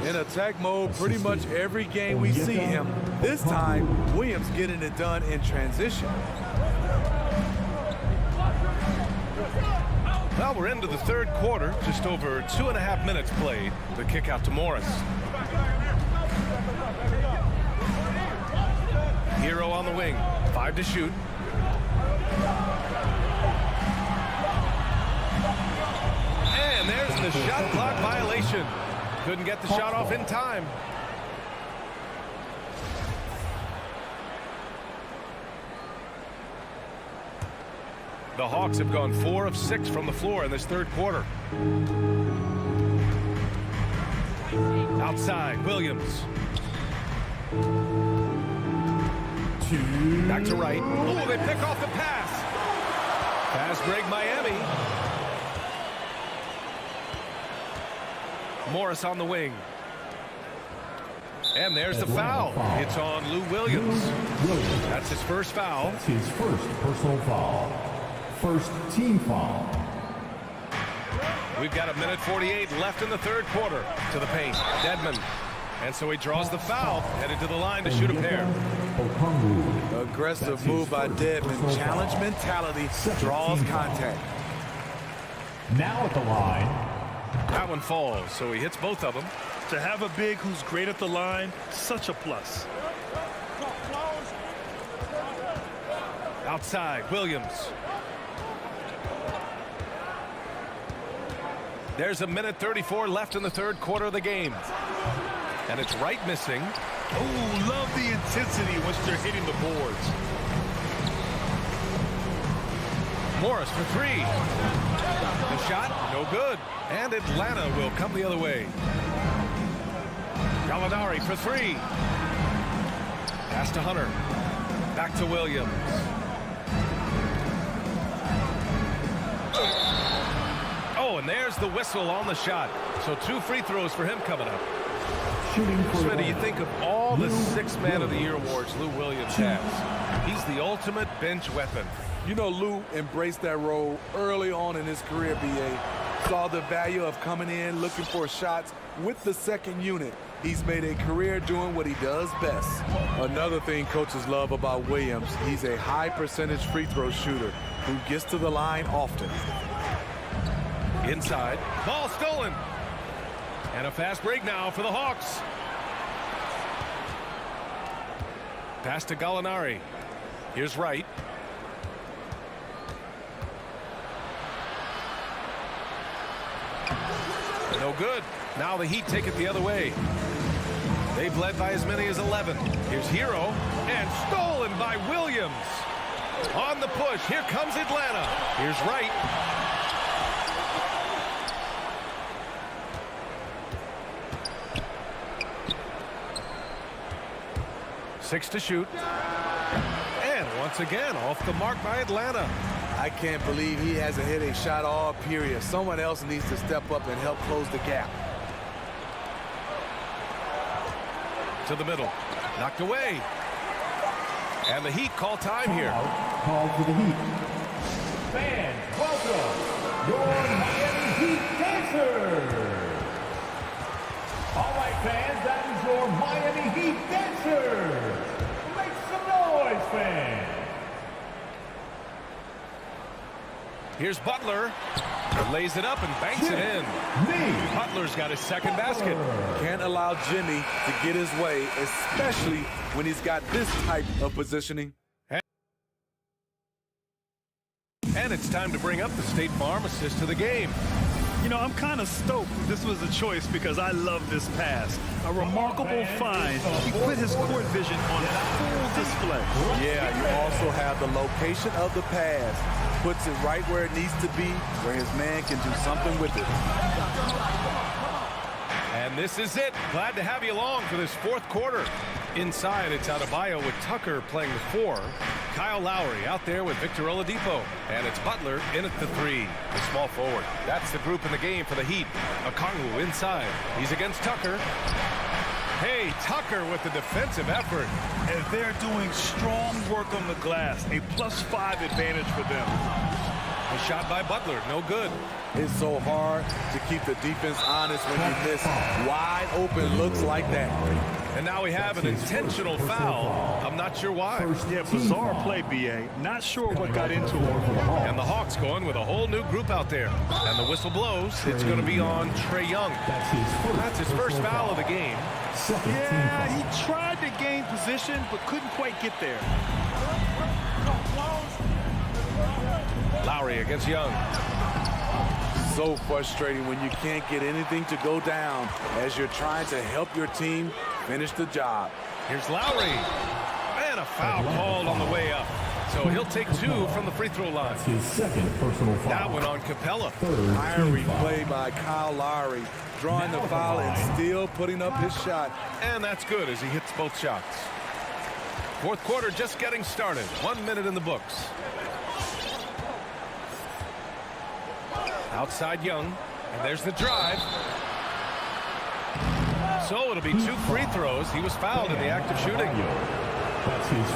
In attack mode pretty much every game we see him. This time, Williams getting it done in transition. Well, we're into the third quarter. Just over 2.5 minutes played. The kick out to Morris. Hero on the wing. 5 to shoot. And there's the shot clock violation. Couldn't get the shot off in time. The Hawks have gone 4 of 6 from the floor in this third quarter. Outside, Williams. Back to right. Oh, they pick off the pass. Fast break, Miami. Morris on the wing. And there's the foul. It's on Lou Williams. That's his first foul. That's his first personal foul. First team foul. We've got 1:48 left in the third quarter. To the paint, Dedmon. And so he draws the foul, headed to the line to shoot a pair. Aggressive move by Dedmon. Challenge mentality, draws contact. Now at the line. That one falls, so he hits both of them. To have a big who's great at the line, such a plus. Outside, Williams. There's 1:34 left in the third quarter of the game. And it's Wright missing. Oh, love the intensity once they're hitting the boards. Morris for 3. The shot, no good. And Atlanta will come the other way. Gallinari for 3. Pass to Hunter. Back to Williams. Oh, and there's the whistle on the shot. So 2 free throws for him coming up. Smitty, you think of all the 6th Man of the Year awards Lou Williams has. He's the ultimate bench weapon. You know, Lou embraced that role early on in his career, BA. Saw the value of coming in, looking for shots with the second unit. He's made a career doing what he does best. Another thing coaches love about Williams, he's a high percentage free throw shooter who gets to the line often. Inside, ball stolen. And a fast break now for the Hawks. Pass to Gallinari. Here's Wright. No good. Now the Heat take it the other way. They've led by as many as 11. Here's Hero, and stolen by Williams. On the push, here comes Atlanta. Here's Wright. Six to shoot. And once again, off the mark by Atlanta. I can't believe he hasn't hit a shot all period. Someone else needs to step up and help close the gap. To the middle. Knocked away. And the Heat call time here. Call for the Heat. Fans, welcome your Miami Heat dancers. All right, fans, that is your Miami Heat dancers. Make some noise, fans. Here's Butler. Lays it up and banks it in. Butler's got his second basket. Can't allow Jimmy to get his way, especially when he's got this type of positioning. And it's time to bring up the State Farm assist to the game. You know, I'm kind of stoked this was a choice because I love this pass. A remarkable find. He put his court vision on full display. Yeah, you also have the location of the pass. Puts it right where it needs to be, where his man can do something with it. And this is it. Glad to have you along for this fourth quarter. Inside, it's Adebayo with Tucker playing the 4. Kyle Lowry out there with Victor Oladipo. And it's Butler in at the 3, the small forward. That's the group in the game for the Heat. Okongwu inside. He's against Tucker. Hey, Tucker with the defensive effort. And they're doing strong work on the glass. A +5 advantage for them. A shot by Butler, no good. It's so hard to keep the defense honest when you miss wide open looks like that. And now we have an intentional foul. I'm not sure why. Yeah, bizarre play, BA. Not sure what got into him. And the Hawks going with a whole new group out there. And the whistle blows. It's going to be on Trae Young. That's his first foul of the game. Yeah, he tried to gain position, but couldn't quite get there. Lowry against Young. So frustrating when you can't get anything to go down as you're trying to help your team finish the job. Here's Lowry. And a foul called on the way up. So he'll take 2 from the free throw line. His second personal foul. That one on Capella. Fiery play by Kyle Lowry, drawing the foul and still putting up his shot. And that's good as he hits both shots. Fourth quarter just getting started. 1 minute in the books. Outside Young. And there's the drive. So it'll be 2 free throws. He was fouled in the act of shooting.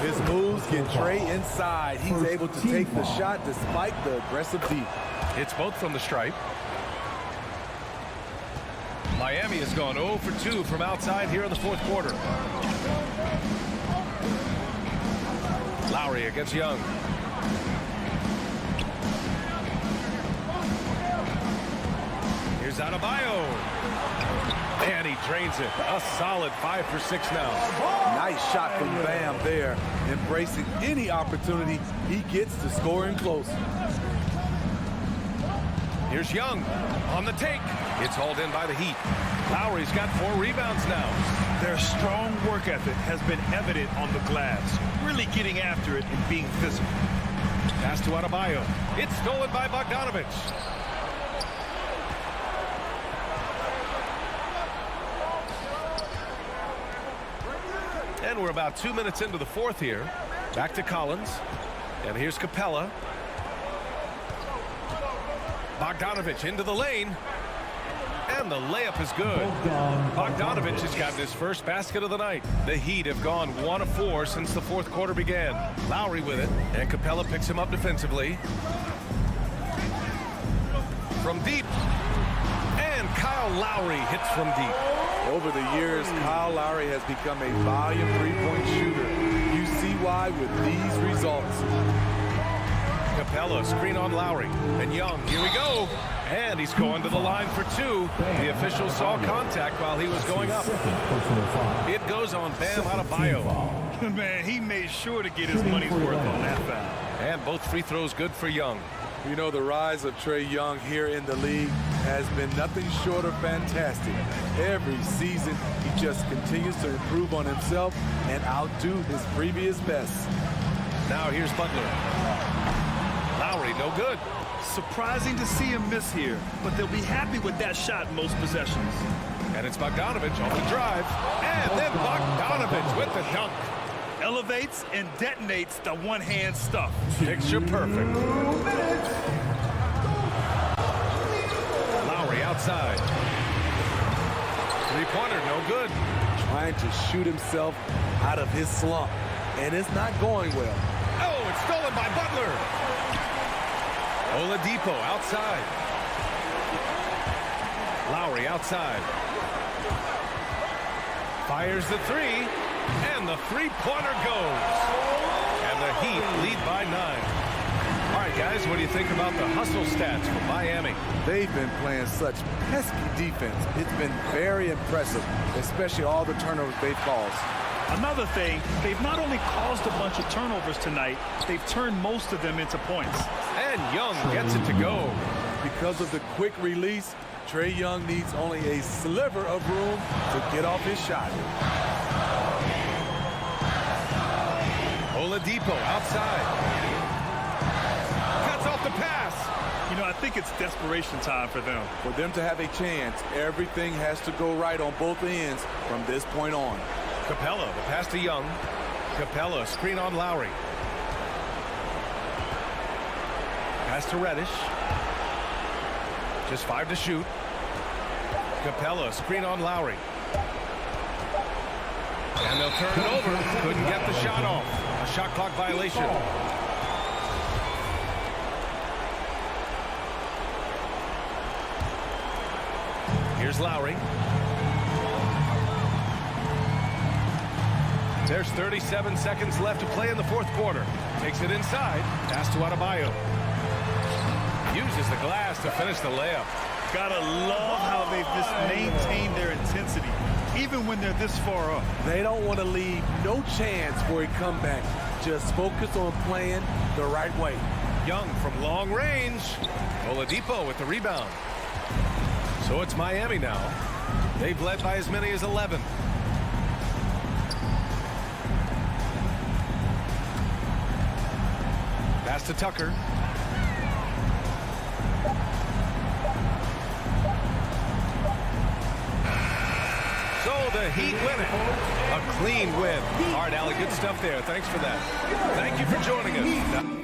His moves get Trey inside. He's able to take the shot despite the aggressive deep. It's both from the stripe. Miami has gone 0 for 2 from outside here in the fourth quarter. Lowry against Young. Here's Adebayo. And he drains it. A solid 5 for 6 now. Nice shot from Bam there, embracing any opportunity he gets to score in close. Here's Young on the take. It's hauled in by the Heat. Lowry's got 4 rebounds now. Their strong work ethic has been evident on the glass, really getting after it and being physical. Pass to Adebayo. It's stolen by Bogdanovich. And we're about 2 minutes into the fourth here. Back to Collins. And here's Capella. Bogdanovich into the lane. And the layup is good. Bogdanovich has gotten his first basket of the night. The Heat have gone 1 of 4 since the fourth quarter began. Lowry with it. And Capella picks him up defensively. From deep. And Kyle Lowry hits from deep. Over the years, Kyle Lowry has become a volume three-point shooter. You see why with these results. Capella, screen on Lowry. And Young, here we go. And he's going to the line for 2. The official saw contact while he was going up. It goes on Bam Adebayo. Man, he made sure to get his money's worth on that foul. And both free throws good for Young. You know, the rise of Trae Young here in the league has been nothing short of fantastic. Every season, he just continues to improve on himself and outdo his previous best. Now here's Butler. Lowry, no good. Surprising to see him miss here, but they'll be happy with that shot in most possessions. And it's Bogdanovich on the drive. And then Bogdanovich with the dunk. Elevates and detonates the one-hand stuff. Picture perfect. Lowry outside. Three-pointer, no good. Trying to shoot himself out of his slump, and it's not going well. Oh, it's stolen by Butler. Oladipo outside. Lowry outside. Fires the 3. And the three-pointer goes. And the Heat lead by 9. All right, guys, what do you think about the hustle stats from Miami? They've been playing such pesky defense. It's been very impressive, especially all the turnovers they've caused. Another thing, they've not only caused a bunch of turnovers tonight, they've turned most of them into points. And Young gets it to go. Because of the quick release, Trae Young needs only a sliver of room to get off his shot. Oladipo outside. Cuts off the pass. You know, I think it's desperation time for them. For them to have a chance, everything has to go right on both ends from this point on. Capella, the pass to Young. Capella, screen on Lowry. Pass to Reddish. Just 5 to shoot. Capella, screen on Lowry. And they'll turn it over. Couldn't get the shot off. A shot clock violation. Here's Lowry. There's 37 seconds left to play in the fourth quarter. Takes it inside. Pass to Adebayo. Uses the glass to finish the layup. Gotta love how they've just maintained their intensity, even when they're this far up. They don't want to leave no chance for a comeback. Just focus on playing the right way. Young from long range. Oladipo with the rebound. So it's Miami now. They've led by as many as 11. Pass to Tucker. So the Heat win it. A clean win. All right, Allie, good stuff there. Thanks for that. Thank you for joining us.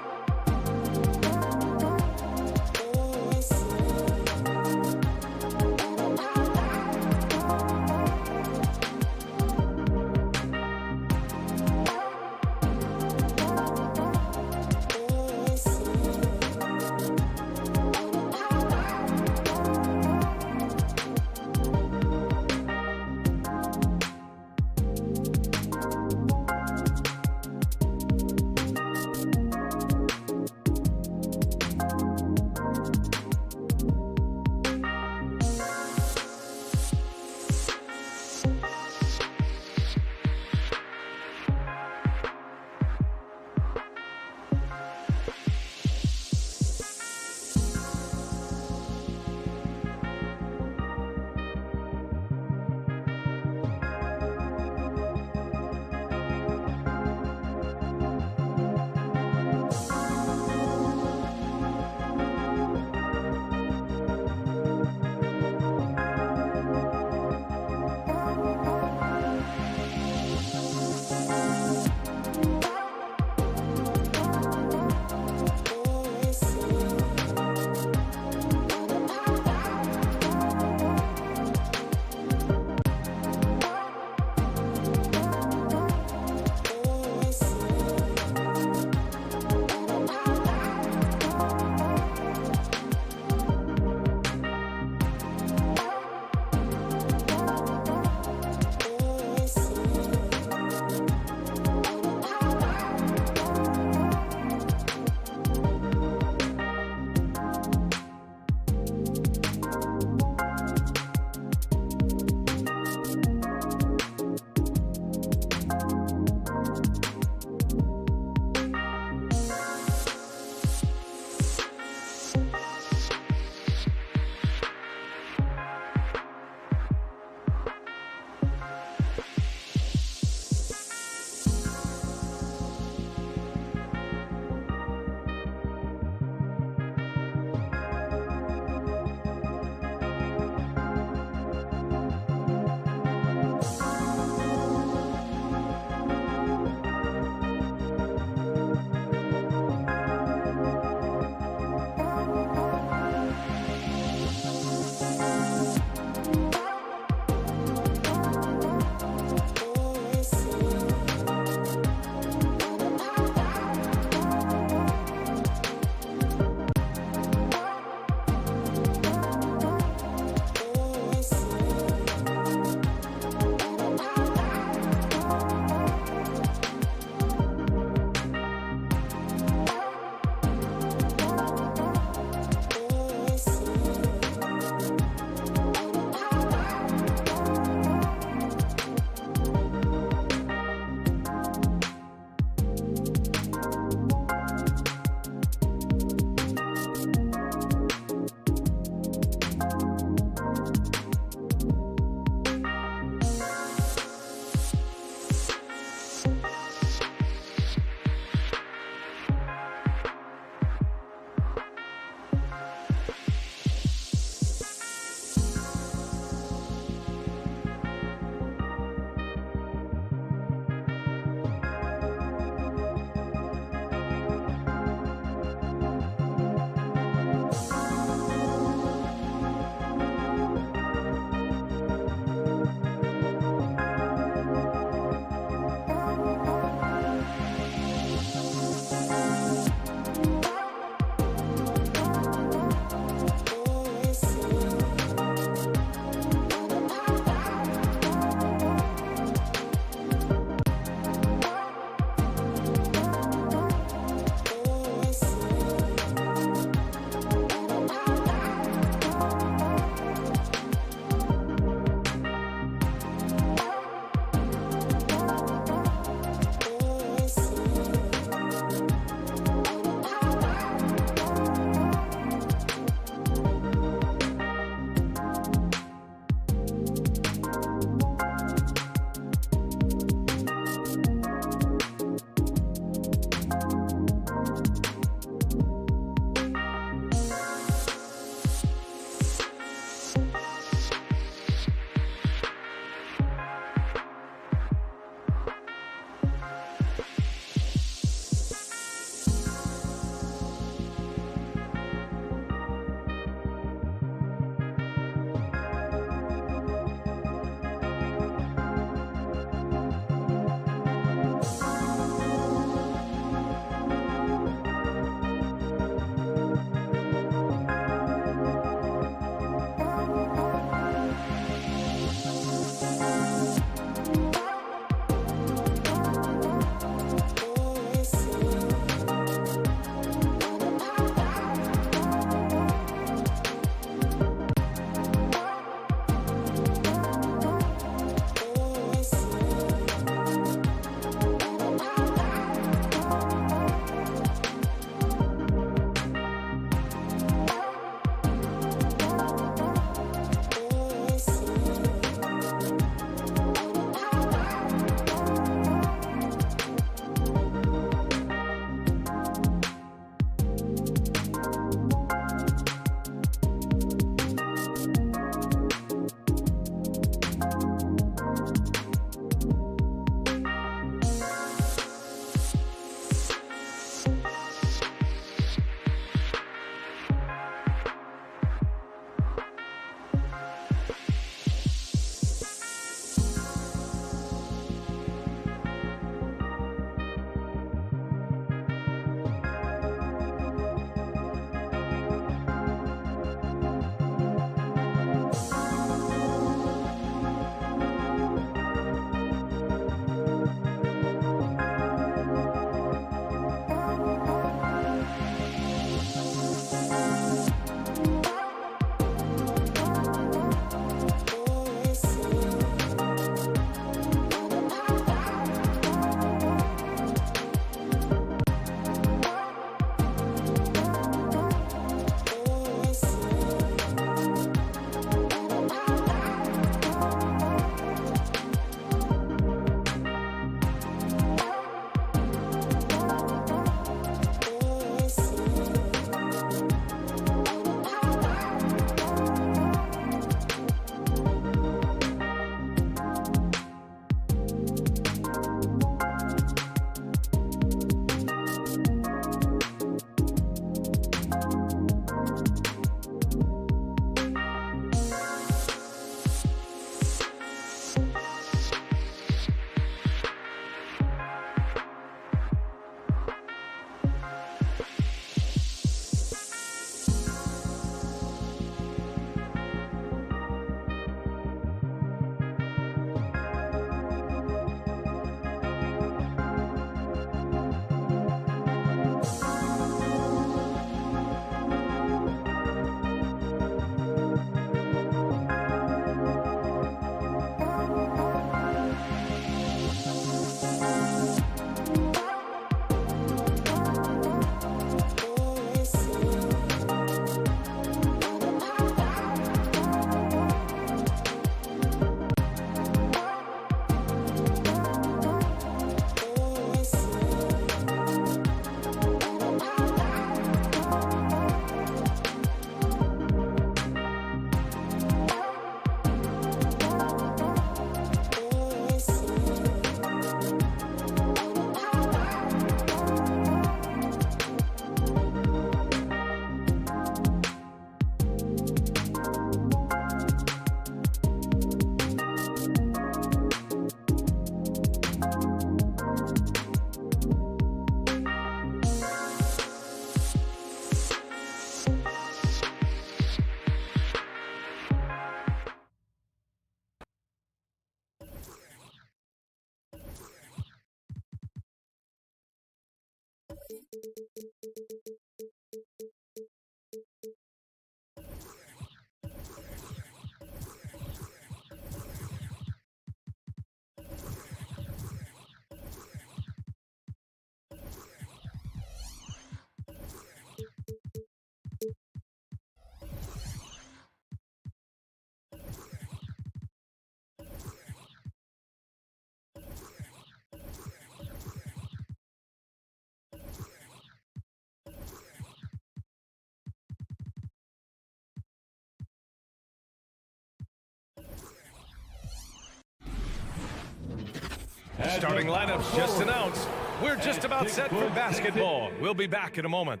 Starting lineups just announced. We're just about set for basketball. We'll be back in a moment.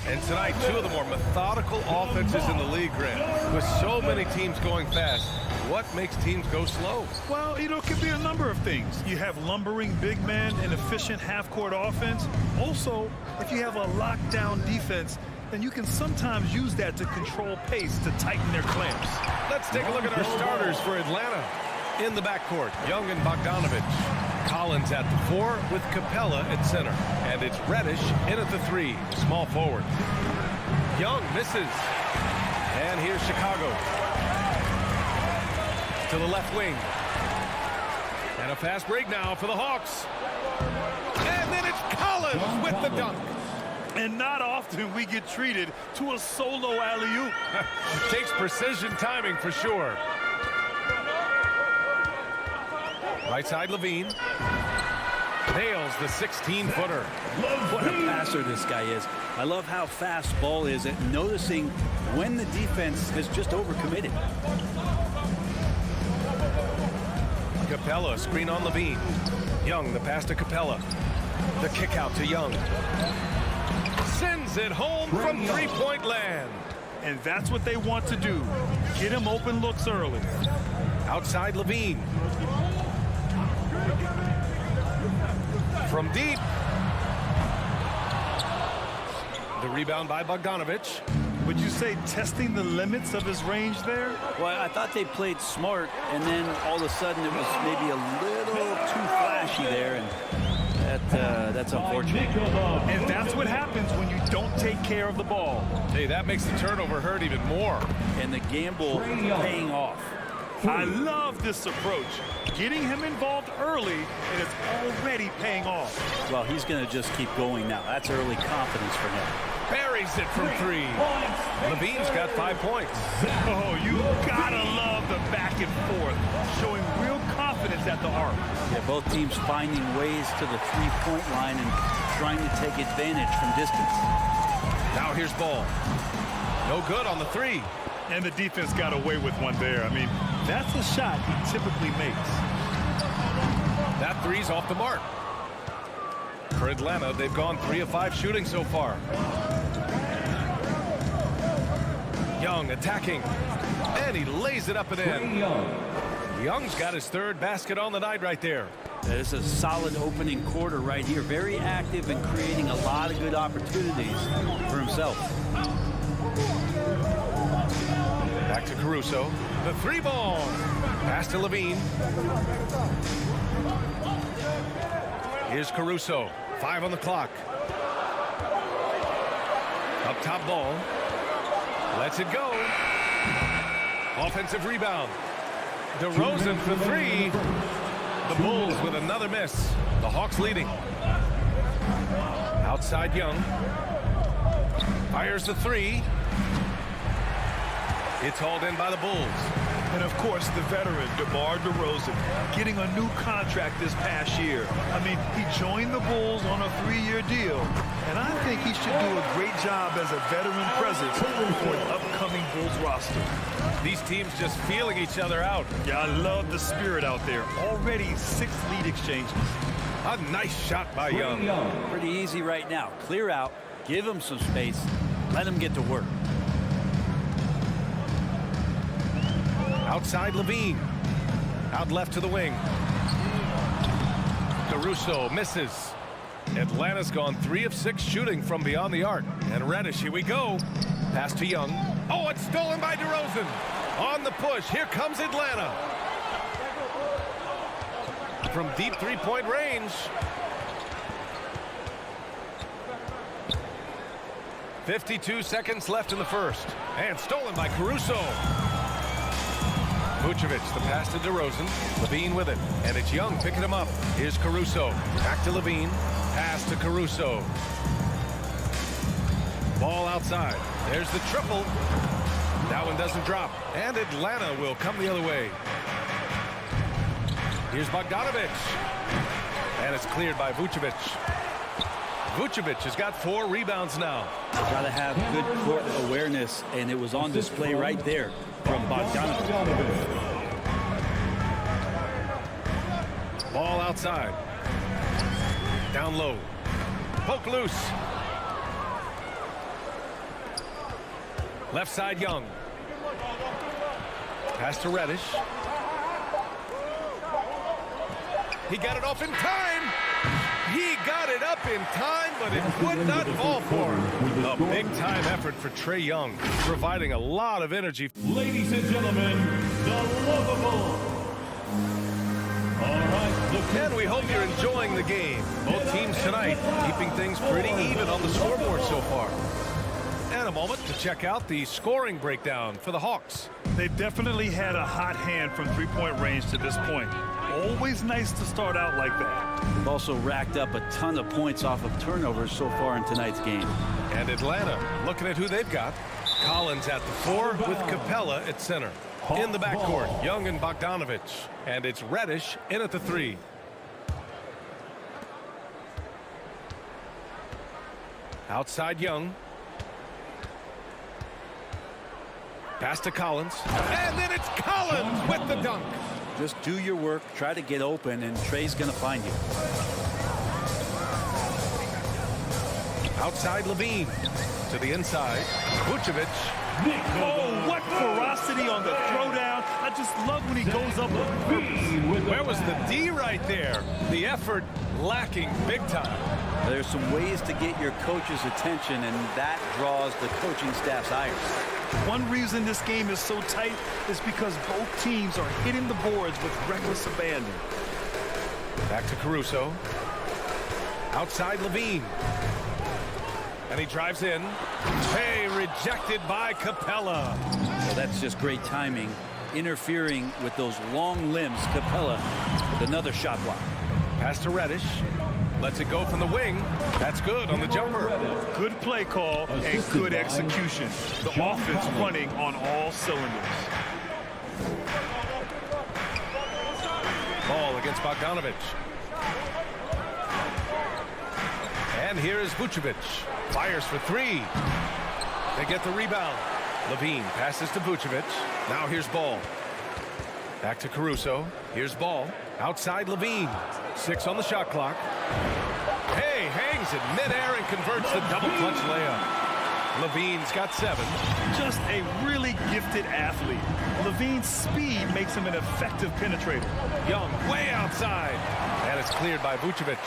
And tonight, two of the more methodical offenses in the league, Grant. With so many teams going fast, what makes teams go slow? Well, it could be a number of things. You have lumbering big men and efficient half-court offense. Also, if you have a lockdown defense, then you can sometimes use that to control pace to tighten their clamps. Let's take a look at our starters for Atlanta. In the backcourt, Young and Bogdanovich. Collins at the 4 with Capella at center. And it's Reddish in at the 3, the small forward. Young misses. And here's Chicago. To the left wing. And a fast break now for the Hawks. And then it's Collins with the dunk. And not often we get treated to a solo alley-oop. Takes precision timing for sure. Right side, Levine. Nails the 16-footer. What a passer this guy is. I love how fast Ball is at noticing when the defense has just overcommitted. Capella, screen on Levine. Young, the pass to Capella. The kick out to Young. Sends it home from three-point land. And that's what they want to do. Get him open looks early. Outside Levine. From deep. The rebound by Bogdanovich. Would you say testing the limits of his range there? Well, I thought they played smart, and then all of a sudden it was maybe a little too flashy there, and that's unfortunate. And that's what happens when you don't take care of the ball. Hey, that makes the turnover hurt even more. And the gamble paying off. I love this approach. Getting him involved early, and it's already paying off. Well, he's going to just keep going now. That's early confidence for him. Buries it from 3. Levine's got 5 points. Oh, you gotta love the back and forth, showing real confidence at the arc. Yeah, both teams finding ways to the three-point line and trying to take advantage from distance. Now here's Ball. No good on the 3. And the defense got away with one there. I mean, that's a shot he typically makes. That 3's off the mark. For Atlanta, they've gone 3 of 5 shooting so far. Young attacking. And he lays it up and in. Young's got his 3rd basket on the night right there. That is a solid opening quarter right here. Very active and creating a lot of good opportunities for himself. Back to Caruso. The 3-ball. Pass to Levine. Here's Caruso. 5 on the clock. Up top Ball. Lets it go. Offensive rebound. DeRozan for 3. The Bulls with another miss. The Hawks leading. Outside Young. Fires the 3. It's hauled in by the Bulls. And of course, the veteran, DeMar DeRozan, getting a new contract this past year. I mean, he joined the Bulls on a 3-year deal. And I think he should do a great job as a veteran presence for an upcoming Bulls roster. These teams just feeling each other out. Yeah, I love the spirit out there. Already 6 lead exchanges. A nice shot by Young. Pretty easy right now. Clear out, give him some space, let him get to work. Outside Levine. Out left to the wing. Caruso misses. Atlanta's gone 3 of 6 shooting from beyond the arc. And Reddish, here we go. Pass to Young. Oh, it's stolen by DeRozan. On the push, here comes Atlanta. From deep 3-point range. 52 seconds left in the first. And stolen by Caruso. Vucevic, the pass to DeRozan. Levine with it. And it's Young picking him up. Here's Caruso. Back to Levine. Pass to Caruso. Ball outside. There's the triple. That one doesn't drop. And Atlanta will come the other way. Here's Bogdanovich. And it's cleared by Vucevic. Vucevic has got 4 rebounds now. Got to have good court awareness, and it was on display right there from Bogdanovich. Ball outside. Down low. Poke loose. Left side, Young. Pass to Reddish. He got it off in time. He got it up in time, but it would not fall for him. A big-time effort for Trae Young, providing a lot of energy. Ladies and gentlemen, the lovable. All right, and we hope you're enjoying the game. Both teams tonight keeping things pretty even on the scoreboard so far. And a moment to check out the scoring breakdown for the Hawks. They've definitely had a hot hand from three-point range to this point. Always nice to start out like that. They've also racked up a ton of points off of turnovers so far in tonight's game. And Atlanta, looking at who they've got. Collins at the 4 with Capella at center. In the backcourt, Young and Bogdanovich. And it's Reddish in at the 3. Outside Young. Pass to Collins. And then it's Collins with the dunk. Just do your work, try to get open, and Trae's going to find you. Outside Levine. To the inside. Vucevic. Oh, what ferocity on the throwdown. I just love when he goes up with purpose. Where was the D right there? The effort lacking big time. There's some ways to get your coach's attention, and that draws the coaching staff's ire. One reason this game is so tight is because both teams are hitting the boards with reckless abandon. Back to Caruso. Outside Levine. And he drives in. Hey, rejected by Capella. Well, that's just great timing. Interfering with those long limbs. Capella with another shot block. Pass to Reddish. Lets it go from the wing. That's good on the jumper. Good play call and good execution. The offense running on all cylinders. Ball against Bogdanovich. And here is Vucevic. Fires for 3. They get the rebound. Levine passes to Vucevic. Now here's Ball. Back to Caruso. Here's Ball. Outside Levine. 6 on the shot clock. Hey, hangs in midair and converts the double clutch layup. Levine's got 7. Just a really gifted athlete. Levine's speed makes him an effective penetrator. Young way outside. And it's cleared by Vucevic.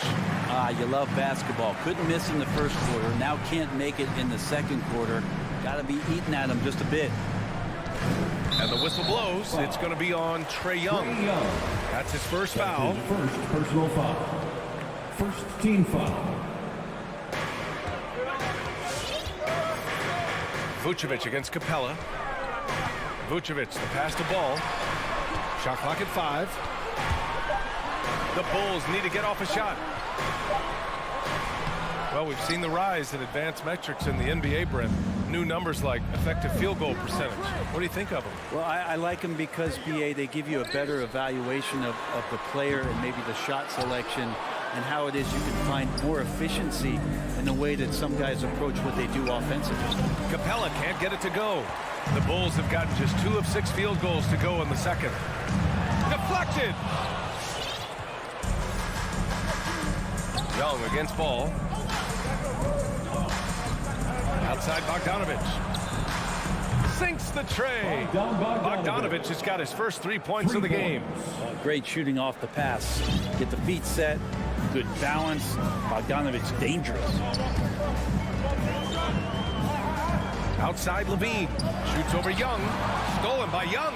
You love basketball. Couldn't miss in the first quarter. Now can't make it in the second quarter. Got to be eating at him just a bit. And the whistle blows. It's going to be on Trae Young. That's his first foul. First personal foul. First team foul. Vucevic against Capella. Vucevic, the pass to Ball. Shot clock at 5. The Bulls need to get off a shot. Well, we've seen the rise in advanced metrics in the NBA, Brent. New numbers like effective field goal percentage. What do you think of them? Well, I like them because, BA, they give you a better evaluation of the player and maybe the shot selection and how it is you can find more efficiency in the way that some guys approach what they do offensively. Capella can't get it to go. The Bulls have gotten just 2 of 6 field goals to go in the second. Deflected! Young against Ball. Outside Bogdanovich. Sinks the tray. Bogdanovich has got his first 3 points of the game. Great shooting off the pass. Get the feet set. Good balance. Bogdanovich dangerous. Outside Levine. Shoots over Young. Stolen by Young.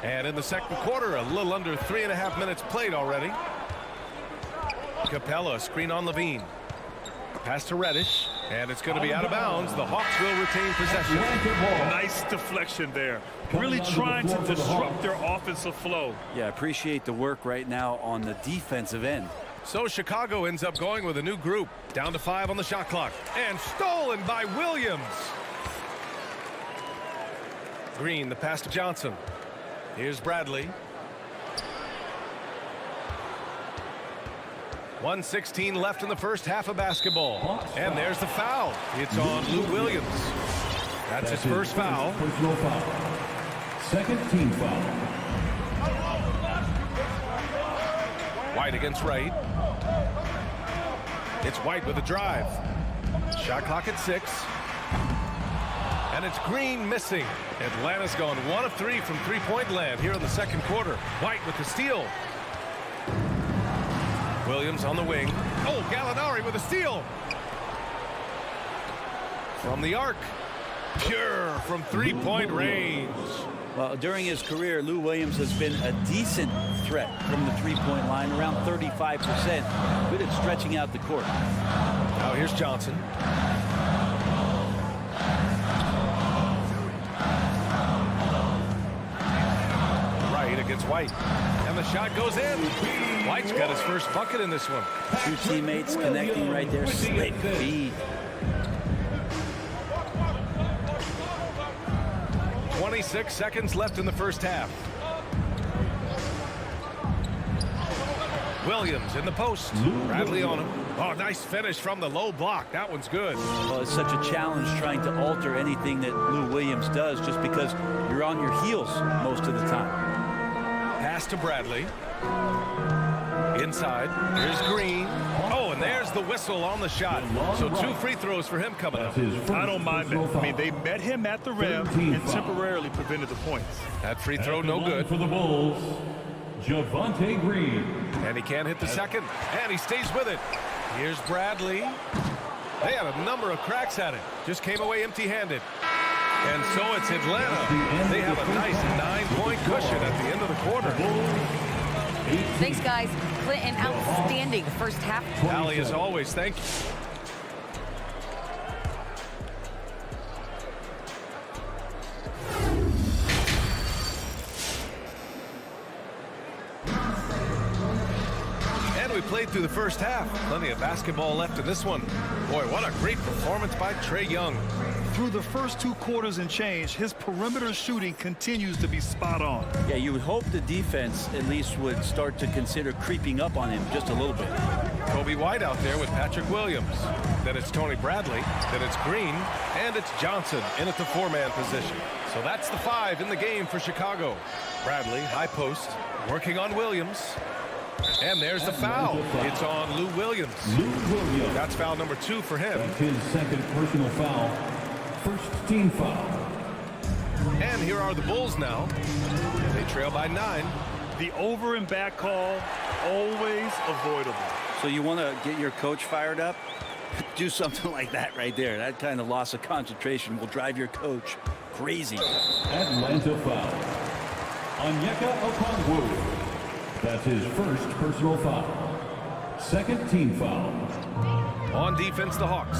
And in the second quarter, a little under 3.5 minutes played already. Capella, screen on Levine. Pass to Reddish, and it's going to be out of bounds. The Hawks will retain possession. Nice deflection there. Really trying to disrupt their offensive flow. Yeah, appreciate the work right now on the defensive end. So Chicago ends up going with a new group. Down to 5 on the shot clock. And stolen by Williams. Green, the pass to Johnson. Here's Bradley. 1:16 left in the first half of basketball. And there's the foul. It's on Lou Williams. That's his first foul. Second team foul. White against Wright. It's White with a drive. Shot clock at 6. And it's Green missing. Atlanta's gone 1 of 3 from three-point land here in the second quarter. White with the steal. Williams on the wing. Oh, Gallinari with a steal. From the arc. Pure from three-point range. Well, during his career, Lou Williams has been a decent threat from the three-point line, around 35%. Good at stretching out the court. Now here's Johnson. Right against White. And the shot goes in. White's got his first bucket in this one. Two teammates connecting right there. Slick feed. 26 seconds left in the first half. Williams in the post. Bradley on him. Oh, nice finish from the low block. That one's good. Well, it's such a challenge trying to alter anything that Lou Williams does just because you're on your heels most of the time. Pass to Bradley. Inside. Here's Green. Oh, and there's the whistle on the shot. So 2 free throws for him coming up. I don't mind that. I mean, they met him at the rim and temporarily prevented the points. That free throw no good. For the Bulls, Javonte Green. And he can't hit the second. And he stays with it. Here's Bradley. They had a number of cracks at it. Just came away empty-handed. And so it's Atlanta. They have a nice 9-point cushion at the end of the quarter. Thanks, guys. Clinton, outstanding first half. Allie, as always, thank you. And we played through the first half. Plenty of basketball left in this one. Boy, what a great performance by Trae Young. Through the first 2 quarters and change, his perimeter shooting continues to be spot on. Yeah, you would hope the defense at least would start to consider creeping up on him just a little bit. Kobe White out there with Patrick Williams. Then it's Tony Bradley. Then it's Green. And it's Johnson in at the 4-man position. So that's the 5 in the game for Chicago. Bradley, high post, working on Williams. And there's the foul. It's on Lou Williams. That's foul number 2 for him. That's his second personal foul. First team foul. And here are the Bulls now. They trail by 9. The over and back call, always avoidable. So you want to get your coach fired up? Do something like that right there. That kind of loss of concentration will drive your coach crazy. Atlanta foul. Onyeka Okongwu. That's his first personal foul. Second team foul. On defense, the Hawks.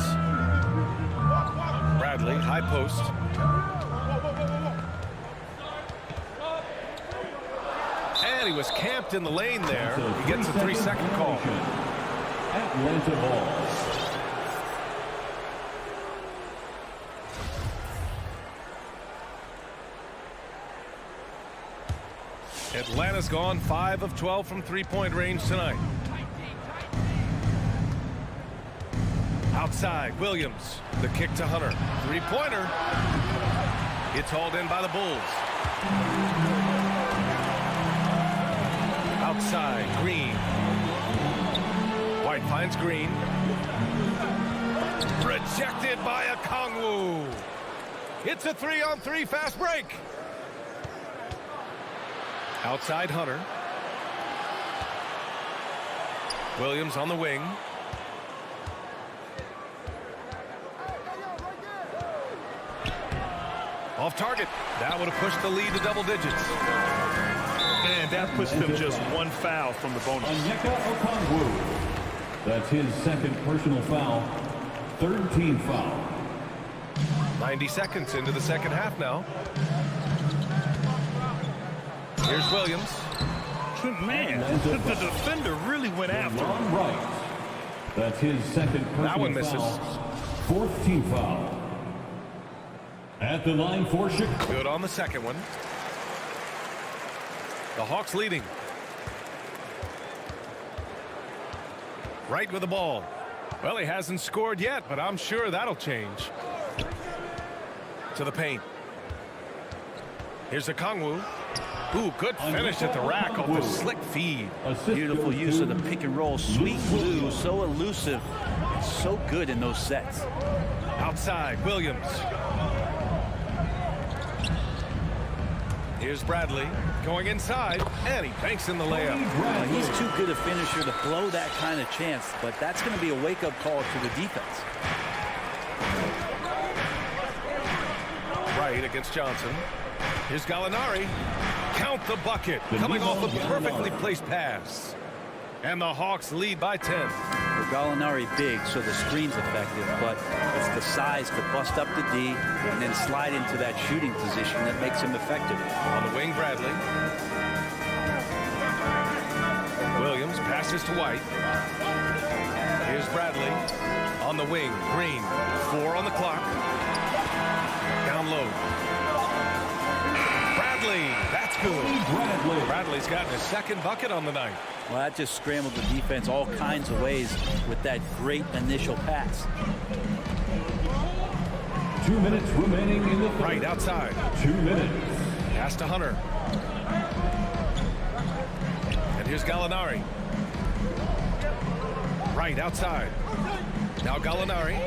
Bradley, high post. And he was camped in the lane there. He gets a 3-second call. Atlanta ball. Atlanta's gone 5 of 12 from three-point range tonight. Outside, Williams. The kick to Hunter. Three-pointer. It's hauled in by the Bulls. Outside, Green. White finds Green. Rejected by Okongwu. It's a 3-on-3 fast break. Outside Hunter. Williams on the wing. Off target. That would have pushed the lead to double digits. And that puts them just 1 foul from the bonus. Onyeka Okongwu. That's his second personal foul. Third team foul. 90 seconds into the second half now. Here's Williams. Man, the defender really went after him. Right. That's his second personal That one misses. foul. Fourth team foul. At the line for Chicago. Good on the second one. The Hawks leading. Right with the ball. Well, he hasn't scored yet, but I'm sure that'll change. To the paint. Here's a Kongwu. Ooh, good finish at the rack off the slick feed. Beautiful use of the pick and roll. Sweet Lou, so elusive, and so good in those sets. Outside, Williams. Here's Bradley going inside, and he banks in the layup. He's too good a finisher to blow that kind of chance, but that's going to be a wake-up call to the defense. Right against Johnson. Here's Gallinari. Count the bucket. Coming off a perfectly placed pass. And the Hawks lead by 10. Well, Gallinari big, so the screen's effective, but it's the size to bust up the D and then slide into that shooting position that makes him effective. On the wing, Bradley. Williams passes to White. Here's Bradley. On the wing, Green. 4 on the clock. Down low. Bradley, that's good. Bradley's gotten his second bucket on the night. Well, that just scrambled the defense all kinds of ways with that great initial pass. 2 minutes remaining in the third. Right outside. 2 minutes. Pass to Hunter. And here's Gallinari. Right outside. Now Gallinari.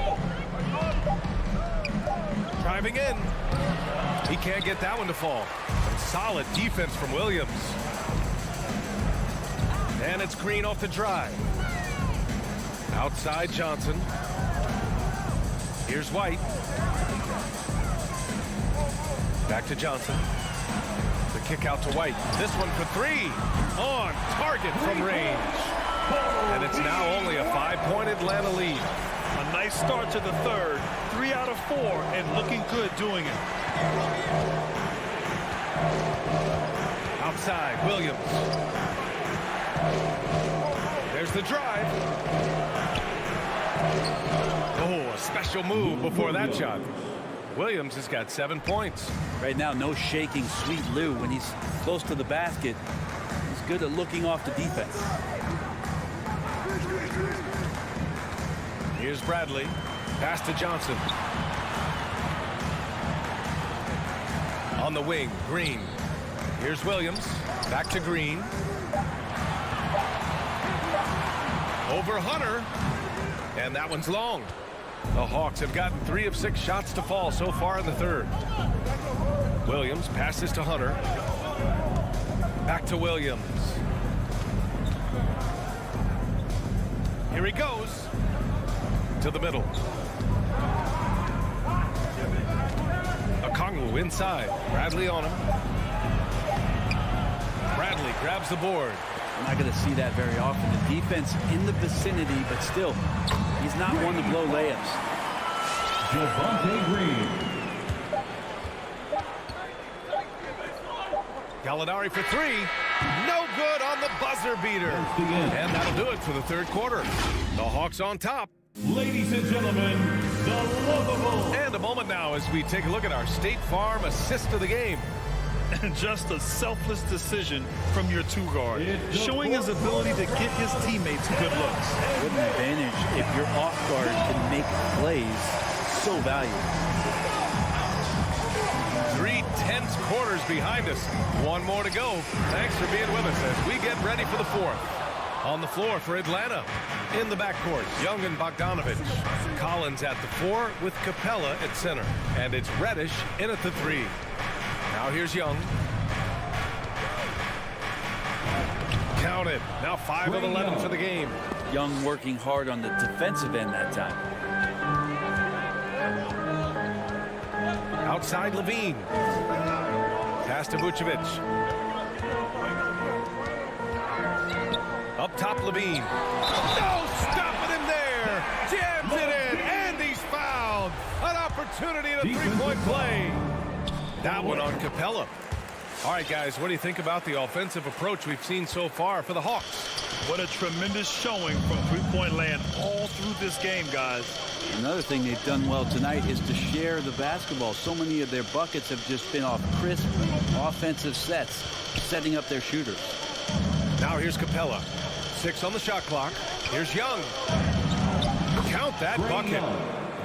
Driving in. He can't get that one to fall. And solid defense from Williams. And it's Green off the drive. Outside Johnson. Here's White. Back to Johnson. The kick out to White. This one for 3. On target from range. And it's now only a 5-point Atlanta lead. A nice start to the third. 3 out of 4 and looking good doing it. Outside, Williams. There's the drive. Oh, a special move before that shot. Williams has got 7 points. Right now, no shaking Sweet Lou when he's close to the basket. He's good at looking off the defense. Here's Bradley. Pass to Johnson. On the wing, Green. Here's Williams. Back to Green. Over Hunter. And that one's long. The Hawks have gotten 3 of 6 shots to fall so far in the third. Williams passes to Hunter. Back to Williams. Here he goes. To the middle. Okongwu inside. Bradley on him. Bradley grabs the board. I'm not going to see that very often. The defense in the vicinity, but still, he's not one to blow layups. Javonte Green. Gallinari for 3. No good on the buzzer beater. And that'll do it for the third quarter. The Hawks on top. Ladies and gentlemen, the lovable. And a moment now as we take a look at our State Farm assist of the game. And just a selfless decision from your 2-guard, showing his ability to get his teammates good looks. What an advantage if your off guard can make plays so valuable. 3 tense quarters behind us. 1 more to go. Thanks for being with us as we get ready for the 4th. On the floor for Atlanta. In the backcourt, Young and Bogdanovich. Collins at the 4 with Capella at center. And it's Reddish in at the 3. Now here's Young. Counted. Now 5 of 11 for the game. Young working hard on the defensive end that time. Outside Levine. Pass to Vucevic. Up top Levine. No stopping him there. Jams it in. And he's fouled. An opportunity at a 3-point play. That one on Capella. All right, guys, what do you think about the offensive approach we've seen so far for the Hawks? What a tremendous showing from three-point land all through this game, guys. Another thing they've done well tonight is to share the basketball. So many of their buckets have just been off crisp offensive sets, setting up their shooters. Now here's Capella. 6 on the shot clock. Here's Young. Count that bucket.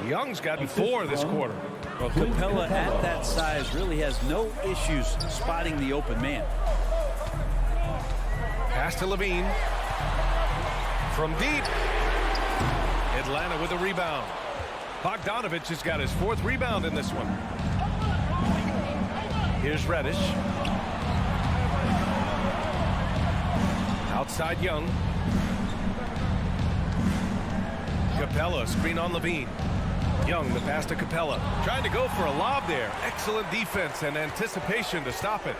Young's gotten 4 this quarter. Well, Capella at that size really has no issues spotting the open man. Pass to Levine. From deep. Atlanta with a rebound. Bogdanovich has got his 4th rebound in this one. Here's Reddish. Outside Young. Capella, screen on Levine. Young, the pass to Capella. Trying to go for a lob there. Excellent defense and anticipation to stop it.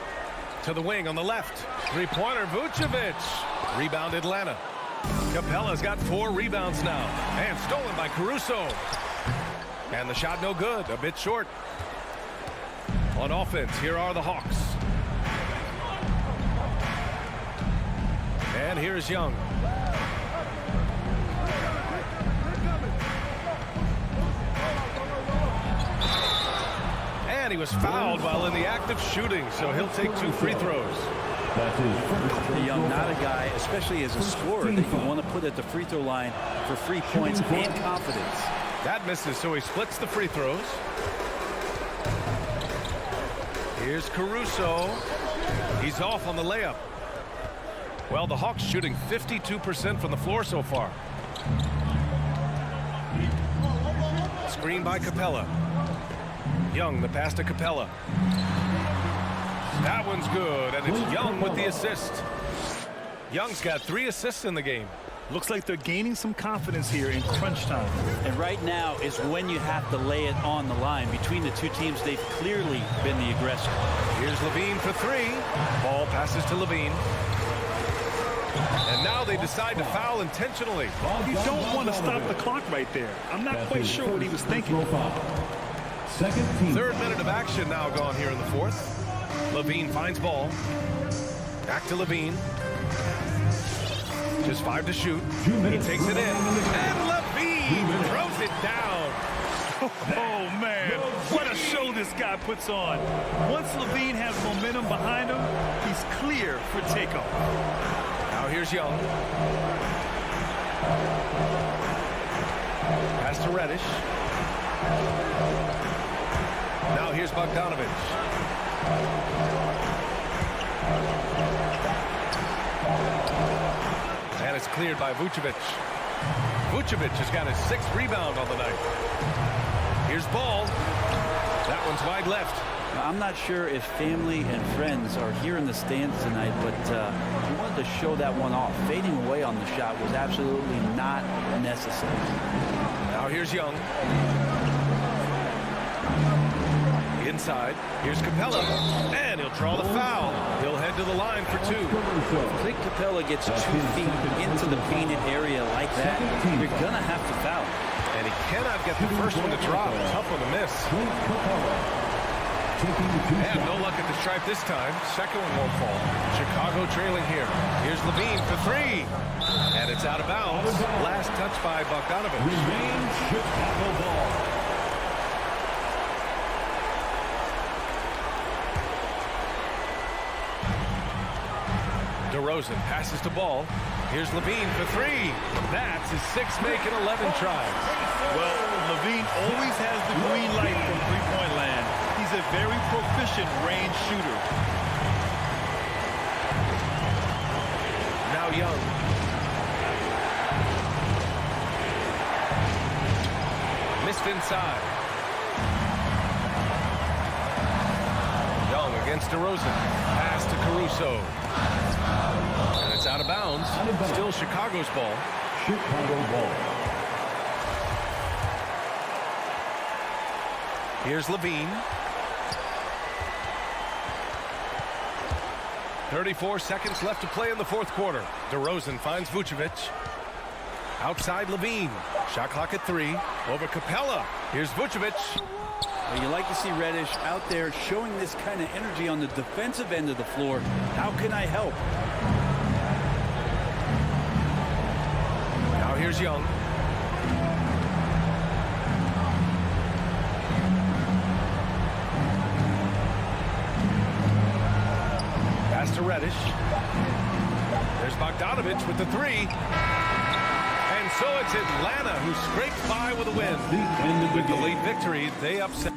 To the wing on the left. Three-pointer, Vucevic. Rebound Atlanta. Capella's got 4 rebounds now. And stolen by Caruso. And the shot no good, a bit short. On offense, here are the Hawks. And here's Young. And he was fouled while in the act of shooting, so he'll take 2 free throws. Young, not a guy, especially as a scorer, that you want to put at the free throw line for free points and confidence. That misses, so he splits the free throws. Here's Caruso. He's off on the layup. Well, the Hawks shooting 52% from the floor so far. Screen by Capella. Young, the pass to Capella. That one's good, and it's Young with the assist. Young's got 3 assists in the game. Looks like they're gaining some confidence here in crunch time. And right now is when you have to lay it on the line. Between the two teams, they've clearly been the aggressor. Here's Levine for 3. Ball passes to Levine. And now they decide to foul intentionally. You don't want to stop the clock right there. I'm not quite sure what he was thinking. 3rd minute of action now gone here in the 4th. Levine finds ball. Back to Levine. Just 5 to shoot. He takes it in. And Levine throws it down. Oh, man. What a show this guy puts on. Once Levine has momentum behind him, he's clear for takeoff. Now here's Young. Pass to Reddish. Now here's Bogdanovich. And it's cleared by Vucevic. Vucevic has got his 6th rebound on the night. Here's Ball. That one's wide left. I'm not sure if family and friends are here in the stands tonight, but he wanted to show that one off. Fading away on the shot was absolutely not necessary. Now here's Young. Inside. Here's Capella. And he'll draw the foul. He'll head to the line for 2. I think Capella gets 2 feet into the painted area like that. You're going to have to foul. And he cannot get the first one to drop. Tough one to miss. And no luck at the stripe this time. Second one won't fall. Chicago trailing here. Here's Levine for 3. And it's out of bounds. Last touch by Bogdanovich. Chicago ball. DeRozan passes to Ball. Here's Levine for 3. That's his 6th make in 11 tries. Well, Levine always has the green light from three-point land. He's a very proficient range shooter. Now Young. Missed inside. Young against DeRozan. Pass to Caruso. And it's out of bounds. Still Chicago's ball. Chicago ball. Here's Levine. 34 seconds left to play in the 4th quarter. DeRozan finds Vucevic. Outside Levine. Shot clock at 3. Over Capella. Here's Vucevic. Well, you like to see Reddish out there showing this kind of energy on the defensive end of the floor. How can I help? Now here's Young. Pass to Reddish. There's Bogdanovich with the 3. And so it's Atlanta who scrapes by with a win. With the late victory, they upset.